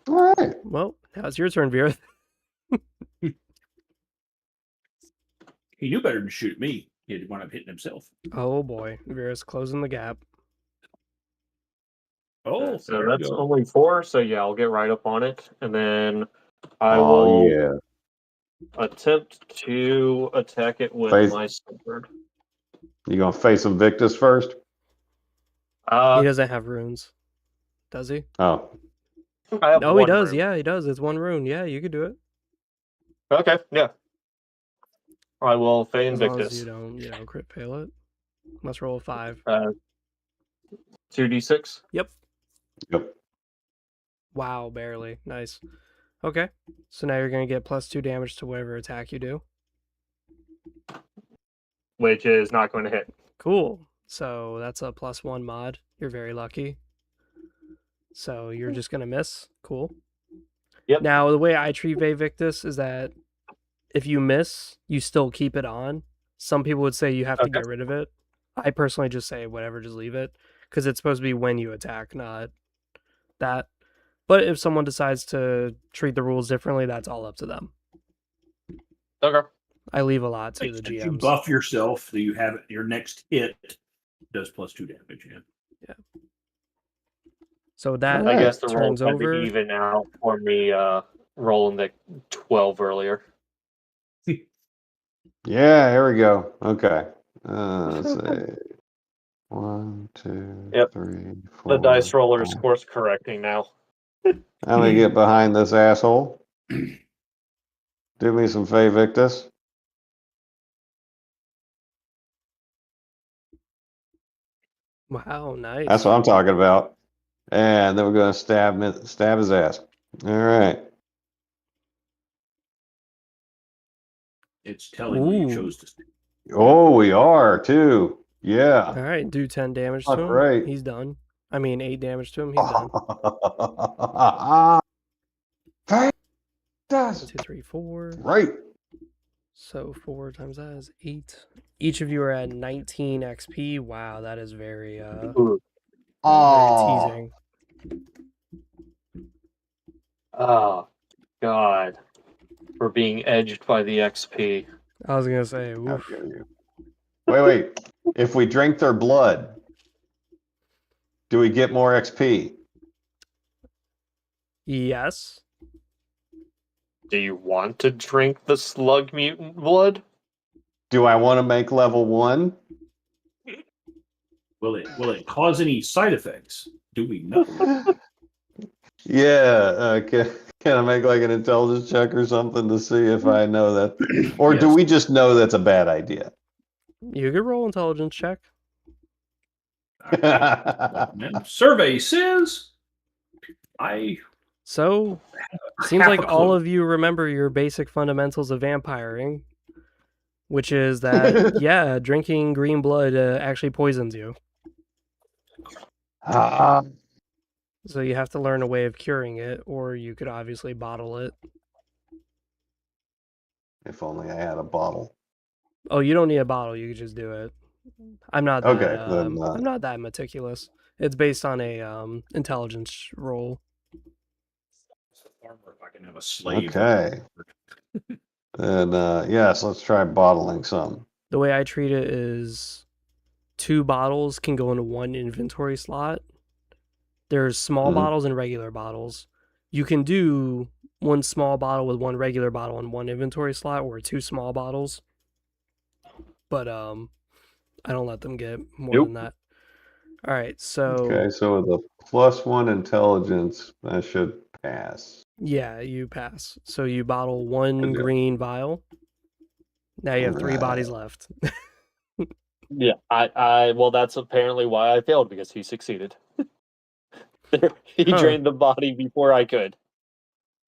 Speaker 3: All right.
Speaker 2: Well, now it's your turn, Virith.
Speaker 1: He knew better than shoot me. He had wound up hitting himself.
Speaker 2: Oh boy, Virith's closing the gap.
Speaker 1: Oh,
Speaker 5: So
Speaker 1: there
Speaker 5: that's
Speaker 1: we go.
Speaker 5: only 4. So yeah, I'll get right up on it, and then I
Speaker 3: Oh,
Speaker 5: will
Speaker 3: yeah.
Speaker 5: attempt to attack it with
Speaker 3: Face-
Speaker 5: my sword.
Speaker 3: You gonna face Invictus first?
Speaker 2: He doesn't have runes. Does he?
Speaker 3: Oh.
Speaker 5: I have
Speaker 2: Oh, he
Speaker 5: one
Speaker 2: does.
Speaker 5: rune.
Speaker 2: Yeah, he does. It's one rune. Yeah, you could do it.
Speaker 5: Okay, yeah. I will Fey
Speaker 2: As long as
Speaker 5: Invictus.
Speaker 2: you don't, crit fail it. Must roll a 5.
Speaker 5: 2d6.
Speaker 2: Yep.
Speaker 3: Yep.
Speaker 2: Wow, barely. Nice. Okay. So now you're going to get +2 damage to whatever attack you do.
Speaker 5: Which is not going to hit.
Speaker 2: Cool. So that's a +1 mod. You're very lucky. So you're just going to miss. Cool.
Speaker 5: Yep.
Speaker 2: Now, the way I treat Victus is that if you miss, you still keep it on. Some people would say you have to get rid of it. I personally just say whatever, just leave it. Because it's supposed to be when you attack, not that. But if someone decides to treat the rules differently, that's all up to them.
Speaker 5: Okay.
Speaker 2: I leave a lot to the
Speaker 1: If you
Speaker 2: GMs.
Speaker 1: buff yourself, so you have your next hit does +2 damage. Yeah.
Speaker 2: So that
Speaker 5: I guess the roll
Speaker 2: turns
Speaker 5: had
Speaker 2: over.
Speaker 5: to even out for me rolling the 12 earlier.
Speaker 3: Yeah, here we go. Okay. Let's see. 1, 2,
Speaker 5: Yep.
Speaker 3: 3, 4.
Speaker 5: The dice roller is
Speaker 3: 5.
Speaker 5: course correcting now.
Speaker 3: I'm gonna get behind this asshole. Do me some Fey Victus.
Speaker 2: Wow, nice.
Speaker 3: That's what I'm talking about. And then we're gonna stab his ass. All right.
Speaker 1: It's telling me you
Speaker 2: Ooh.
Speaker 1: chose to.
Speaker 3: Oh, we are too. Yeah.
Speaker 2: All right, do 10 damage to
Speaker 3: Not
Speaker 2: him.
Speaker 3: great.
Speaker 2: He's done. I mean, 8 damage to him. He's done.
Speaker 3: That's
Speaker 2: 2, 3, 4.
Speaker 3: right.
Speaker 2: So 4 times that is 8. Each of you are at 19 XP. Wow, that is very very teasing.
Speaker 5: Oh, God. We're being edged by the XP.
Speaker 2: I was gonna say,
Speaker 3: How
Speaker 2: oof.
Speaker 3: dare you. Wait. If we drink their blood, do we get more XP?
Speaker 2: Yes.
Speaker 5: Do you want to drink the slug mutant blood?
Speaker 3: Do I want to make level 1?
Speaker 1: Will it cause any side effects? Do we know?
Speaker 3: Yeah. Okay. Can I make like an intelligence check or something to see if I know that, or do
Speaker 1: Yes.
Speaker 3: we just know that's a bad idea?
Speaker 2: You could roll intelligence check.
Speaker 1: Survey says
Speaker 2: So, seems
Speaker 1: half
Speaker 2: like
Speaker 1: a
Speaker 2: all
Speaker 1: clue.
Speaker 2: of you remember your basic fundamentals of vampiring, which is that, yeah, drinking green blood actually poisons you.
Speaker 3: Ah,
Speaker 2: So you have to learn a way of curing it, or you could obviously bottle it.
Speaker 3: if only I had a bottle.
Speaker 2: Oh, you don't need a bottle. You could just do it. I'm not that.
Speaker 3: Okay, then,
Speaker 2: I'm not that meticulous. It's based on a intelligence roll.
Speaker 1: If I can have a slave.
Speaker 3: Okay. And yes, let's try bottling some.
Speaker 2: The way I treat it is 2 bottles can go into 1 inventory slot. There's small bottles and regular bottles. You can do 1 small bottle with 1 regular bottle in 1 inventory slot, or 2 small bottles. But I don't let them get more than that. All right, so
Speaker 3: Okay, so with a +1 intelligence, I should pass.
Speaker 2: yeah, you pass. So you bottle 1
Speaker 3: Good deal.
Speaker 2: green vial. Now you have 3
Speaker 3: Alright.
Speaker 2: bodies left.
Speaker 5: Yeah, well, that's apparently why I failed, because he succeeded. He drained the body before I could.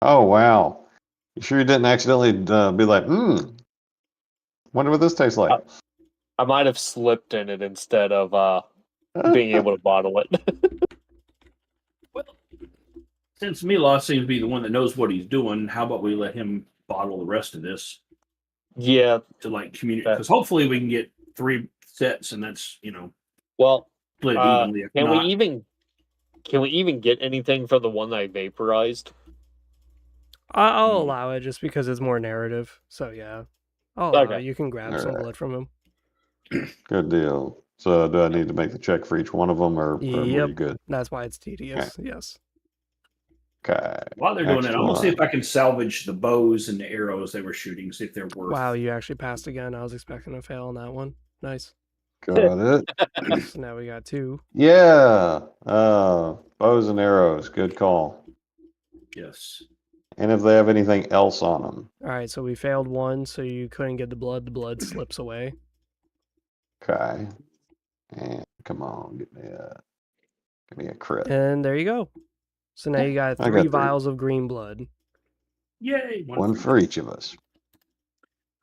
Speaker 3: Oh wow! You sure you didn't accidentally be like, wonder what this tastes like?
Speaker 5: I might have slipped in it instead of being able to bottle it.
Speaker 1: Well, since Milos seems to be the one that knows what he's doing, how about we let him bottle the rest of this
Speaker 5: Yeah.
Speaker 1: to like communicate? Because hopefully we can get 3 sets, and that's
Speaker 5: Well,
Speaker 1: split it evenly. If
Speaker 5: can
Speaker 1: not,
Speaker 5: we even get anything from the one that I vaporized?
Speaker 2: I'll allow it just because it's more narrative. So yeah, I'll allow it. You can grab some blood from him.
Speaker 3: Good deal. So do I need to make the check for each one of them, or are you good?
Speaker 2: That's why it's tedious.
Speaker 3: Okay.
Speaker 2: Yes.
Speaker 3: Okay.
Speaker 1: While they're doing it, I'm gonna see if I can salvage the bows and the arrows they were shooting. See if they're worth.
Speaker 2: Wow, you actually passed again. I was expecting a fail on that one. Nice.
Speaker 3: Got it.
Speaker 2: So now we got 2.
Speaker 3: Yeah. Bows and arrows. Good call.
Speaker 1: Yes.
Speaker 3: And if they have anything else on them.
Speaker 2: All right, so we failed 1, so you couldn't get the blood. The blood slips away.
Speaker 3: Okay. And come on, give me a crit.
Speaker 2: And there you go. So now you got 3 vials of green blood.
Speaker 1: Yay!
Speaker 3: One for each of us.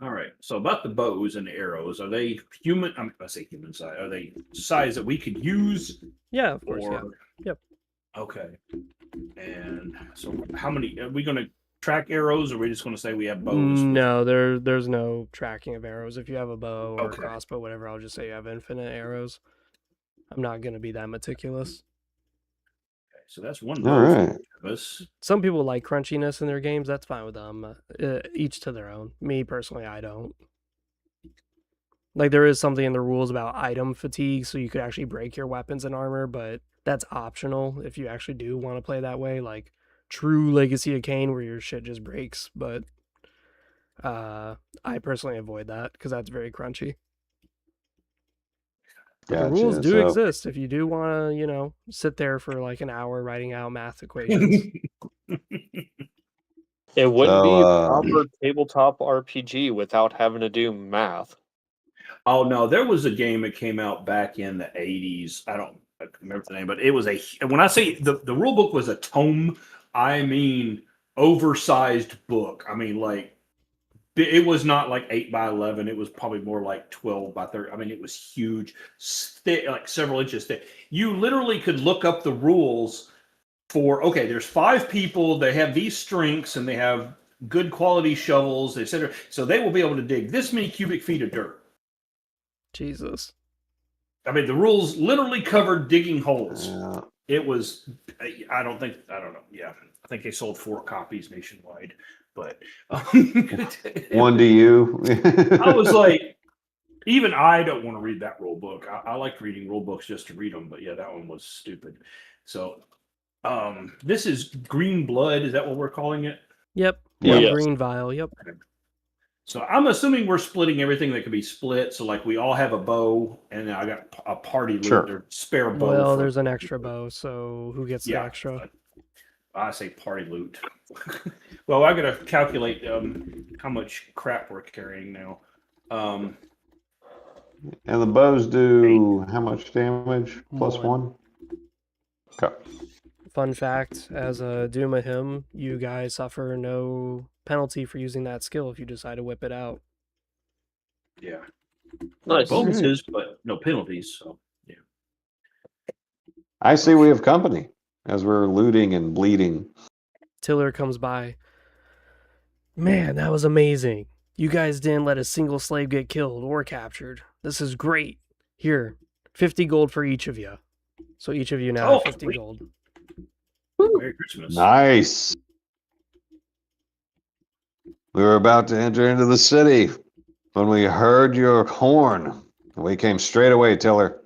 Speaker 1: All right. So about the bows and the arrows, are they human? I say human size. Are they size that we could use?
Speaker 2: Yeah, of course. Yeah. Yep.
Speaker 1: Okay. And so, how many are we going to track arrows, or are we just going to say we have bows?
Speaker 2: No, there's no tracking of arrows. If you have a bow or a crossbow, whatever, I'll just say you have infinite arrows. I'm not going to be that meticulous.
Speaker 1: Okay, so that's one
Speaker 3: All
Speaker 1: bow
Speaker 3: right.
Speaker 1: for us.
Speaker 2: Some people like crunchiness in their games. That's fine with them. Each to their own. Me personally, I don't. Like, there is something in the rules about item fatigue, so you could actually break your weapons and armor, but that's optional if you actually do want to play that way, like true Legacy of Kain, where your shit just breaks. But I personally avoid that because that's very crunchy. Gotcha. The rules do exist if you do want to, sit there for like an hour writing out math equations.
Speaker 5: It wouldn't be a proper tabletop RPG without having to do math.
Speaker 1: Oh no, there was a game that came out back in the 80s. I don't remember the name, but it was when I say the rule book was a tome, I mean oversized book. I mean, like, it was not like 8 by 11. It was probably more like 12 by 30. I mean, it was huge, thick, like several inches thick. You literally could look up the rules for, okay, there's 5 people. They have these strengths and they have good quality shovels, etc. So they will be able to dig this many cubic feet of dirt.
Speaker 2: Jesus.
Speaker 1: I mean, the rules literally covered digging holes.
Speaker 3: Yeah.
Speaker 1: It was, I don't know. Yeah. I think they sold 4 copies nationwide, but
Speaker 3: one to you.
Speaker 1: I was like, even I don't want to read that rule book. I like reading rule books just to read them, but yeah, that one was stupid. So, this is green blood. Is that what we're calling it?
Speaker 2: Yep.
Speaker 5: Yes.
Speaker 2: Green vial. Yep.
Speaker 1: Okay. So I'm assuming we're splitting everything that can be split. So like we all have a bow, and I got a party loot or spare bow.
Speaker 2: Well, there's an extra bow, so who gets the extra?
Speaker 1: I say party loot. Well, I gotta calculate how much crap we're carrying now.
Speaker 3: And the bows do how much damage? Plus 1? Okay.
Speaker 2: Fun fact, as a Duma him, you guys suffer no penalty for using that skill if you decide to whip it out.
Speaker 1: Yeah.
Speaker 5: Nice.
Speaker 1: Bonuses, but no penalties. So yeah.
Speaker 3: I see we have company as we're looting and bleeding.
Speaker 2: Tiller comes by. Man, that was amazing. You guys didn't let a single slave get killed or captured. This is great. Here, 50 gold for each of you. So each of you now have 50 gold.
Speaker 1: Merry Christmas.
Speaker 3: Nice. We were about to enter into the city when we heard your horn. We came straight away, Tiller.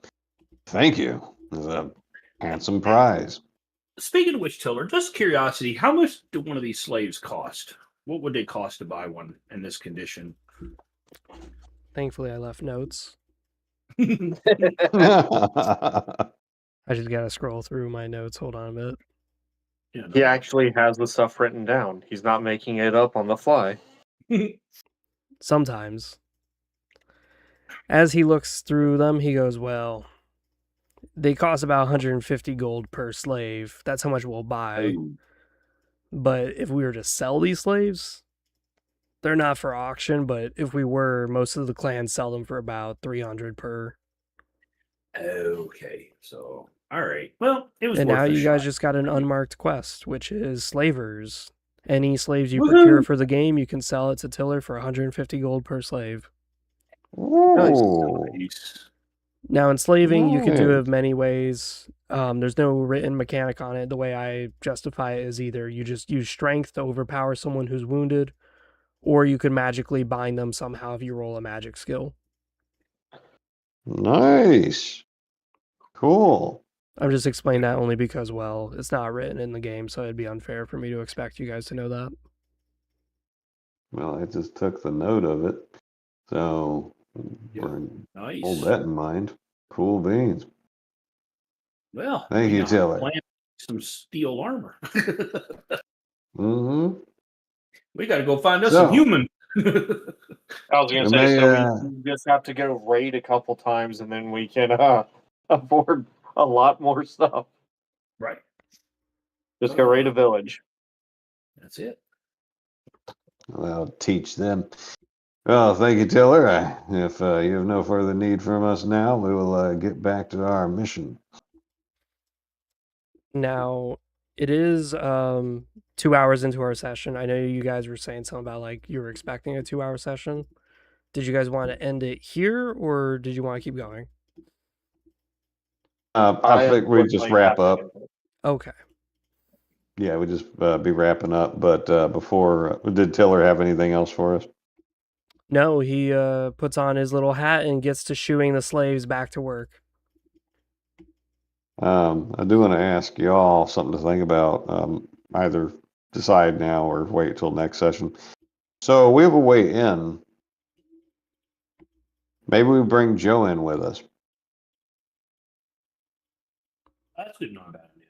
Speaker 3: Thank you. It was a handsome prize.
Speaker 1: Speaking of which, Tiller, just curiosity, how much do one of these slaves cost? What would they cost to buy one in this condition?
Speaker 2: Thankfully, I left notes.
Speaker 3: Yeah.
Speaker 2: I just gotta scroll through my notes. Hold on a minute.
Speaker 1: Yeah, no.
Speaker 5: He actually has the stuff written down. He's not making it up on the fly.
Speaker 2: Sometimes. As he looks through them, he goes, well, they cost about 150 gold per slave. That's how much we'll buy. But if we were to sell these slaves, they're not for auction, but if we were, most of the clans sell them for about 300 per.
Speaker 1: Okay, so all right. Well, it was.
Speaker 2: And
Speaker 1: worth
Speaker 2: now
Speaker 1: a
Speaker 2: you guys
Speaker 1: shot.
Speaker 2: just got an unmarked quest, which is slavers. Any slaves you
Speaker 1: Woohoo!
Speaker 2: procure for the game, you can sell it to Tiller for 150 gold per slave.
Speaker 3: Ooh.
Speaker 1: Nice.
Speaker 2: Now, enslaving, you can do
Speaker 3: Nice.
Speaker 2: it many ways. There's no written mechanic on it. The way I justify it is either you just use strength to overpower someone who's wounded, or you could magically bind them somehow if you roll a magic skill.
Speaker 3: Nice. Cool.
Speaker 2: I'm just explaining that only because, well, it's not written in the game, so it'd be unfair for me to expect you guys to know that.
Speaker 3: Well, I just took the note of it. So
Speaker 1: Yeah.
Speaker 3: we're
Speaker 1: Nice.
Speaker 3: hold that in mind. Cool beans.
Speaker 1: Well,
Speaker 3: Thank
Speaker 1: we
Speaker 3: you,
Speaker 1: now have
Speaker 3: Tiller.
Speaker 1: planned some steel armor.
Speaker 3: Mm-hmm.
Speaker 1: We got to go find us
Speaker 3: So-
Speaker 1: a human.
Speaker 5: I was gonna
Speaker 3: You
Speaker 5: say,
Speaker 3: may,
Speaker 5: so we just have to go raid a couple times, and then we can afford a lot more stuff.
Speaker 1: Right.
Speaker 5: Just go raid a village.
Speaker 1: That's it.
Speaker 3: I'll teach them. Well, thank you, Tiller. If you have no further need from us now, we will get back to our mission.
Speaker 2: Now, it is 2 hours into our session. I know you guys were saying something about, like, you were expecting a 2-hour session. Did you guys want to end it here, or did you want to keep going?
Speaker 3: I think we just
Speaker 5: unfortunately
Speaker 3: wrap
Speaker 5: have to
Speaker 3: up.
Speaker 5: end it.
Speaker 2: Okay.
Speaker 3: Yeah, we just be wrapping up. But before, did Tiller have anything else for us?
Speaker 2: No, he puts on his little hat and gets to shooing the slaves back to work.
Speaker 3: I do want to ask y'all something to think about. Either decide now or wait till next session. So we have a way in. Maybe we bring Joe in with us.
Speaker 1: That's not a bad idea.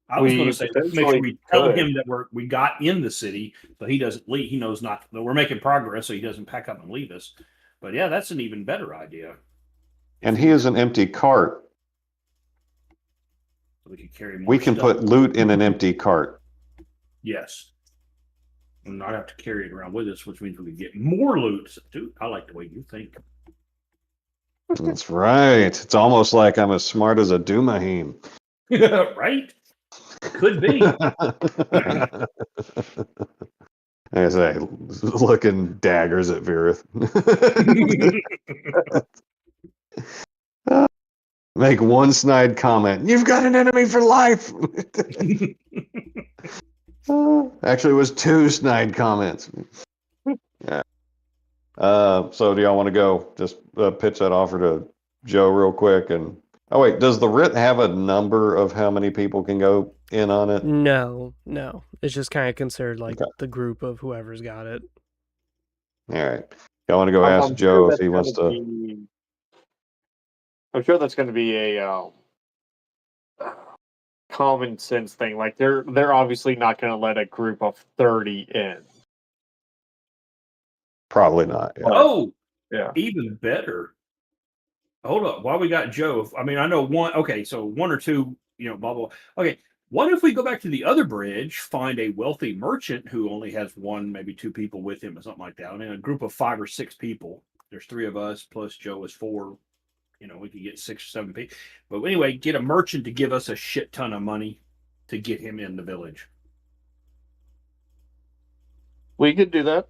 Speaker 1: I was going to say, let's make sure we tell him that we got in the city, so he doesn't leave. He knows not that we're making progress, so he doesn't pack up and leave us. But yeah, that's an even better idea.
Speaker 3: And he is an empty cart.
Speaker 1: We can carry more
Speaker 3: We can
Speaker 1: stuff.
Speaker 3: put loot in an empty cart.
Speaker 1: Yes. And not have to carry it around with us, which means we can get more loot. Dude, I like the way you think.
Speaker 3: That's right. It's almost like I'm as smart as a Dumahim.
Speaker 1: Right? Could be.
Speaker 3: As I looking daggers at Virith. Make one snide comment. You've got an enemy for life. Actually, it was 2 snide comments. Yeah. So do y'all want to go just pitch that offer to Joe real quick? And oh wait, does the writ have a number of how many people can go in on it?
Speaker 2: No. It's just kind of considered like
Speaker 3: Okay.
Speaker 2: the group of whoever's got it.
Speaker 3: All right. Y'all want to go ask
Speaker 5: I'm
Speaker 3: Joe
Speaker 5: sure
Speaker 3: if he
Speaker 5: that's
Speaker 3: wants
Speaker 5: gonna
Speaker 3: to.
Speaker 5: be- I'm sure that's going to be a common sense thing. Like they're obviously not going to let a group of 30 in.
Speaker 3: Probably not. Yeah.
Speaker 1: Oh,
Speaker 5: Yeah.
Speaker 1: even better. Hold up. While we got Joe, I mean, I know one. Okay, so one or two, blah, blah. Okay, what if we go back to the other bridge, find a wealthy merchant who only has one, maybe two people with him or something like that? I mean, a group of 5 or 6 people. There's 3 of us, plus Joe is 4. We could get 6 or 7 people. But anyway, get a merchant to give us a shit ton of money to get him in the village.
Speaker 5: We could do that.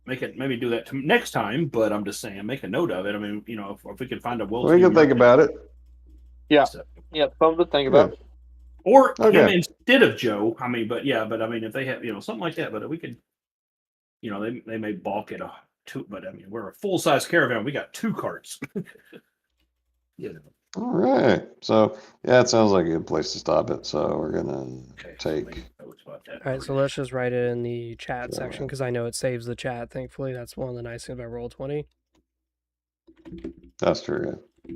Speaker 1: Maybe do that next time, but I'm just saying, make a note of it. I mean, if we can find a wealthy,
Speaker 3: We can think about it.
Speaker 5: Yeah, something to think about.
Speaker 1: Or him instead of Joe. I mean, but I mean, if they have, something like that, but we could, they may balk at a 2, but I mean, we're a full size caravan. We got 2 carts.
Speaker 3: All right. So it sounds like a good place to stop it. So we're gonna take.
Speaker 2: All right, so let's just write it in the chat section because I know it saves the chat. Thankfully, that's one of the nice things about Roll20.
Speaker 3: That's true. Yeah.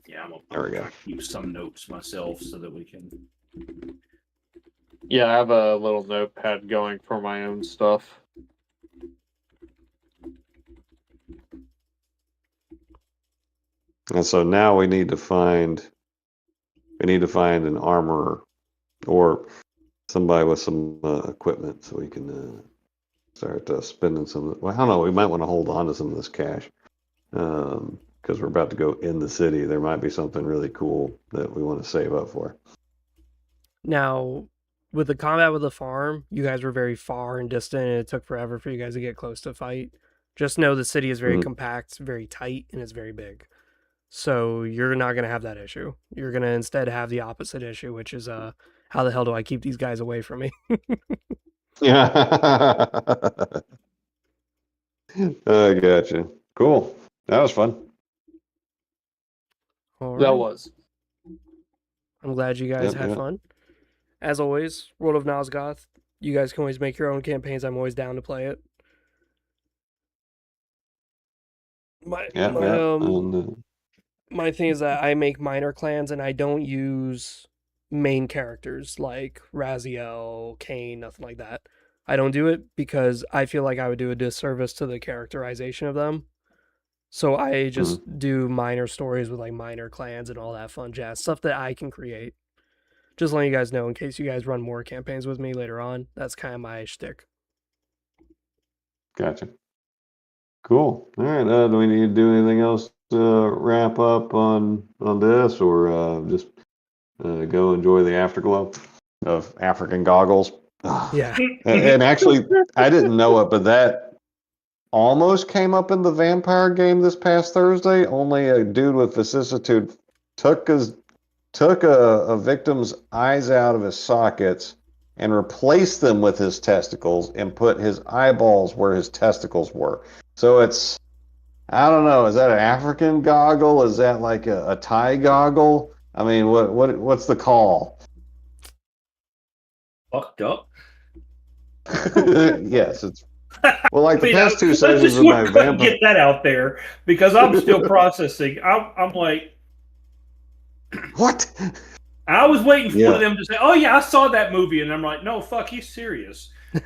Speaker 1: Yeah,
Speaker 3: there we go.
Speaker 1: Keep some notes myself so that we can.
Speaker 5: Yeah, I have a little notepad going for my own stuff.
Speaker 3: And so now we need to find an armorer or somebody with some equipment so we can start spending some. Well, I don't know. We might want to hold on to some of this cash because we're about to go in the city. There might be something really cool that we want to save up for.
Speaker 2: Now, with the combat with the farm, you guys were very far and distant, and it took forever for you guys to get close to fight. Just know the city is very compact, very tight, and it's very big. So you're not going to have that issue. You're going to instead have the opposite issue, which is how the hell do I keep these guys away from me?
Speaker 3: Yeah. I gotcha. Cool. That was fun.
Speaker 5: That was.
Speaker 2: I'm glad you guys had fun. As always, World of Nosgoth, you guys can always make your own campaigns. I'm always down to play it. My thing is that I make minor clans and I don't use main characters like Raziel, Kain, nothing like that. I don't do it because I feel like I would do a disservice to the characterization of them. So I just do minor stories with like minor clans and all that fun jazz, stuff that I can create. Just letting you guys know in case you guys run more campaigns with me later on. That's kind of my shtick.
Speaker 3: Gotcha. Cool. All right. Do we need to do anything else to wrap up on this, or just go enjoy the afterglow of African goggles?
Speaker 2: Yeah.
Speaker 3: And actually, I didn't know it, but that almost came up in the vampire game this past Thursday. Only a dude with vicissitude took a victim's eyes out of his sockets and replaced them with his testicles and put his eyeballs where his testicles were. So it's, I don't know, is that an African goggle? Is that like a Thai goggle? I mean, what's the call?
Speaker 1: Fucked up.
Speaker 3: Yes, it's well, like the past 2 sessions
Speaker 1: of my vampire. Get that out there because I'm still processing. I'm like,
Speaker 3: what?
Speaker 1: I was waiting for them to say, "Oh yeah, I saw that movie," and I'm like, "No, fuck, he's serious."
Speaker 3: Like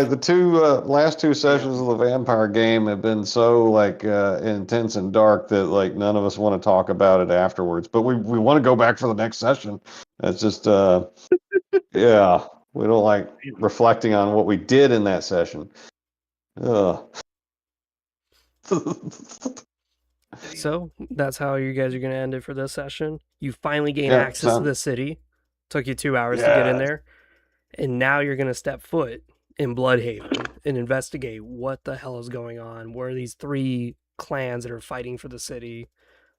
Speaker 3: the last 2 sessions of the vampire game have been so like intense and dark that like none of us want to talk about it afterwards. But we want to go back for the next session. It's just yeah, we don't like reflecting on what we did in that session.
Speaker 2: So that's how you guys are going to end it for this session. You finally gain access to the city. Took you 2 hours to get in there. And now you're going to step foot in Bloodhaven and investigate what the hell is going on. Where are these 3 clans that are fighting for the city?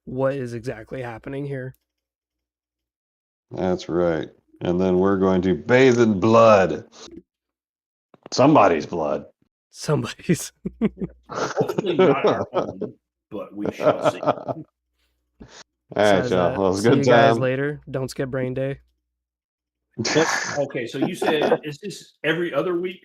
Speaker 2: What is exactly happening here?
Speaker 3: That's right. And then we're going to bathe in blood. Somebody's blood.
Speaker 2: Somebody's.
Speaker 1: Hopefully not our own, but we shall see.
Speaker 3: All right, y'all. Well, it was a good
Speaker 2: see you guys
Speaker 3: time.
Speaker 2: later. Don't skip brain day.
Speaker 1: Okay, so you said is this every other week?